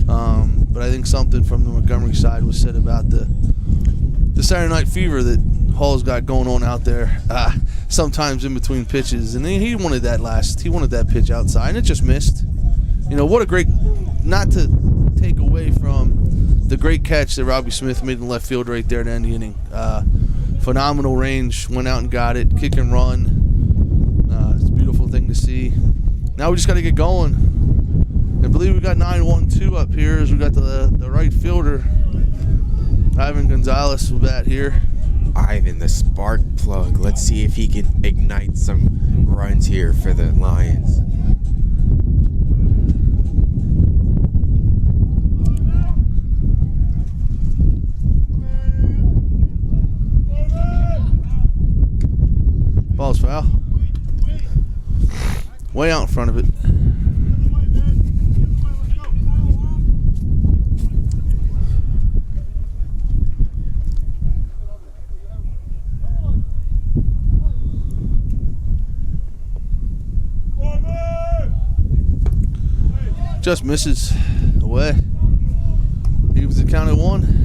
But I think something from the Montgomery side was said about the Saturday Night Fever that Hall's got going on out there. Sometimes in between pitches, and he wanted that pitch outside, and it just missed. What a great, not to take away from the great catch that Robbie Smith made in left field right there at the end of the inning. Phenomenal range, went out and got it, kick and run. It's a beautiful thing to see. Now we just got to get going. I believe we got 9-1-2 up here as we got the right fielder, Ivan Gonzalez, with that here. Ivan, the spark plug. Let's see if he can ignite some runs here for the Lions. Ball's foul. Way out in front of it. Just misses away. He was the count at 1.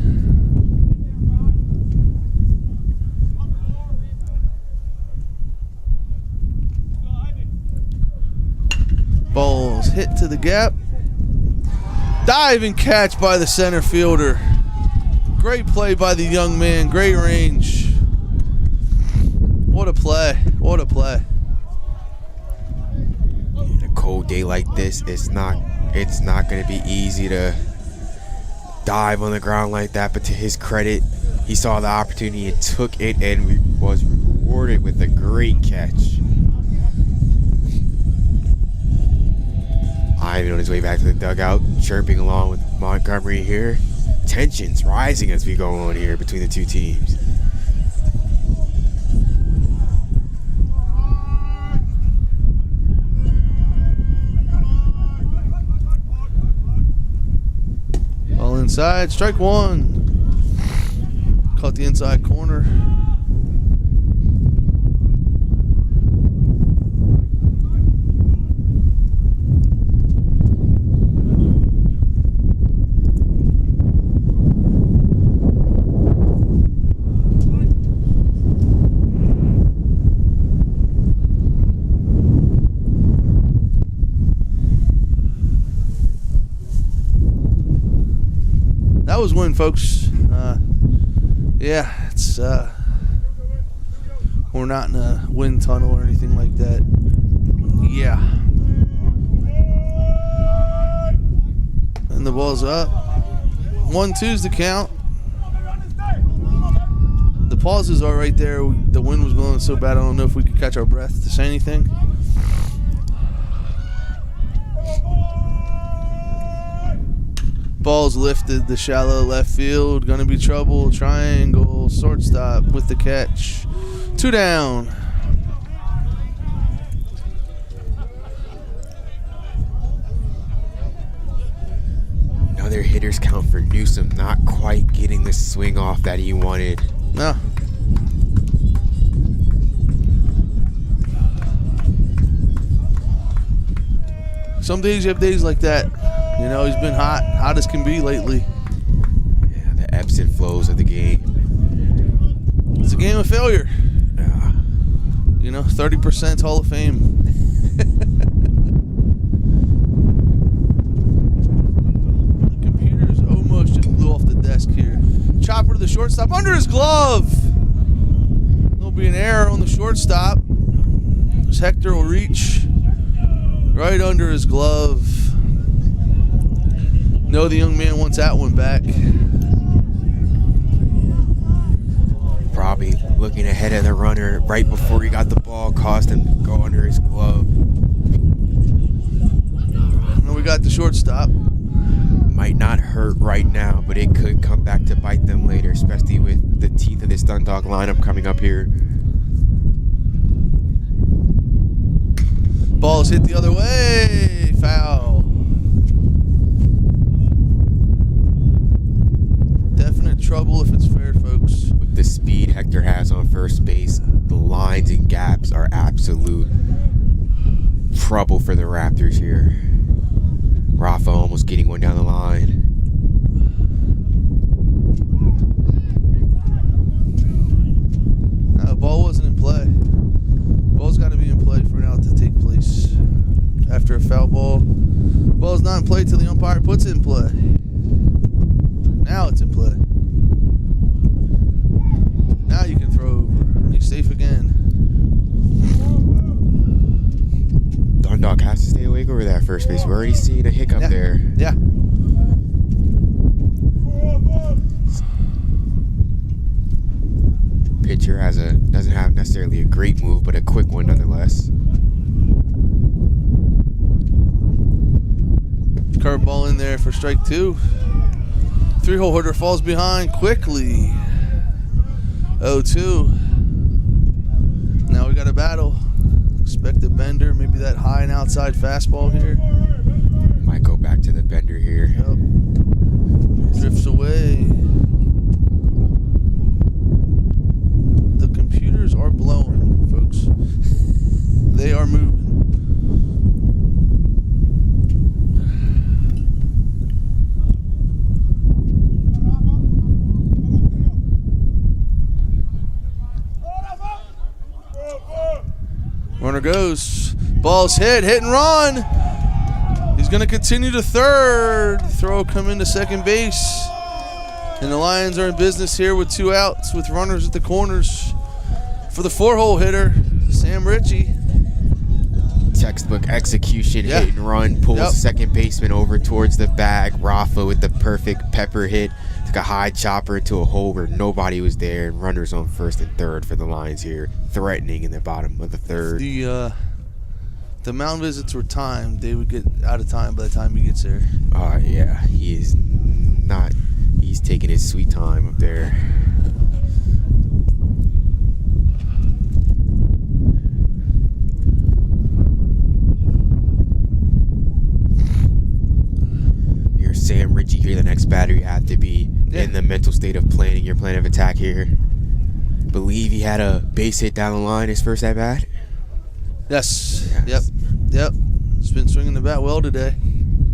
Ball's hit to the gap. Diving catch by the center fielder. Great play by the young man. Great range. What a play. What a play. In a cold day like this, it's not going to be easy to dive on the ground like that, but to his credit, he saw the opportunity and took it and was rewarded with a great catch. Ivan on his way back to the dugout, chirping along with Montgomery here. Tensions rising as we go on here between the two teams. Ball inside, strike 1. Caught the inside corner. was win, folks. Yeah, it's we're not in a wind tunnel or anything like that. Yeah. And the ball's up. 1-2's the count. The pauses are right there. The wind was blowing so bad I don't know if we could catch our breath to say anything. Ball's lifted, the shallow left field. Gonna be trouble. Triangle, shortstop with the catch. 2 down. Another hitter's count for Newsom, not quite getting the swing off that he wanted. No. Some days you have days like that. You know, he's been hot as can be lately. Yeah, the ebbs and flows of the game. It's a game of failure. You know, 30% Hall of Fame. The computer's almost just blew off the desk here. Chopper to the shortstop under his glove. There'll be an error on the shortstop. As Hector will reach right under his glove. No, the young man wants that one back. Probably looking ahead of the runner right before he got the ball, caused him to go under his glove. And we got the shortstop. Might not hurt right now, but it could come back to bite them later, especially with the teeth of this Dundalk lineup coming up here. Ball's hit the other way. Foul. Definite trouble if it's fair, folks. With the speed Hector has on first base, the lines and gaps are absolute trouble for the Raptors here. Rafa almost getting one down the line. The ball wasn't in play. Ball's got to be in play for an out to take place. After a foul ball, ball's not in play till the umpire puts it in play. Now it's in play. Now you can throw over. He's safe again. Dundalk has to stay awake over that first base. We're already seeing a hiccup there. Yeah. Pitcher doesn't have necessarily a great move, but a quick one nonetheless. Curveball in there for strike 2. 3-hole hitter falls behind quickly. 0-2. Now we got a battle. Expect a bender, maybe that high and outside fastball here. Might go back to the bender here. Yep. Drifts away. The computers are blowing, folks. They are moving. Runner goes. Ball's hit and run. He's going to continue to third. Throw come into second base. And the Lions are in business here with 2 outs with runners at the corners. For the 4-hole hitter, Sam Ritchie. Textbook execution, hit and run, pulls the second baseman over towards the bag. Rafa with the perfect pepper hit. Took a high chopper into a hole where nobody was there, and runners on first and third for the Lions here, threatening in the bottom of the third. The mound visits were timed. They would get out of time by the time he gets there. Yeah, he's taking his sweet time up there. Sam Ritchie here, the next batter. You have to be in the mental state of planning your plan of attack here. Believe he had a base hit down the line his first at bat. Yes. Yep. He's been swinging the bat well today.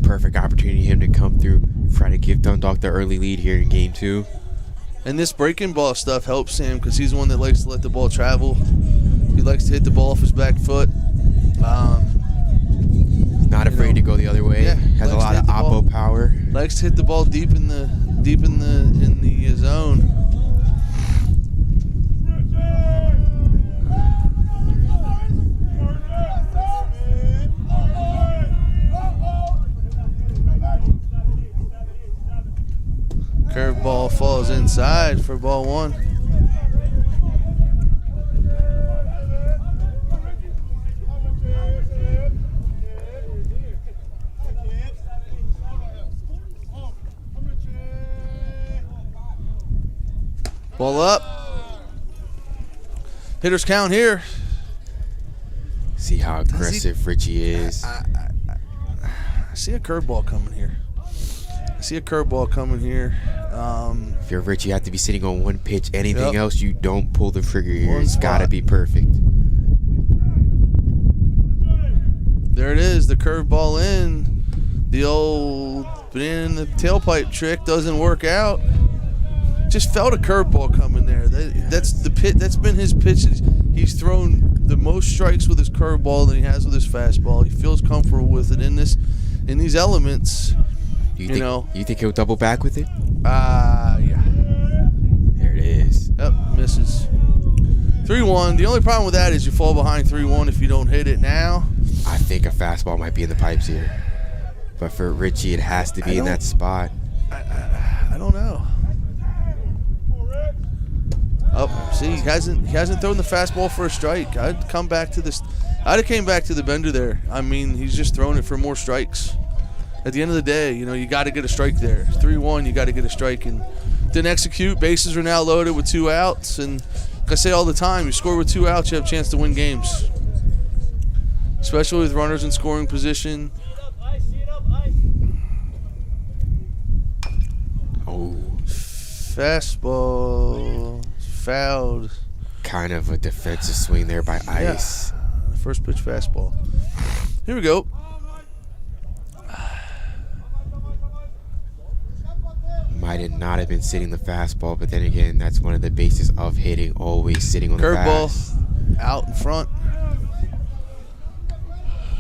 Perfect opportunity for him to come through, try to give Dundalk the early lead here in game 2. And this breaking ball stuff helps Sam because he's one that likes to let the ball travel. He likes to hit the ball off his back foot. Not afraid to go the other way. Yeah, has a lot of oppo power. Likes to hit the ball deep in the deep in the zone. Curveball falls inside for ball one. Ball up. Hitters count here. See how aggressive Richie is. I see a curveball coming here. If you're Richie, you have to be sitting on one pitch. Anything else, you don't pull the trigger here. It's got to be perfect. There it is, the curveball in. The old banana in the tailpipe trick doesn't work out. Just felt a curveball coming there. That's the pit. That's been his pitch. He's thrown the most strikes with his curveball than he has with his fastball. He feels comfortable with it in these elements. You think he'll double back with it? Yeah. There it is. Yep, misses. 3-1. The only problem with that is you fall behind 3-1 if you don't hit it now. I think a fastball might be in the pipes here. But for Richie, it has to be in that spot. I don't know. Oh, see, he hasn't thrown the fastball for a strike. I'd have came back to the bender there. I mean, he's just throwing it for more strikes. At the end of the day, you got to get a strike there. 3-1, you got to get a strike, and didn't execute. Bases are now loaded with 2 outs, and like I say all the time, you score with 2 outs, you have a chance to win games, especially with runners in scoring position. Oh, fastball. Fouled. Kind of a defensive swing there by Ice. Yeah. First pitch fastball. Here we go. Might not have been sitting the fastball, but then again, that's one of the bases of hitting, always sitting on the fast. Curveball out in front.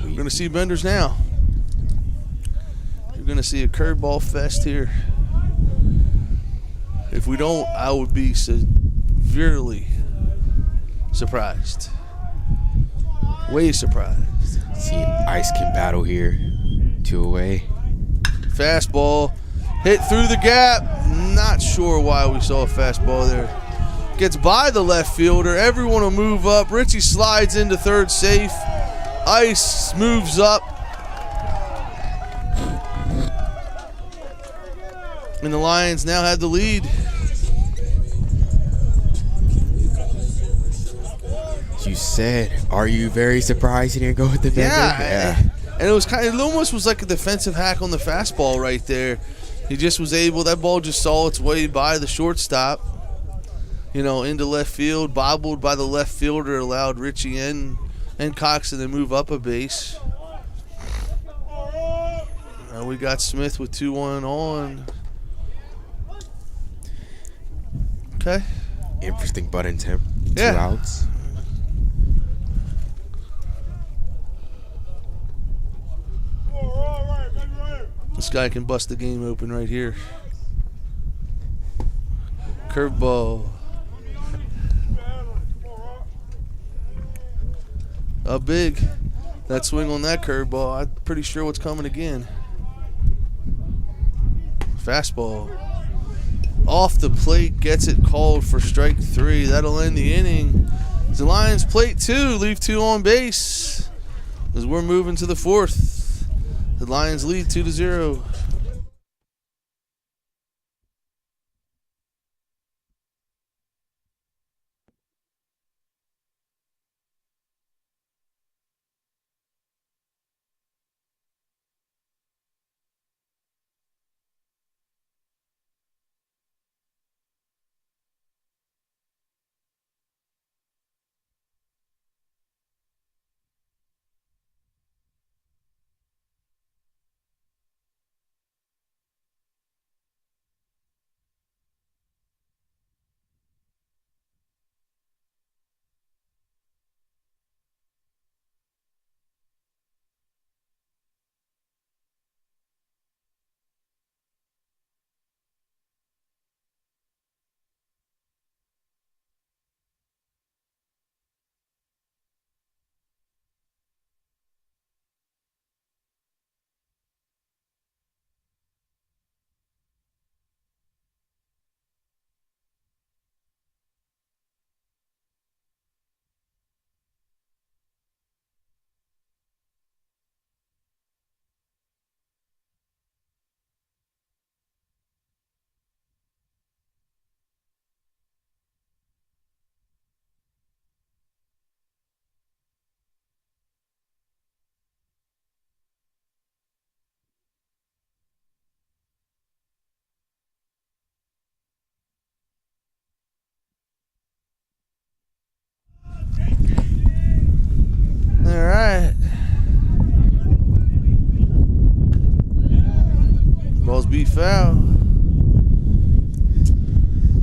We're going to see benders now. You're going to see a curveball fest here. If we don't, I would be severely surprised. Way surprised. See, Ice can battle here. 2 away. Fastball hit through the gap. Not sure why we saw a fastball there. Gets by the left fielder. Everyone will move up. Richie slides into third safe. Ice moves up. And the Lions now have the lead. You said, are you very surprised he didn't go with the bender? Yeah. And it almost was like a defensive hack on the fastball right there. He just was able, that ball just saw its way by the shortstop, into left field, bobbled by the left fielder, allowed Richie and Coxon to move up a base. We got Smith with 2-1 on. Okay. Interesting butt-in temp. 2 Yeah. outs. This guy can bust the game open right here. Curveball. Up big. That swing on that curveball, I'm pretty sure what's coming again. Fastball. Off the plate, gets it called for strike 3. That'll end the inning. The Lions plate 2, leave 2 on base as we're moving to the 4th. The Lions lead 2-0. right. Ball's beat foul.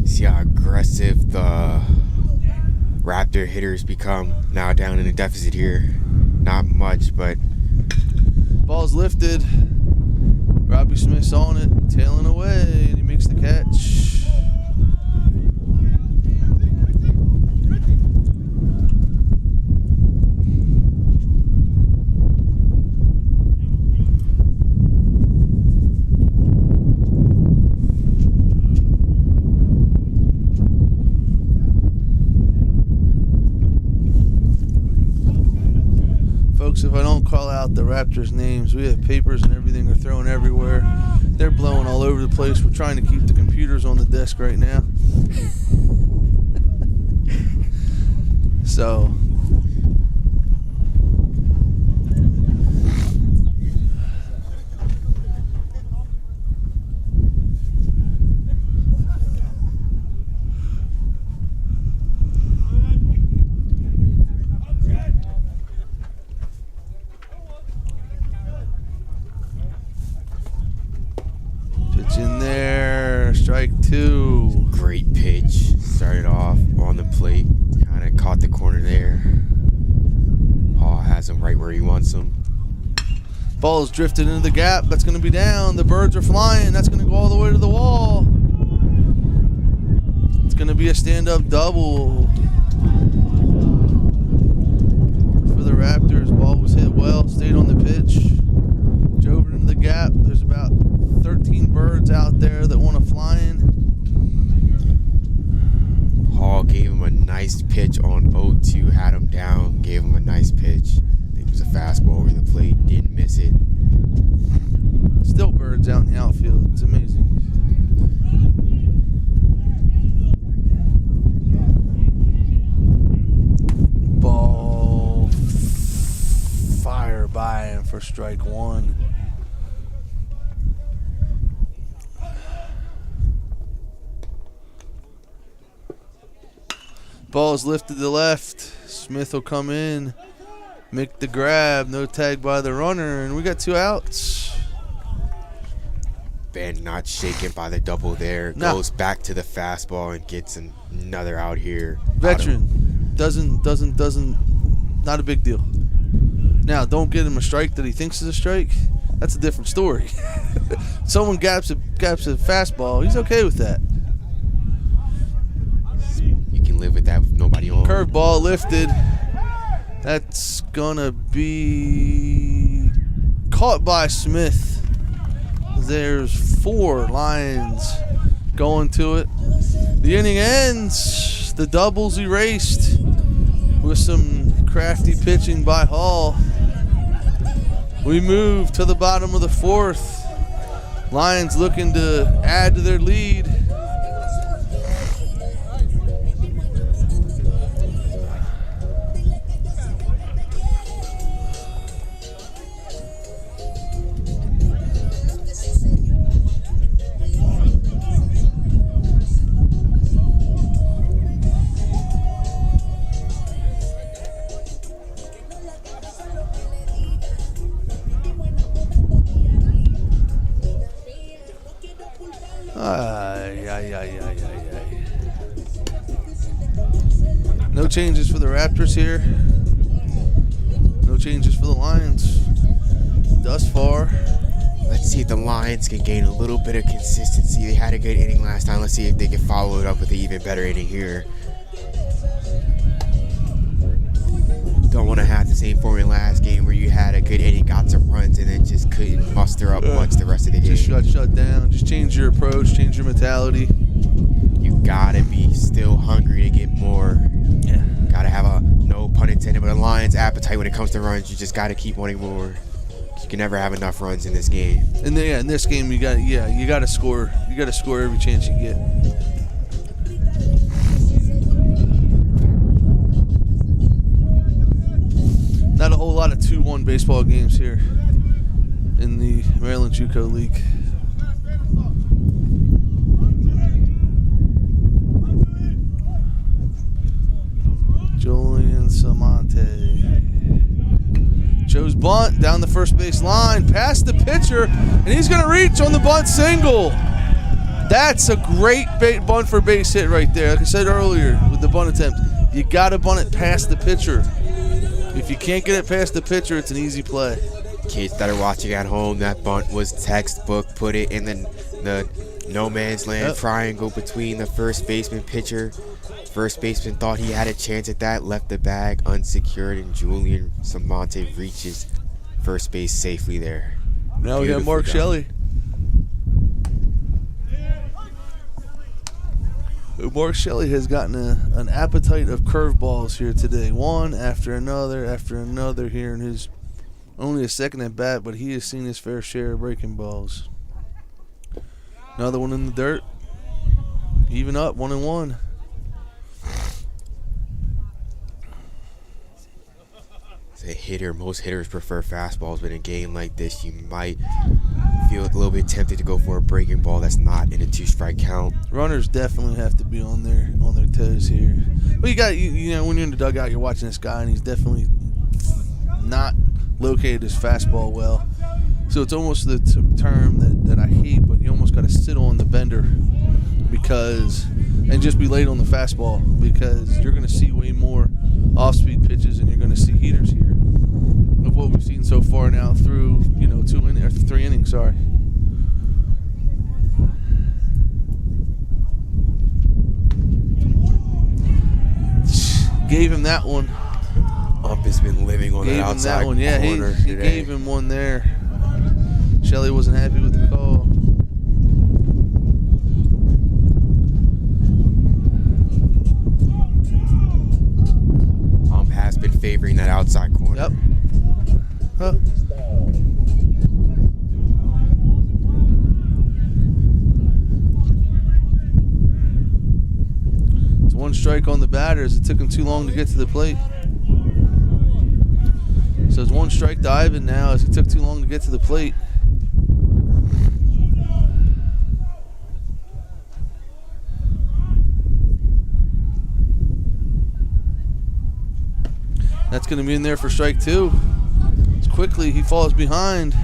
See how aggressive the Raptor hitters become now down in a deficit here. Not much, but Ball's lifted. Robbie Smith's on it, tailing away, and he makes the catch. Folks, if I don't call out the Raptors' names, we have papers and everything are thrown everywhere. They're blowing all over the place. We're trying to keep the computers on the desk right now. So, pitch in there, strike two. great pitch. Started off on the plate, kind of caught the corner there. Hall has him right where he wants him. Ball's drifted into the gap. That's going to be down. The birds are flying. That's going to go all the way to the wall. It's going to be a stand-up double for the Raptors. Ball was hit well, stayed on the pitch, drove it into the gap. There's about 13 birds out there that want to fly in. Hall gave him a nice pitch on 0-2, had him down, gave him a nice pitch. I think it was a fastball over the plate, didn't miss it. Still birds out in the outfield. It's amazing. Ball fire by him for strike one. Ball's lifted to the left. Smith will come in, make the grab. No tag by the runner, and we got two outs. Ben not shaken by the double there. No. Goes back to the fastball and gets another out here. Veteran doesn't. Not a big deal. Now, don't get him a strike that he thinks is a strike. That's a different story. Someone gaps a fastball. He's okay with that. You can live with that with nobody on. Curveball lifted. That's gonna be caught by Smith. There's 4 lines going to it. The inning ends. The double's erased with some crafty pitching by Hall. We move to the bottom of the 4th. Lions looking to add to their lead. No changes for the Raptors here. No changes for the Lions thus far. Let's see if the Lions can gain a little bit of consistency. They had a good inning last time. Let's see if they can follow it up with an even better inning here. Don't want to have the same formula last game where you had a good inning, got some runs, and then just couldn't muster up much the rest of the game. Just got shut down. Just change your approach, change your mentality. You gotta be still hungry to get more. Yeah. Gotta have a, no pun intended, but a Lions appetite when it comes to runs. You just gotta keep wanting more. You can never have enough runs in this game. And then, in this game, you gotta score. You gotta score every chance you get. Not a whole lot of 2-1 baseball games here in the Maryland JUCO League. Julian Samante. bunt down the first base line, past the pitcher, and he's going to reach on the bunt single. That's a great bunt for base hit right there. Like I said earlier with the bunt attempt, you got to bunt it past the pitcher. If you can't get it past the pitcher, it's an easy play. Kids that are watching at home, that bunt was textbook. Put it in the no man's land triangle between the first baseman pitcher. First baseman thought he had a chance at that, left the bag unsecured, and Julian Samonte reaches first base safely there. Now we have Mark Shelley. Mark Shelley has gotten an appetite of curveballs here today. One after another here in his only a second at bat, but he has seen his fair share of breaking balls. Another one in the dirt. Even up, 1-1. As a hitter, most hitters prefer fastballs, but in a game like this, you might feel a little bit tempted to go for a breaking ball that's not in a 2-strike count. Runners definitely have to be on their toes here. But you know, when you're in the dugout, you're watching this guy, and he's definitely not located his fastball well. So it's almost the term that I hate, but you almost got to sit on the bender and just be late on the fastball, because you're going to see way more off-speed pitches, and you're going to see heaters here of what we've seen so far now through 3 innings. Sorry. Gave him that one. Ump has been living on the outside corner. Yeah, he gave him one there. Shelley wasn't happy with the call. Ump has been favoring that outside corner. Yep. Huh. It's 1 strike on the batters. It took him too long to get to the plate. So it's 1 strike to Ivan now, as it took too long to get to the plate. That's going to be in there for strike 2. As quickly he falls behind.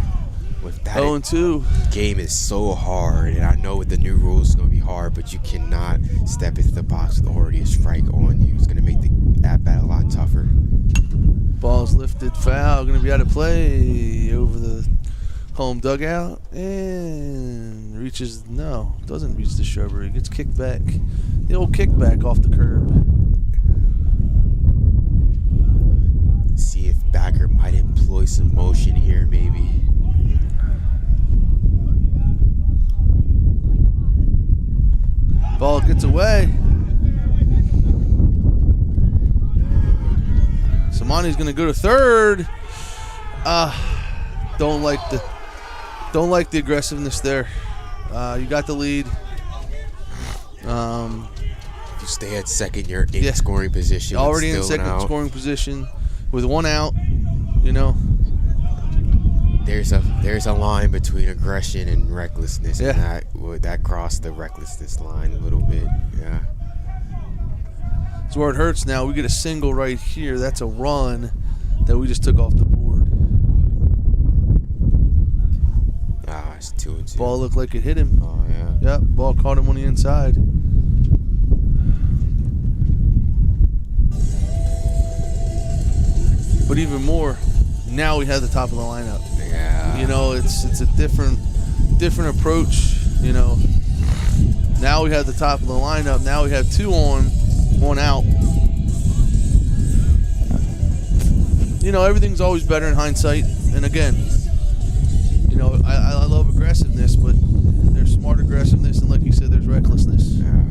With that 0-2. Game is so hard, and I know with the new rules it's going to be hard, but you cannot step into the box with already a strike on you. It's going to make the at-bat a lot tougher. Ball's lifted, foul, going to be out of play over the home dugout, and doesn't reach the shrubbery. Gets kicked back. The old kickback off the curb. See if backer might employ some motion here, maybe. Ball gets away. Samani's going to go to third. Don't like the aggressiveness there. You got the lead. If you stay at second, you're in scoring position. Already in second scoring position with 1 out. There's a line between aggression and recklessness, and that crossed the recklessness line a little bit. Yeah. That's where it hurts now. We get a single right here. That's a run that we just took off the board. It's 2-2. Ball looked like it hit him. Oh, yeah. Yep, ball caught him on the inside. But even more, now we have the top of the lineup. Yeah. It's a different approach. Now we have the top of the lineup. Now we have 2 on, 1 out. Everything's always better in hindsight. And again, I love aggressiveness, but there's smart aggressiveness, and like you said, there's recklessness. Yeah.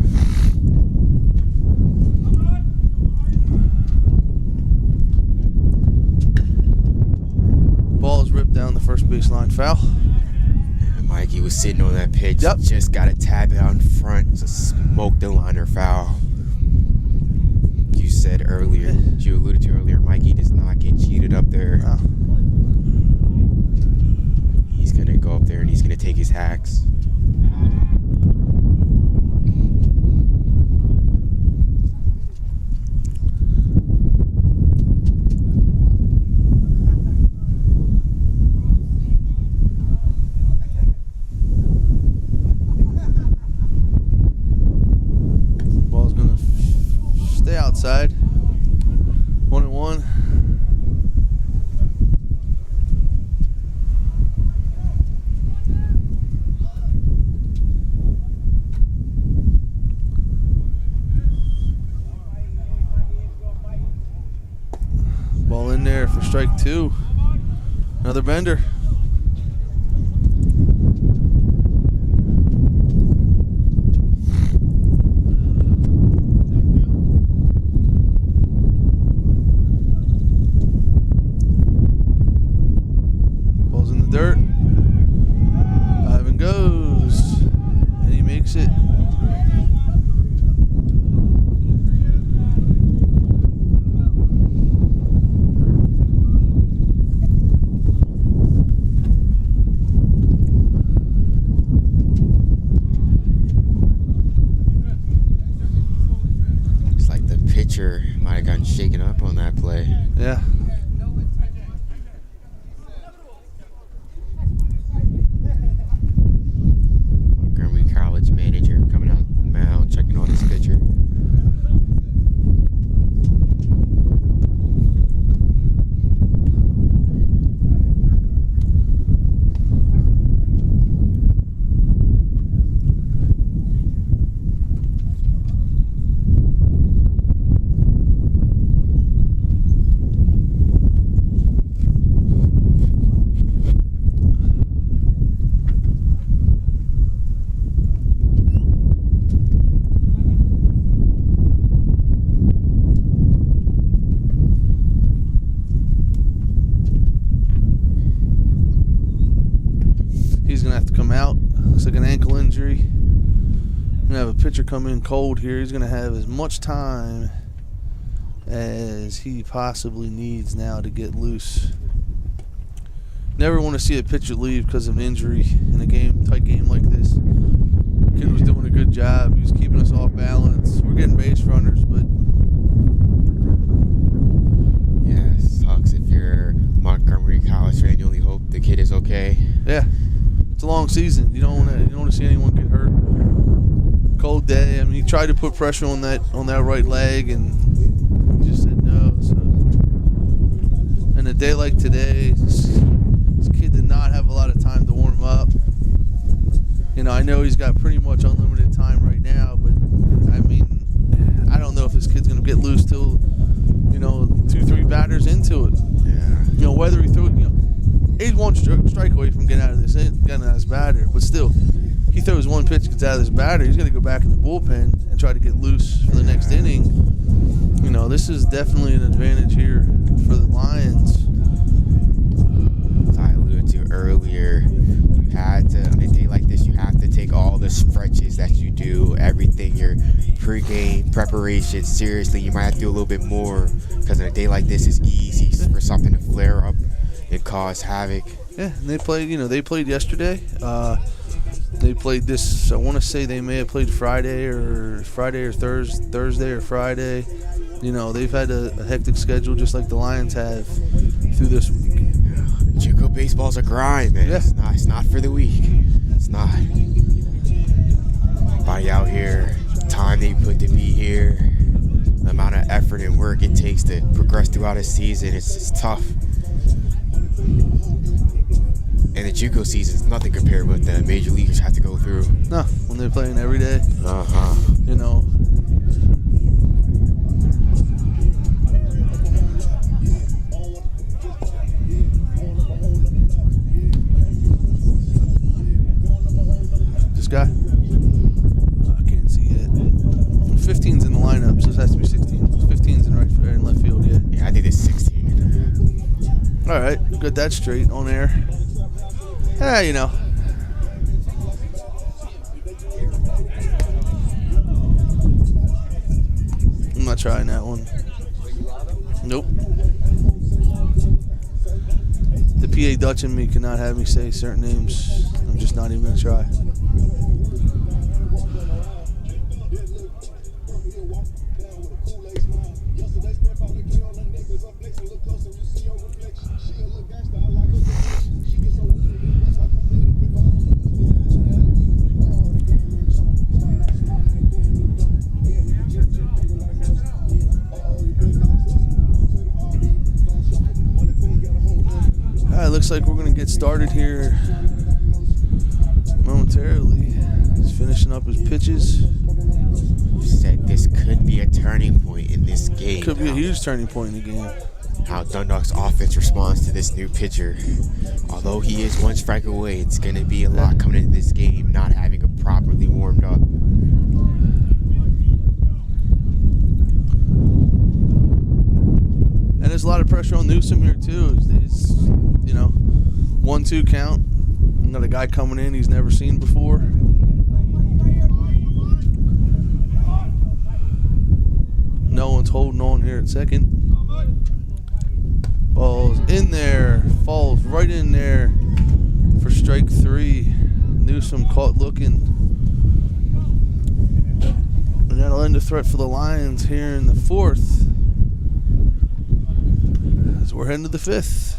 Ball is ripped down the first baseline, foul. Mikey was sitting on that pitch. Yep. Just got to tap it out in front. It's a smoke the liner foul. You said earlier, you alluded to earlier, Mikey does not get cheated up there. Oh. He's going to go up there and he's going to take his hacks. Stay outside. 1-1. Ball in there for strike 2. Another bender. Ball's in the dirt. Ivan goes. And he makes it. Might have gotten shaken up on that play. Yeah. Montgomery College manager coming out the mound, checking on his pitcher. He's going to have to come out. Looks like an ankle injury. Going to have a pitcher come in cold here. He's going to have as much time as he possibly needs now to get loose. Never want to see a pitcher leave because of an injury in a game, tight game like this. Kid was doing a good job. He was keeping us off balance. We're getting base runners, but yeah, it sucks if you're a Montgomery College fan. You only hope the kid is okay. yeah, it's a long season. You don't want to see anyone get hurt. Cold day. I mean, he tried to put pressure on that right leg, and he just said no. So, and a day like today, this kid did not have a lot of time to warm up. You know, I know he's got pretty much unlimited time right now, but I mean, I don't know if this kid's gonna get loose till 2-3 batters into it. Yeah. Whether he threw, he's one strike away from getting out of this batter, but still, he throws one pitch, gets out of this batter, he's got to go back in the bullpen and try to get loose for the next inning. This is definitely an advantage here for the Lions. As I alluded to earlier, you had to, on a day like this, you have to take all the stretches that you do, everything, your pre-game preparation, seriously. You might have to do a little bit more, because on a day like this, it's easy for something to flare up and cause havoc. Yeah, and they played yesterday. They played this, I want to say they may have played Thursday or Friday. They've had a hectic schedule just like the Lions have through this week. JUCO baseball's a grind, man. Yeah. It's not for the weak. It's not. Everybody out here, time they put to be here, the amount of effort and work it takes to progress throughout a season, it's tough. And the JUCO season is nothing compared with the major leaguers have to go through. No, when they're playing every day. Uh-huh. This guy? I can't see it. 15's in the lineup, so this has to be 16. 15's in left field, yeah. Yeah, I think it's 16. All right, got that straight on air. I'm not trying that one. Nope. The PA Dutch in me cannot have me say certain names. I'm just not even going to try. looks like we're going to get started here momentarily. He's finishing up his pitches. Said this could be a turning point in this game. Could be a huge turning point in the game. How Dundalk's offense responds to this new pitcher. Although he is one strike away, it's going to be a lot coming into this game, not having it properly warmed up. And there's a lot of pressure on Newsom here too. It's 1-2 count. Another guy coming in he's never seen before. No one's holding on here at second. Ball's in there, falls right in there for strike 3. Newsom caught looking. And that'll end the threat for the Lions here in the 4th. As we're heading to the 5th.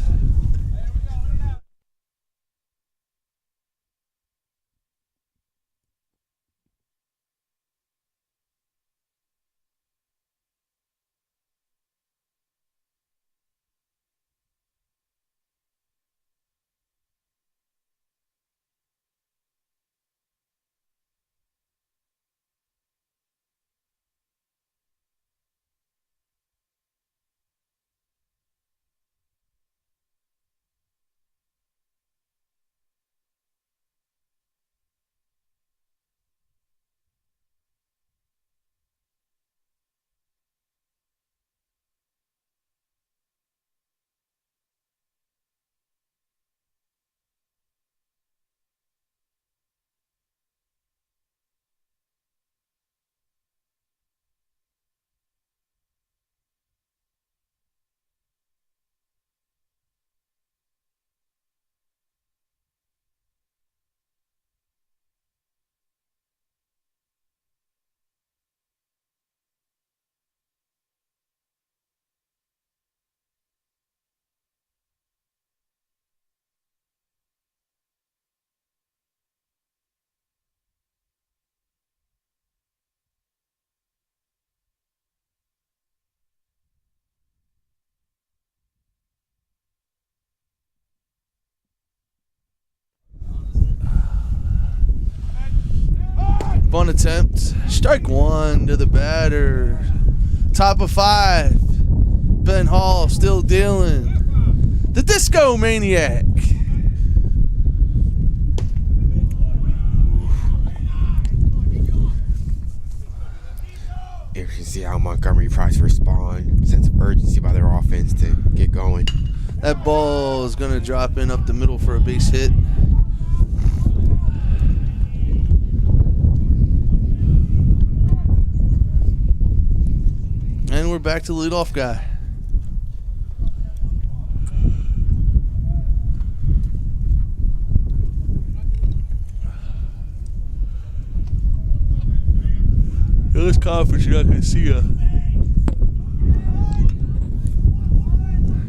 Bunt attempt. Strike 1 to the batter. Top of 5. Ben Hall still dealing. The Disco Maniac. You can see how Montgomery tries to respond, sense of urgency by their offense to get going. That ball is going to drop in up the middle for a base hit. And we're back to the leadoff guy. In this conference, you're not going to see a...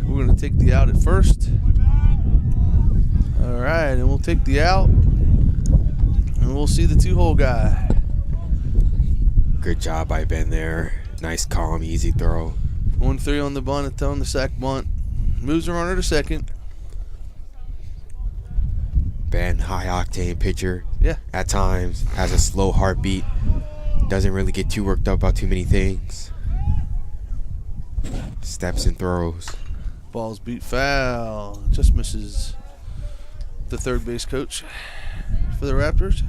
We're going to take the out at first. All right, and we'll take the out. And we'll see the 2-hole guy. Good job by Ben there. Nice, calm, easy throw. 1-3 on the bunt, on the sack bunt. Moves the runner to second. Ben, high-octane pitcher. Yeah. At times, has a slow heartbeat. Doesn't really get too worked up about too many things. Steps and throws. Ball's beat foul. Just misses the third base coach for the Raptors.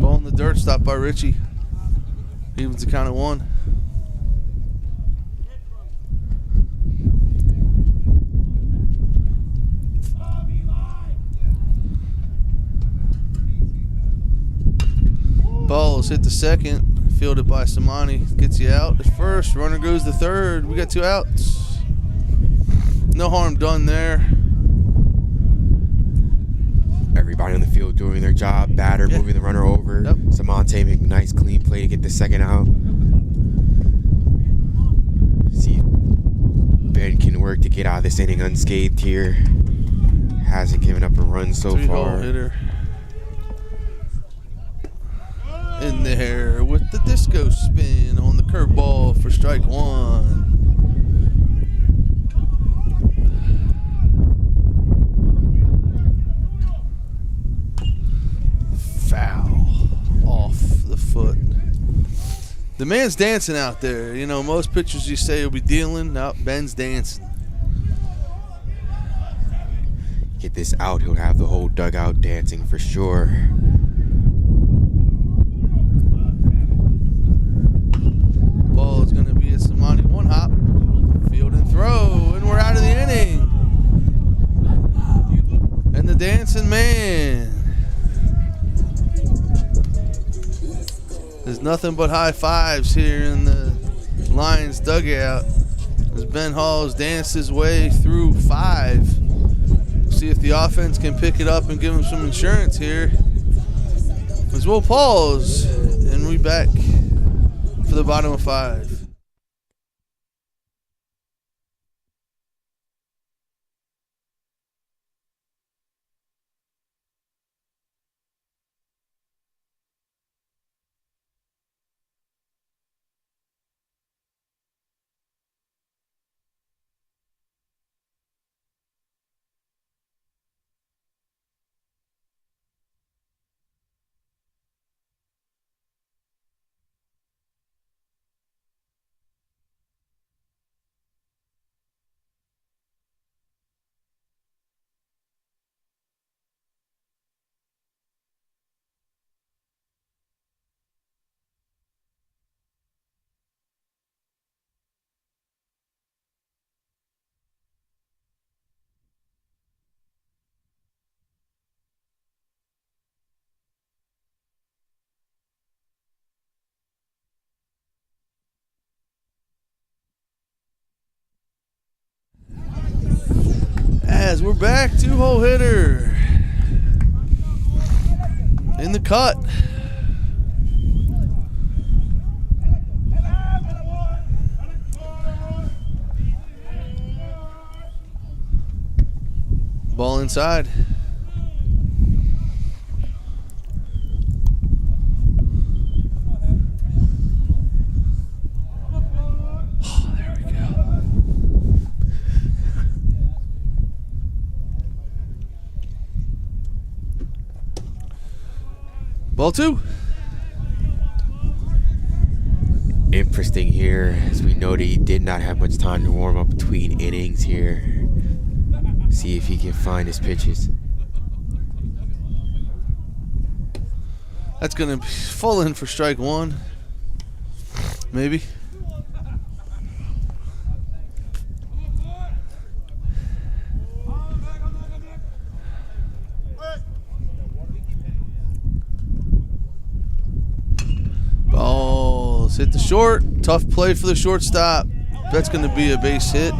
Ball in the dirt, stopped by Richie. Evens the count at 1. Ball is hit to second, fielded by Samani. Gets you out at first. Runner goes to third. We got 2 outs. No harm done there. Everybody on the field doing their job. Batter moving the runner over. Yep. Samante making a nice clean play to get the second out. See if Ben can work to get out of this inning unscathed here. Hasn't given up a run so 3-hole far. hitter. in there with the disco spin on the curveball for strike one. Foul off the foot. The man's dancing out there. You know, most pitchers you say will be dealing. No, Ben's dancing. Get this out, he'll have the whole dugout dancing for sure. Ball is going to be a Samani one hop. Field and throw, and we're out of the inning. And the dancing man. There's nothing but high fives here in the Lions dugout as Ben Halls danced his way through 5. See if the offense can pick it up and give him some insurance here. As we'll pause and we back for the bottom of 5. As we're back, 2-hole hitter in the cut. Ball inside. Ball 2. Interesting here, as we know that he did not have much time to warm up between innings here. See if he can find his pitches. That's going to be full in for strike 1. Maybe. Balls hit the short. Tough play for the shortstop. That's going to be a base hit.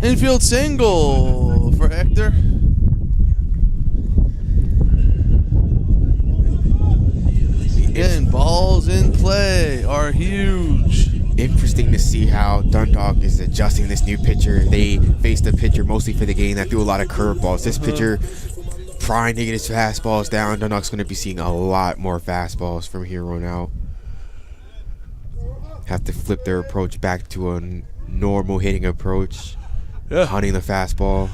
Infield single for Hector. Again, balls in play are huge. Interesting to see how Dundalk is adjusting this new pitcher. They faced a pitcher mostly for the game that threw a lot of curveballs. This pitcher trying to get his fastballs down. Dundalk's going to be seeing a lot more fastballs from here on out. Have to flip their approach back to a normal hitting approach. Yeah. Hunting the fastball.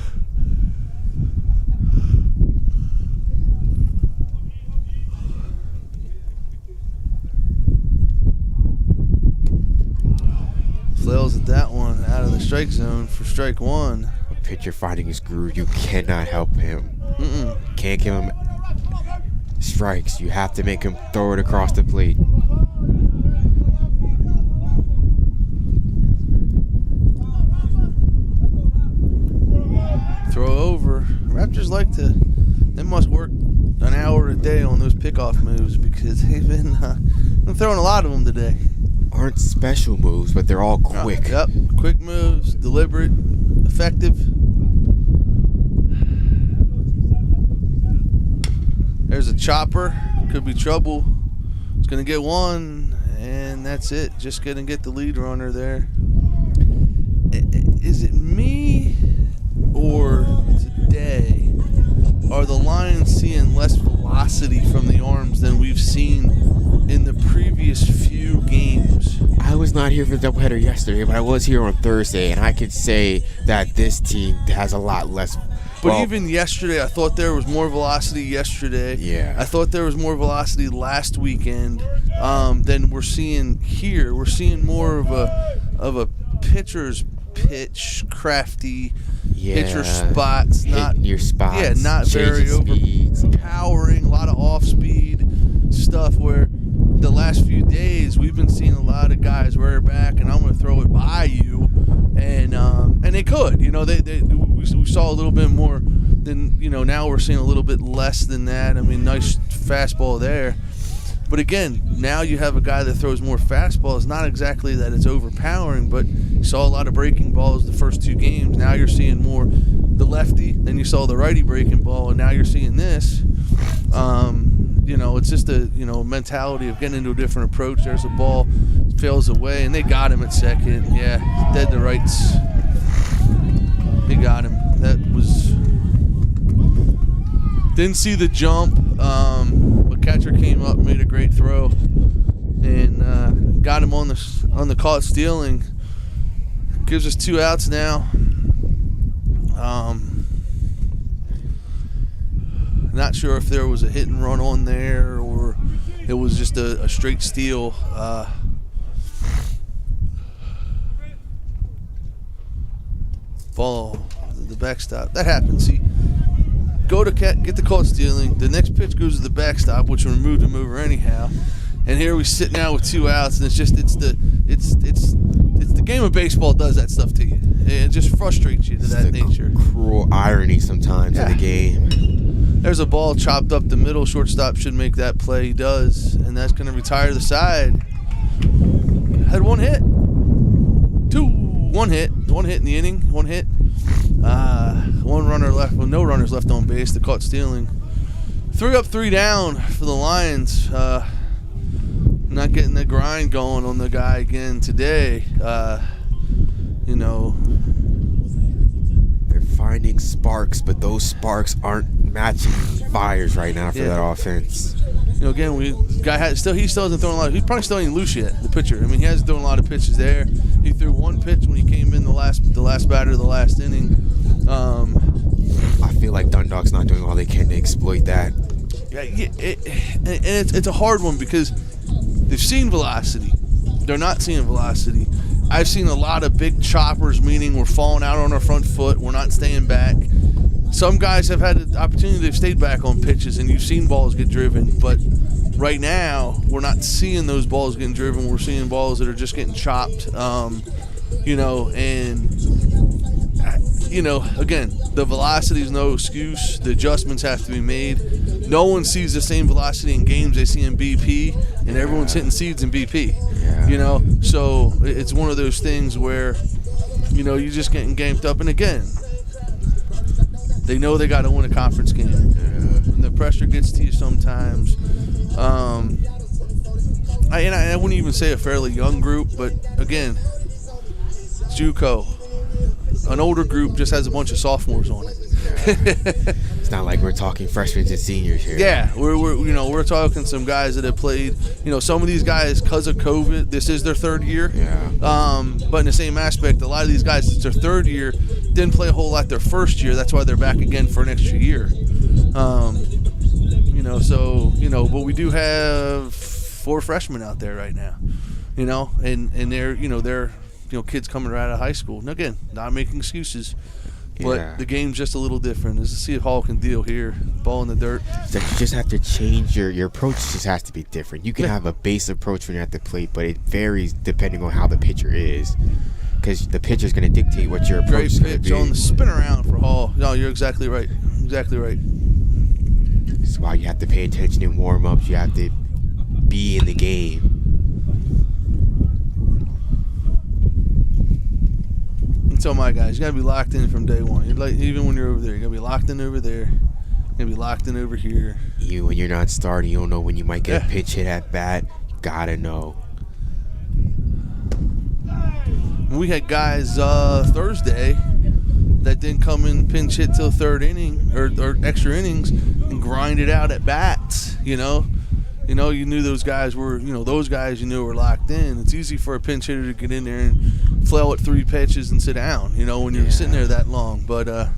Flails at that one out of the strike zone for strike 1. A pitcher finding his groove, you cannot help him. Can't give him strikes. You have to make him throw it across the plate. Throw over. Raptors like to, they must work an hour a day on those pickoff moves because they've been throwing a lot of them today. Aren't special moves, but they're all quick. Yep, quick moves, deliberate, effective. There's a chopper, could be trouble. It's going to get one, and that's it. Just going to get the lead runner there. Is it me or today are the Lions seeing less velocity from the arms than we've seen in not here for the doubleheader yesterday, but I was here on Thursday, and I could say that this team has a lot less. But even yesterday, I thought there was more velocity yesterday. Yeah. I thought there was more velocity last weekend than we're seeing here. We're seeing more of a pitcher's pitch, crafty pitcher spots. Hitting your spots. Yeah, not very overpowering. A lot of off-speed stuff where the last few days we've been seeing a lot of guys rear back and I'm going to throw it by you, and they could. We saw a little bit more than, now we're seeing a little bit less than that. I mean, nice fastball there. But again, now you have a guy that throws more fastballs. Not exactly that it's overpowering, but you saw a lot of breaking balls the first 2 games. Now you're seeing more the lefty, then you saw the righty breaking ball, and now you're seeing this. It's just a mentality of getting into a different approach. There's a ball, fails away, and they got him at second. Yeah, dead to rights. They got him. That was didn't see the jump, but catcher came up, made a great throw, and got him on the caught stealing. Gives us 2 outs now. Not sure if there was a hit and run on there or it was just a straight steal. Ball, the backstop. That happens. See, go to get the caught stealing. The next pitch goes to the backstop, which removed him over anyhow. And here we sit now with 2 outs, and it's the game of baseball does that stuff to you. It just frustrates you to that nature. Cruel irony sometimes of the game. There's a ball chopped up the middle. Shortstop should make that play. He does, and that's going to retire the side. Had 1 hit. 1 hit. 1 hit in the inning. 1 hit. 1 runner left. Well, no runners left on base. The caught stealing. 3 up, 3 down for the Lions. Not getting the grind going on the guy again today. They're finding sparks, but those sparks aren't matching fires right now for that offense. Again, he still hasn't thrown a lot. He's probably still ain't loose yet, the pitcher. I mean, he hasn't thrown a lot of pitches there. He threw 1 pitch when he came in the last batter of the last inning. I feel like Dundalk's not doing all they can to exploit that. It's a hard one because they've seen velocity. They're not seeing velocity. I've seen a lot of big choppers, meaning we're falling out on our front foot. We're not staying back. Some guys have had the opportunity, they've stayed back on pitches, and you've seen balls get driven. But right now, we're not seeing those balls getting driven. We're seeing balls that are just getting chopped. Again, the velocity is no excuse. The adjustments have to be made. No one sees the same velocity in games they see in BP, and everyone's hitting seeds in BP. Yeah. So it's one of those things where, you're just getting gamed up. And again, they know they got to win a conference game. And the pressure gets to you sometimes. I wouldn't even say a fairly young group, but again, JUCO. An older group just has a bunch of sophomores on it. It's not like we're talking freshmen and seniors here. Yeah, we're talking some guys that have played. Some of these guys, because of COVID, this is their 3rd year. Yeah. But in the same aspect, a lot of these guys, it's their 3rd year, didn't play a whole lot their 1st year. That's why they're back again for an extra year. But we do have 4 freshmen out there right now. And they're kids coming right out of high school. And again, not making excuses, but the game's just a little different. Let's see if Hall can deal here. Ball in the dirt. So you just have to change your approach. Just has to be different. You can have a base approach when you're at the plate, but it varies depending on how the pitcher is, because the pitcher's going to dictate what your approach is going to be. Great pitch on the spin around for Hall. No, you're exactly right. Exactly right. That's why you have to pay attention in warm-ups. You have to be in the game. Tell my guys, you gotta be locked in from day one. Even when you're over there, you gotta be locked in over there. You gotta be locked in over here. When you're not starting, you don't know when you might get a pitch hit at bat. You gotta know. We had guys Thursday that didn't come in pinch hit till 3rd inning or extra innings and grind it out at bats. You knew those guys were, those guys were locked in. It's easy for a pinch hitter to get in there and flail at 3 pitches and sit down, when you're sitting there that long. But,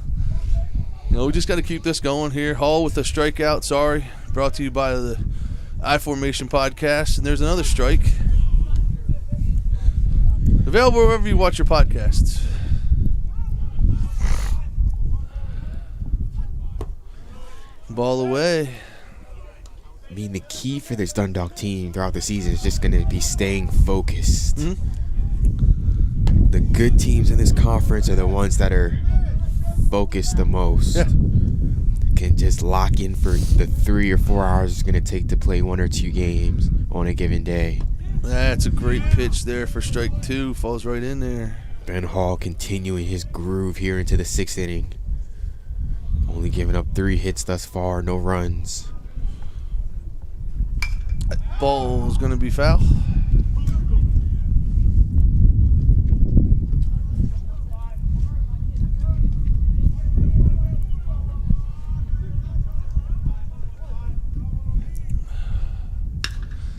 we just got to keep this going here. Hall with a strikeout, sorry. Brought to you by the I-Formation Podcast. And there's another strike. Available wherever you watch your podcasts. Ball away. I mean, the key for this Dundalk team throughout the season is just going to be staying focused. The good teams in this conference are the ones that are focused the most. Yeah. Can just lock in for the 3 or 4 hours it's going to take to play 1 or 2 games on a given day. That's a great pitch there for strike 2. Falls right in there. Ben Hall continuing his groove here into the 6th inning. Only giving up 3 hits thus far, no runs. That ball is going to be foul.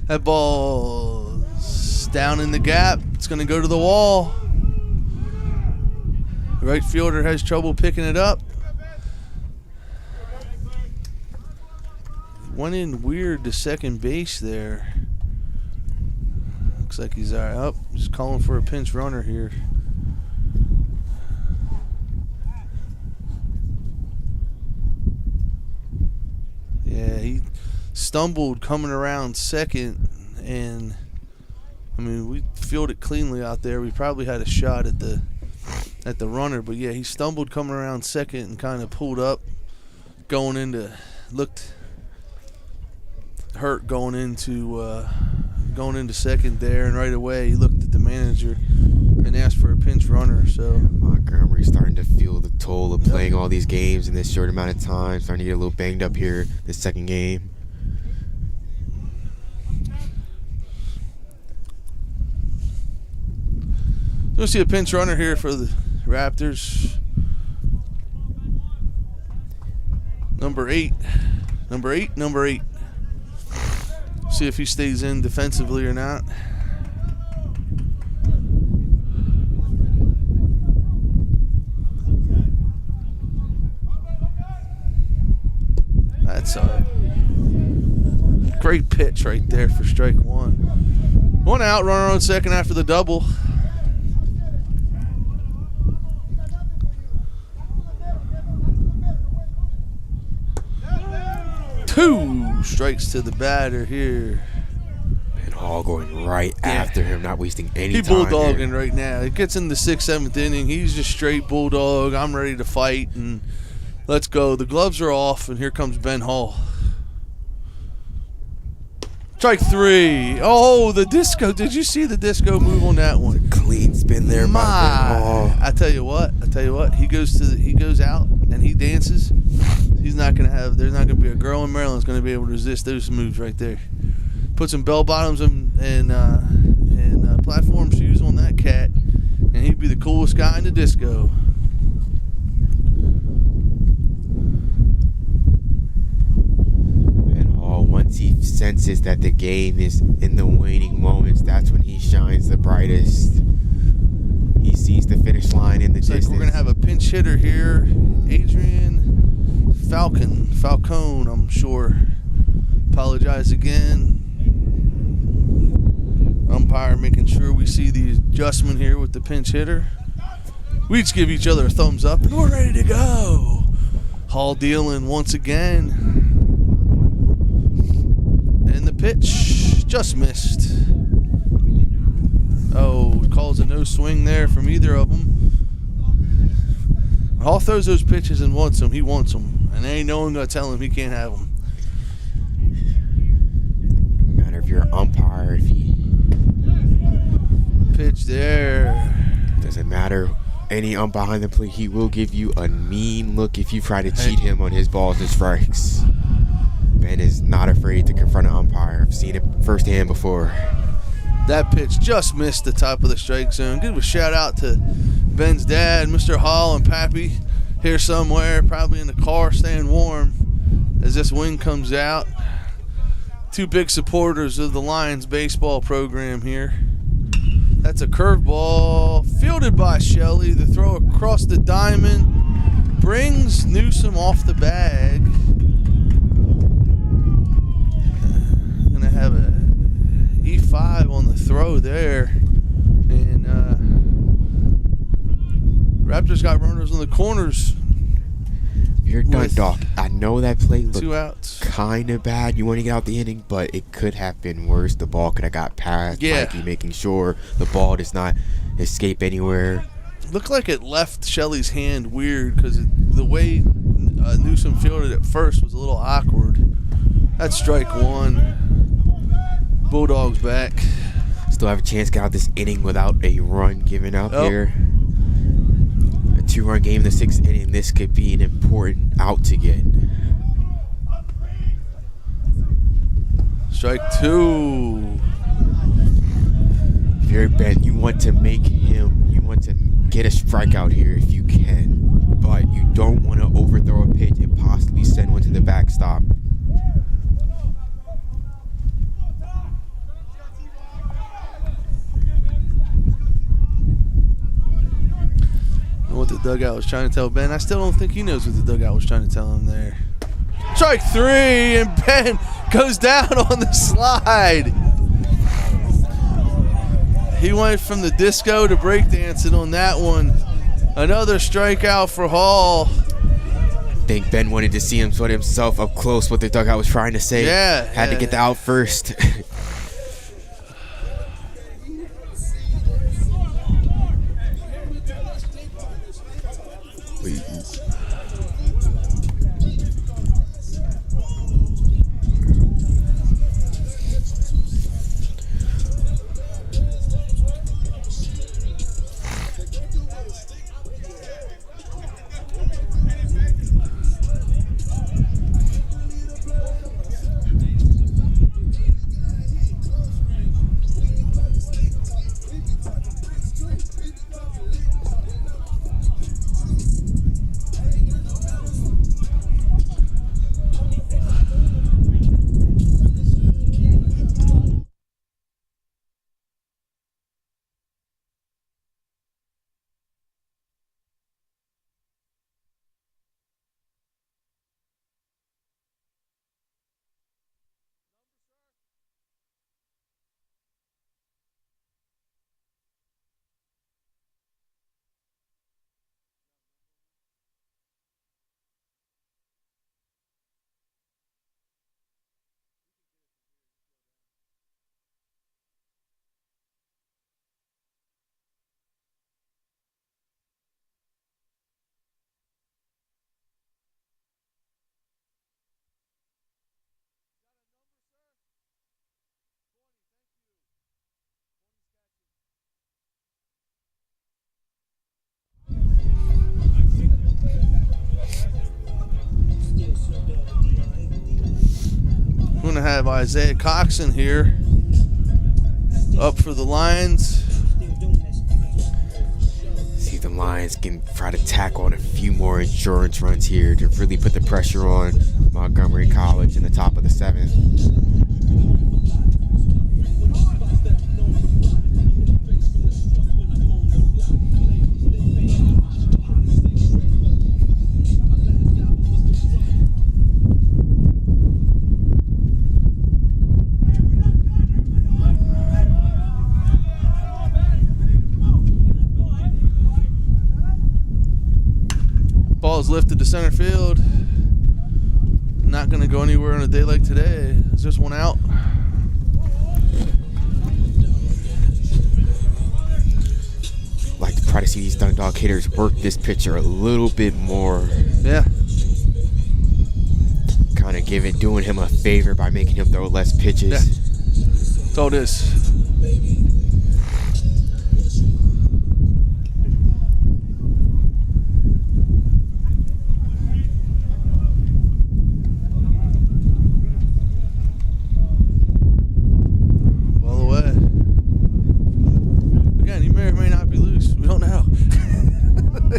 That ball's down in the gap. It's going to go to the wall. The right fielder has trouble picking it up. Went in weird to second base there. Looks like he's all right. Oh, just calling for a pinch runner here. Yeah, he stumbled coming around second, and we fielded it cleanly out there. We probably had a shot at the runner, but yeah, he stumbled coming around second and kind of pulled up, looked hurt going into second there, and right away he looked at the manager and asked for a pinch runner. So Montgomery's starting to feel the toll of playing all these games in this short amount of time. Starting to get a little banged up here this second game. We'll see a pinch runner here for the Raptors. Number 8. See if he stays in defensively or not. That's a great pitch right there for strike 1. 1 out, runner on second after the double. Two strikes to the batter here. And Hall going right after him, not wasting any He's time. bulldogging right now. It gets in the 6th, 7th inning. He's just straight bulldog. I'm ready to fight, and let's go. The gloves are off, and here comes Ben Hall. Strike 3. Oh, the disco. Did you see the disco move on that one? Clean spin there by Ben Hall. I tell you what. He goes out and he dances. There's not gonna be a girl in Maryland that's gonna be able to resist those moves right there. Put some bell bottoms and platform shoes on that cat, and he'd be the coolest guy in the disco. Once he senses that the game is in the waning moments, that's when he shines the brightest. He sees the finish line in the distance. We're going to have a pinch hitter here, Adrian Falcone, I'm sure. Apologize again. Umpire making sure we see the adjustment here with the pinch hitter. We just give each other a thumbs up, and we're ready to go. Hall dealing once again. And the pitch just missed. Oh, calls a no swing there from either of them. Hall throws those pitches and wants them. He wants them. And there ain't no one going to tell him he can't have them. No matter if you're an umpire, if he... Pitch there. Doesn't matter. Any ump behind the plate, he will give you a mean look if you try to cheat him on his balls and strikes. Ben is not afraid to confront an umpire. I've seen it firsthand before. That pitch just missed the top of the strike zone. Give a shout out to Ben's dad, Mr. Hall, and Pappy here somewhere, probably in the car staying warm as this wind comes out. two big supporters of the Lions baseball program here. That's a curveball fielded by Shelley. The throw across the diamond brings Newsom off the bag. Gonna have a E5 on the throw there. And Raptors got runners on the corners. You're Dundalk. I know that play looked 2 outs. kind of bad. You want to get out the inning, but it could have been worse. The ball could have got past Mikey, making sure the ball does not escape anywhere. Looked like it left Shelley's hand weird because the way Newsom fielded it first was a little awkward. That's strike one. Bulldogs back. Still have a chance to get out this inning without a run given up here. A 2-run game in the 6th inning. This could be an important out to get. Strike 2. If you're bent, you want to make him, you want to get a strikeout here if you can. But you don't want to overthrow a pitch and possibly send one to the backstop. What the dugout was trying to tell Ben. I still don't think he knows what the dugout was trying to tell him there. Strike 3, and Ben goes down on the slide. He went from the disco to breakdancing on that one. Another strikeout for Hall. I think Ben wanted to see him sort himself up close what the dugout was trying to say. Had to get the out first. We're going to have Isaiah Coxon here up for the Lions. See if the Lions can try to tack on a few more insurance runs here to really put the pressure on Montgomery College in the top of the 7th. Ball's lifted to center field. Not going to go anywhere on a day like today. Is just one out? Like to try to see these Dundalk hitters work this pitcher a little bit more. Yeah. Kind of doing him a favor by making him throw less pitches. Yeah. That's all it is.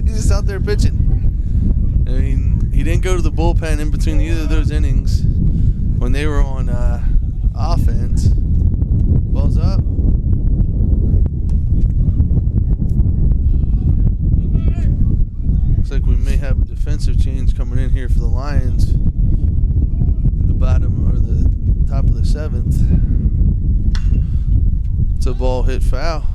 He's just out there pitching. I mean, he didn't go to the bullpen in between either of those innings when they were on offense. Ball's up. Looks like we may have a defensive change coming in here for the Lions in the bottom or the top of the 7th. It's a ball hit foul.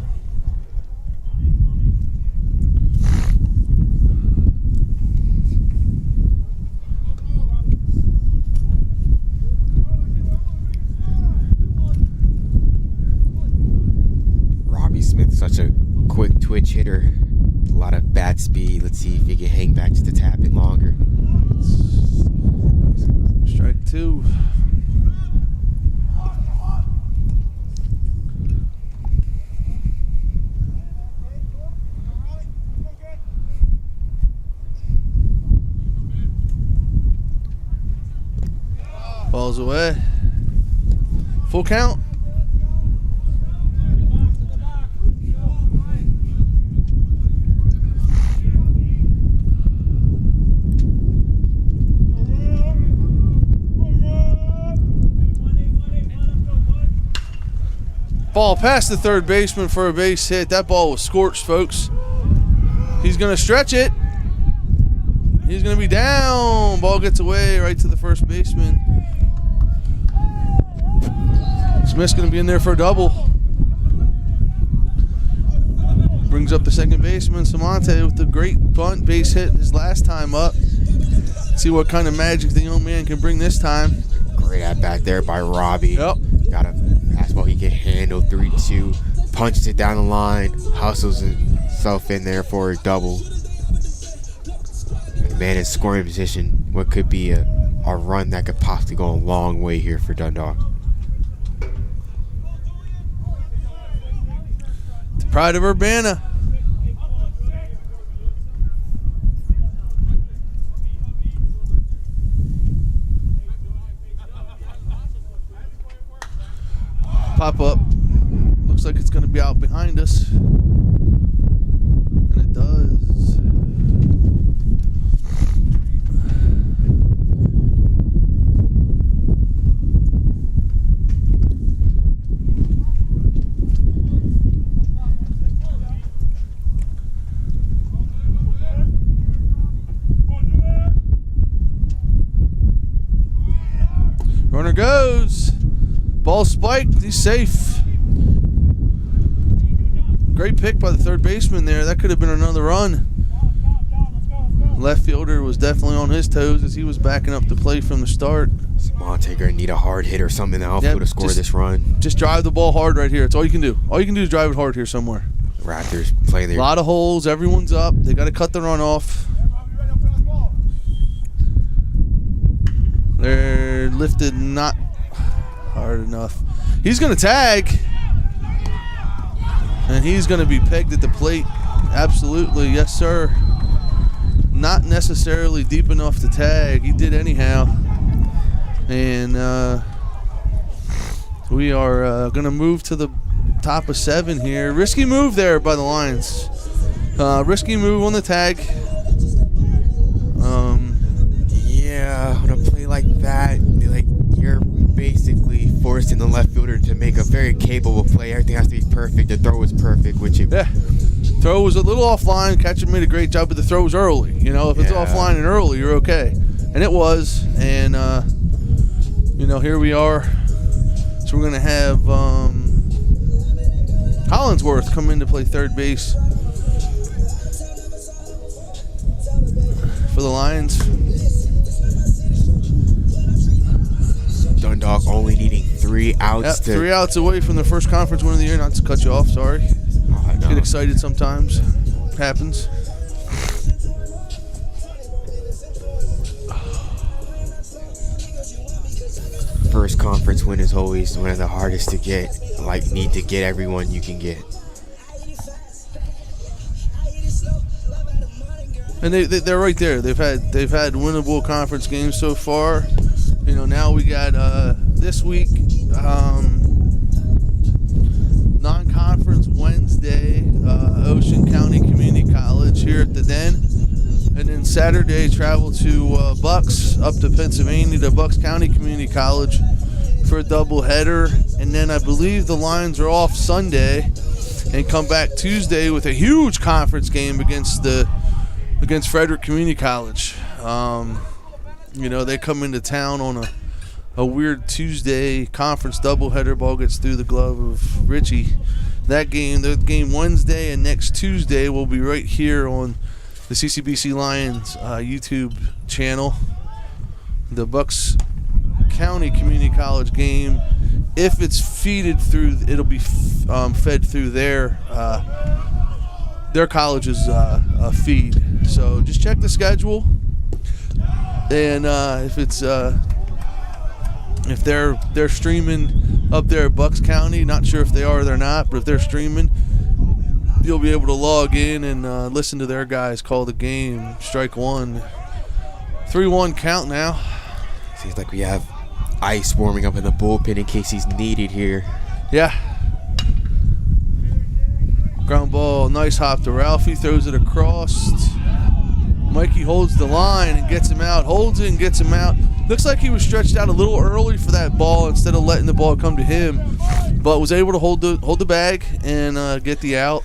Smith, such a quick twitch hitter, a lot of bat speed. Let's see if he can hang back just a tad bit longer. Strike 2. Balls away. Full count. Ball past the third baseman for a base hit. That ball was scorched, folks. He's going to stretch it. He's going to be down. Ball gets away right to the first baseman. Smith's going to be in there for a double. Brings up the second baseman, Samonte, with the great bunt base hit his last time up. See what kind of magic the young man can bring this time. Great at bat there by Robbie. Yep. Got a fastball he can handle. 3-2. Punches it down the line. Hustles himself in there for a double. And the man in scoring position. What could be a run that could possibly go a long way here for Dundalk. The pride of Urbana. Pop up. Looks like it's going to be out behind us. And it does. Runner goes. Ball spiked. He's safe. Great pick by the third baseman there. That could have been another run. Left fielder was definitely on his toes as he was backing up the play from the start. Samonte gonna need a hard hit or something to help to score this run. Just drive the ball hard right here. That's all you can do. All you can do is drive it hard here somewhere. Raptors playing there. A lot of holes. Everyone's up. They got to cut the run off. They're lifted not hard enough. He's going to tag. And he's going to be pegged at the plate. Absolutely. Yes, sir. Not necessarily deep enough to tag. He did anyhow. And we are going to move to the top of 7 here. Risky move there by the Lions. Risky move on the tag. Yeah, on a play like that, you're basically forcing the left fielder to make a very capable play. Everything has to be perfect. The throw was perfect, which it... Yeah. Throw was a little offline. Catcher made a great job, but the throw was early. You know, if it's offline and early, you're okay. And it was. And, here we are. So we're going to have Collinsworth come in to play third base for the Lions. Dundalk only needing 3 outs. 3 outs away from the first conference win of the year. Not to cut you off, sorry. Get excited sometimes. Happens. First conference win is always one of the hardest to get. Need to get everyone you can get. And they're right there. They've had winnable conference games so far. Now we got this week non-conference Wednesday, Ocean County Community College here at the Den, and then Saturday travel to Bucks up to Pennsylvania to Bucks County Community College for a doubleheader, and then I believe the Lions are off Sunday and come back Tuesday with a huge conference game against Frederick Community College. They come into town on a weird Tuesday conference doubleheader. Ball gets through the glove of Richie. The game Wednesday and next Tuesday will be right here on the CCBC Lions YouTube channel. The Bucks County Community College game, if it's feeded through, it'll be fed through their college's feed. So just check the schedule, and if they're streaming up there at Bucks County, not sure if they are or they're not, but if they're streaming, you'll be able to log in and listen to their guys call the game. Strike one. 3-1 count now. Seems like we have ice warming up in the bullpen in case he's needed here. Yeah. Ground ball, nice hop to Ralphie, throws it across. Mikey holds the line and gets him out, holds it and gets him out. Looks like he was stretched out a little early for that ball instead of letting the ball come to him, but was able to hold the bag and get the out.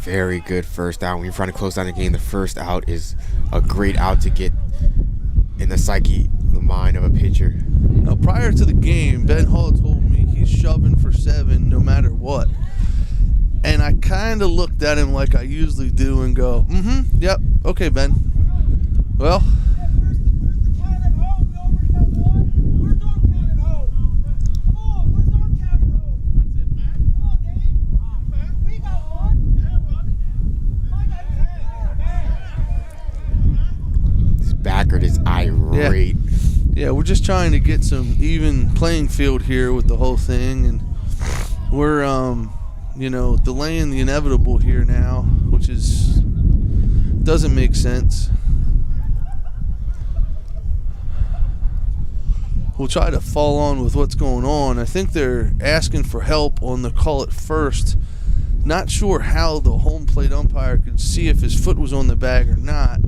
Very good first out. When you're trying to close down the game, the first out is a great out to get in the mind of a pitcher. Now, prior to the game, Ben Hall told me he's shoving for 7 no matter what. And I kind of looked at him like I usually do and go, yep, okay, Ben. Well, this Backert is irate. Yeah, we're just trying to get some even playing field here with the whole thing, and we're delaying the inevitable here now, which doesn't make sense. We'll try to fall on with what's going on. I think they're asking for help on the call at first. Not sure how the home plate umpire could see if his foot was on the bag or not.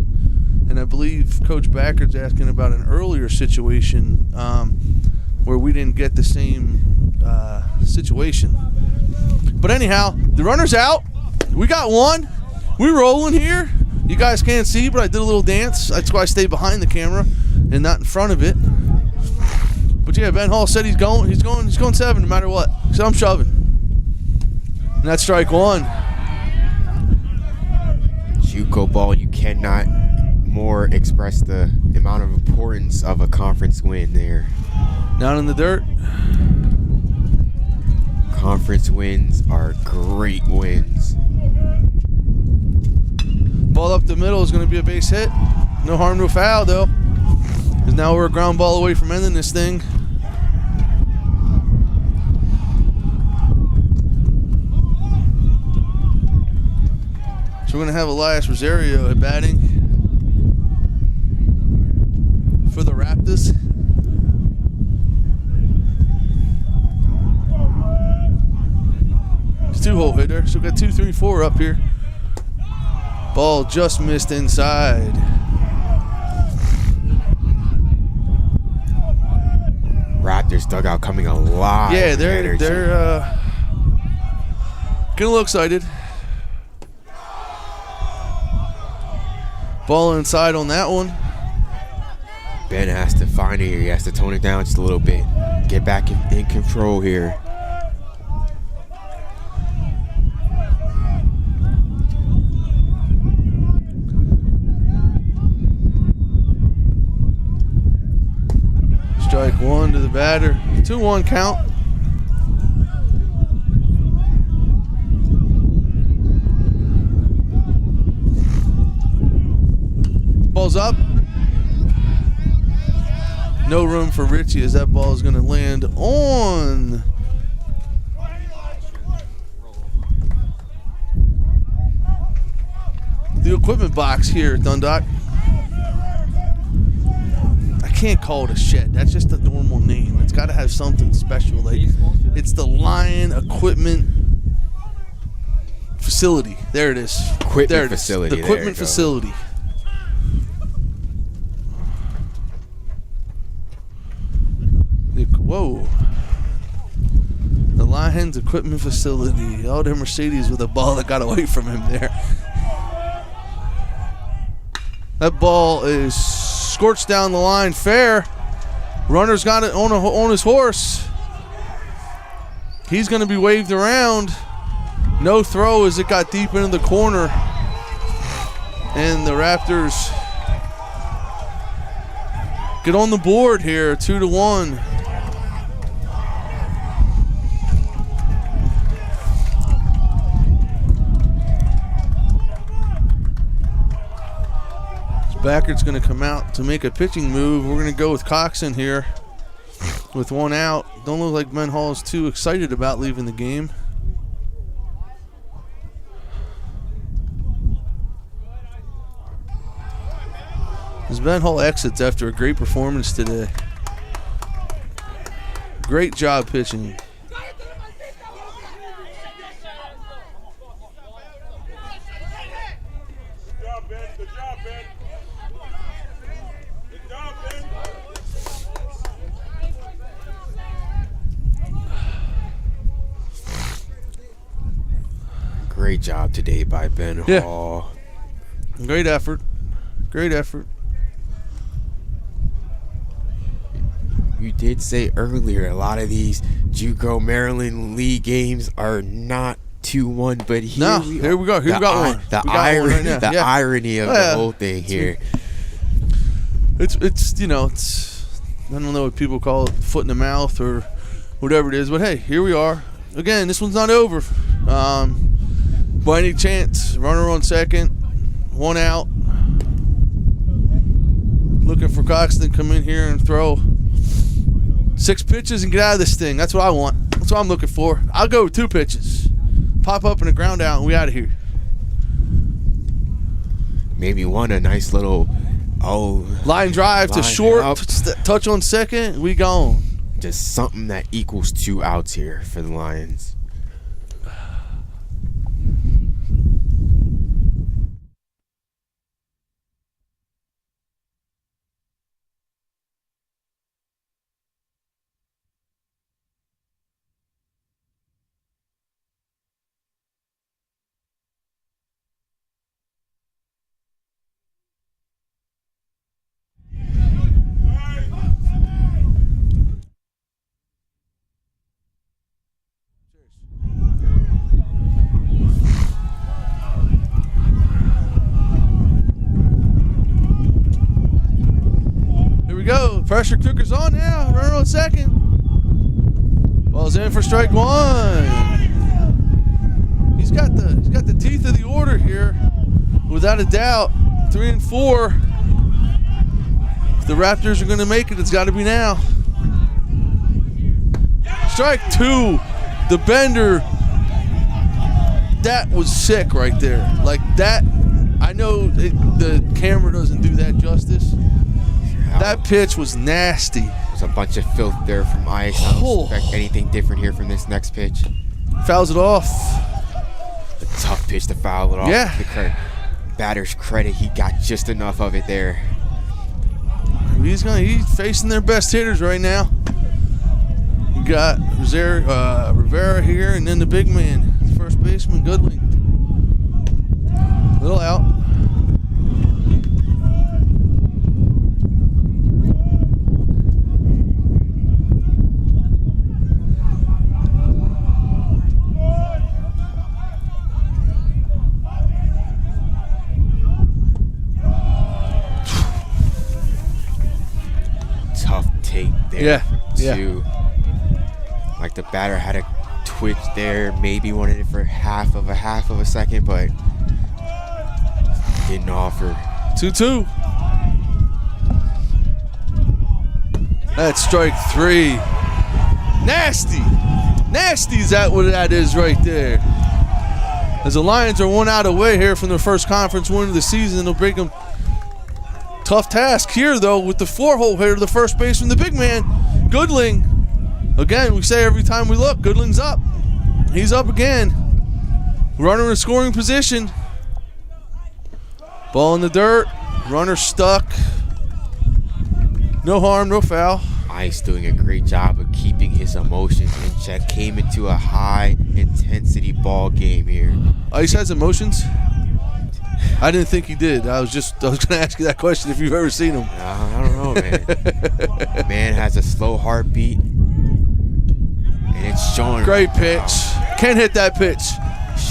And I believe Coach Backert's asking about an earlier situation where we didn't get the same situation. But anyhow, the runner's out. We got one. We're rolling here. You guys can't see, but I did a little dance. That's why I stayed behind the camera and not in front of it. But yeah, Ben Hall said he's going 7 no matter what. So I'm shoving. And that's strike one. JUCO ball, you cannot more express the amount of importance of a conference win there. Down in the dirt. Conference wins are great wins. Ball up the middle is going to be a base hit. No harm, no foul, though. Because now we're a ground ball away from ending this thing. So we're going to have Elias Rosario at batting for the Raptors. It's 2-hole hitter, so we got 2, 3, 4 up here. Ball just missed inside. Raptors dugout coming alive. Yeah, they're getting a little excited. Ball inside on that one. Ben has to find it here. He has to tone it down just a little bit. Get back in control here. Strike one to the batter. 2-1 count. Ball's up. No room for Richie as that ball is going to land on the equipment box here at Dundalk. I can't call it a shed. That's just a normal name. It's got to have something special. Like, it's the Lion Equipment Facility. There it is. Equipment facility. The equipment facility. Whoa. Lions Equipment Facility. Oh, their Mercedes with a ball that got away from him there. That ball is scorched down the line fair. Runner's got it on his horse. He's going to be waved around. No throw as it got deep into the corner. And the Raptors get on the board here, 2-1. Backert's going to come out to make a pitching move. We're going to go with Coxon here with one out. Don't look like Ben Hall is too excited about leaving the game. As Ben Hall exits after a great performance today. Great job pitching. Great job today by Ben Hall. Great effort. Great effort. You did say earlier a lot of these JUCO Maryland League games are not 2-1, but here we go. Here we got one. The irony of the whole thing here. It's I don't know what people call it, foot in the mouth or whatever it is, but hey, here we are. Again, this one's not over. By any chance, runner on second, one out. Looking for Coxon to come in here and throw 6 pitches and get out of this thing. That's what I want. That's what I'm looking for. I'll go with 2 pitches. Pop up and a ground out and we out of here. Maybe a nice little line drive to short, touch on second, we gone. Just something that equals 2 outs here for the Lions. Pressure cooker's on now. Runner on second. Ball's in for strike 1. He's got the teeth of the order here, without a doubt. 3 and 4. If the Raptors are going to make it, it's got to be now. Strike 2. The bender. That was sick right there. Like that. I know the camera doesn't do that justice. That pitch was nasty. There's a bunch of filth there from ice. I don't expect anything different here from this next pitch. Fouls it off. A tough pitch to foul it off. Yeah. The batter's credit, he got just enough of it there. He's facing their best hitters right now. You got Rivera here, and then the big man, first baseman Goodling. Little out. Yeah. Like the batter had a twitch there, maybe wanted it for half of a second, but didn't offer. 2-2. That's strike 3. Nasty is that what that is right there. As the Lions are 1 out away here from their first conference win of the season, they'll break them. Tough task here, though, with the 4-hole hitter, the first baseman, the big man, Goodling. Again, we say every time we look, Goodling's up. He's up again. Runner in scoring position. Ball in the dirt. Runner stuck. No harm, no foul. Ice doing a great job of keeping his emotions in check. Came into a high-intensity ball game here. Ice has emotions? I didn't think he did. I was going to ask you that question if you've ever seen him. I don't know, man. Man has a slow heartbeat, and it's showing. Great pitch. Can't hit that pitch.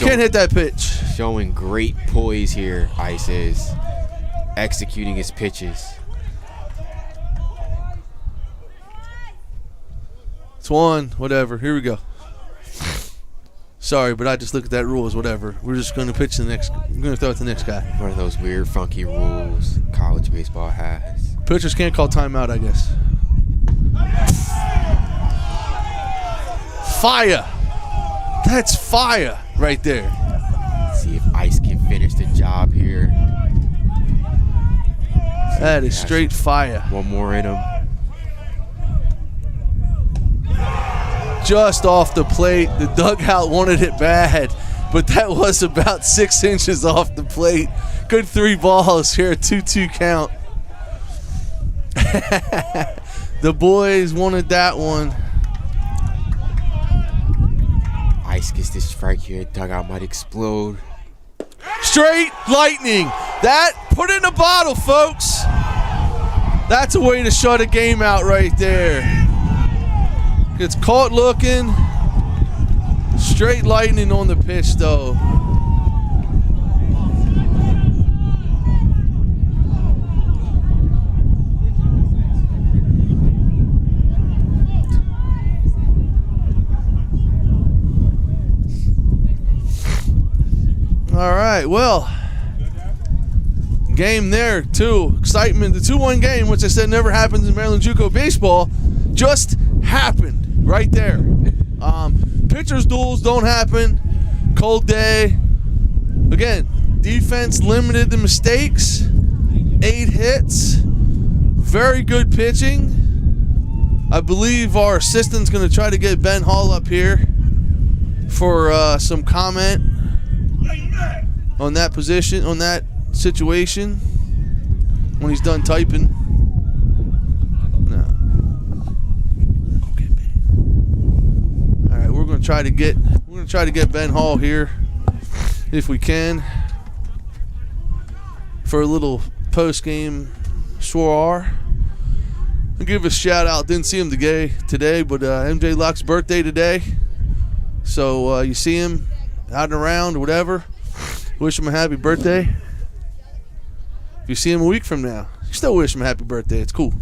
Can't hit that pitch. Showing great poise here, Ice is. Executing his pitches. It's one, whatever. Here we go. Sorry, but I just look at that rule as whatever. We're just going to pitch the next. We're going to throw it to the next guy. One of those weird, funky rules college baseball has. Pitchers can't call timeout, I guess. Fire. That's fire right there. Let's see if Ice can finish the job here. That is straight fire. One more in him. Just off the plate. The dugout wanted it bad, but that was about 6 inches off the plate. Good 3 balls here, 2-2 count. The boys wanted that one. Ice gets this strike here. Dugout might explode. Straight lightning. That, put it in a bottle, folks. That's a way to shut a game out right there. Gets caught looking. Straight lightning on the pitch, though. All right, well, game there, too. Excitement. The 2-1 game, which I said never happens in Maryland JUCO baseball, just happened right there. Pitchers duels don't happen. Cold day. Again, defense limited the mistakes. 8 hits. Very good pitching. I believe our assistant's going to try to get Ben Hall up here for some comment on that position, on that situation, when he's done typing. No. Okay, Ben. All right, we're gonna try to get Ben Hall here if we can for a little post-game soiree. I'll give a shout out. Didn't see him today, but MJ Locke's birthday today. So you see him out and around, whatever. Wish him a happy birthday. If you see him a week from now, you still wish him a happy birthday. It's cool.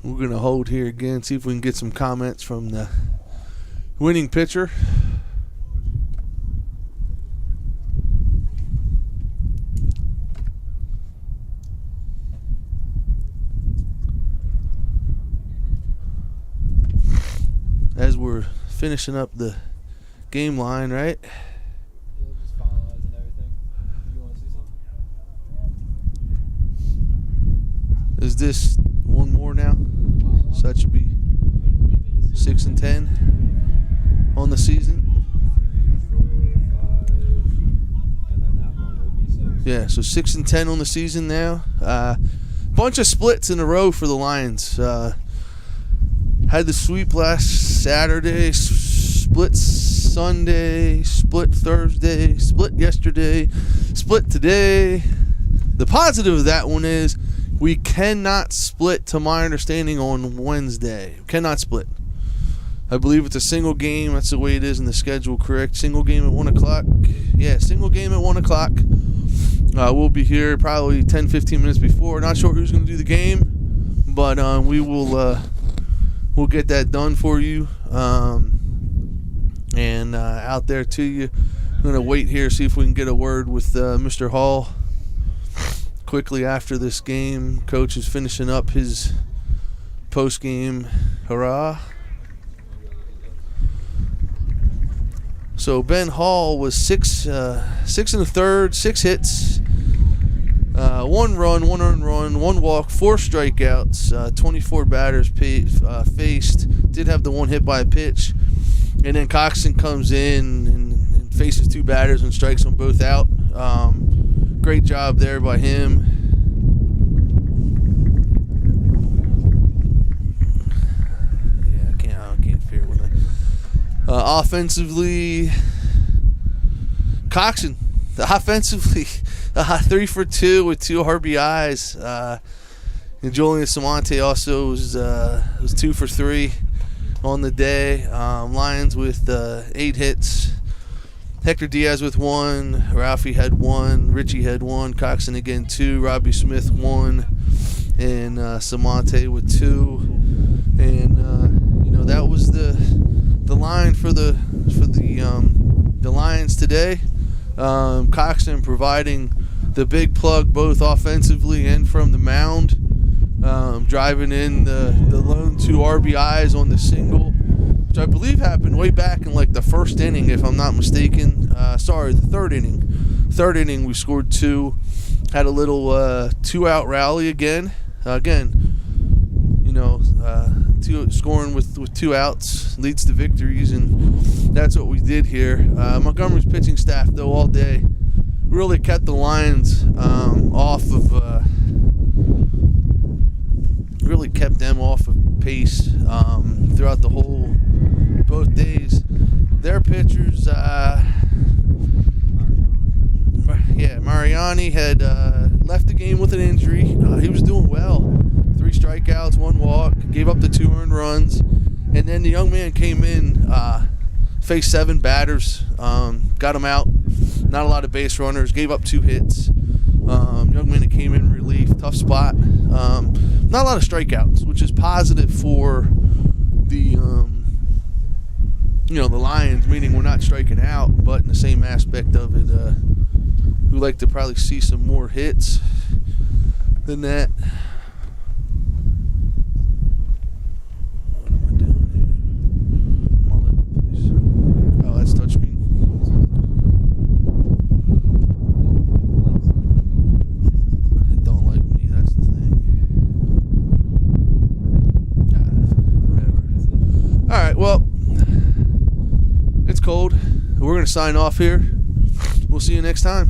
We're going to hold here again, see if we can get some comments from the winning pitcher. As we're finishing up the game line, right? Yeah, just finalizing everything. You want to see something? Is this one more now? So that should be 6 and 10 on the season. 3, 4, 5, and then that one would be 6. Yeah, so 6 and 10 on the season now. Bunch of splits in a row for the Lions. Had the sweep last Saturday, split Sunday, split Thursday, split yesterday, split today. The positive of that one is we cannot split, to my understanding, on Wednesday. Cannot split. I believe it's a single game. That's the way it is in the schedule, correct? Single game at 1 o'clock. Yeah, single game at 1 o'clock. We'll be here probably 10, 15 minutes before. Not sure who's going to do the game, but we will we'll get that done for you. And out there to you. I'm going to wait here, see if we can get a word with Mr. Hall quickly after this game. Coach is finishing up his post-game hurrah. So Ben Hall was 6 and a third, 6 hits, 1 run, 1 earned run, 1 walk, 4 strikeouts, 24 batters faced. Did have the 1 hit by a pitch. And then Coxon comes in and faces 2 batters and strikes them both out. Great job there by him. Yeah, I can't figure with that. Offensively, Coxon, offensively, 3 for 2 with 2 RBIs. And Julian Samante also was 2 for 3 on the day. Lions with 8 hits. Hector Diaz with 1. Ralphie had 1. Richie had 1. Coxon again 2. Robbie Smith 1. And Samante with 2. And that was the line for the Lions today. Coxon providing the big plug both offensively and from the mound. Driving in the lone 2 RBIs on the single, which I believe happened way back in like the first inning, if I'm not mistaken. The third inning. Third inning, we scored 2. Had a little 2-out rally again. Scoring with 2 outs leads to victories, and that's what we did here. Montgomery's pitching staff, though, all day really kept the Lions off of. Really kept them off of pace throughout the whole both days. Their pitchers, Mariani had left the game with an injury. He was doing well. 3 strikeouts, 1 walk, gave up the 2 earned runs, and then the young man came in, faced 7 batters, got him out. Not a lot of base runners, gave up 2 hits. Young man that came in relief, tough spot. Not a lot of strikeouts, which is positive for the the Lions, meaning we're not striking out, but in the same aspect of it, we like to probably see some more hits than that. What am I doing here? I'm all over the place. Oh, that's touchscreen. Well, it's cold. We're going to sign off here. We'll see you next time.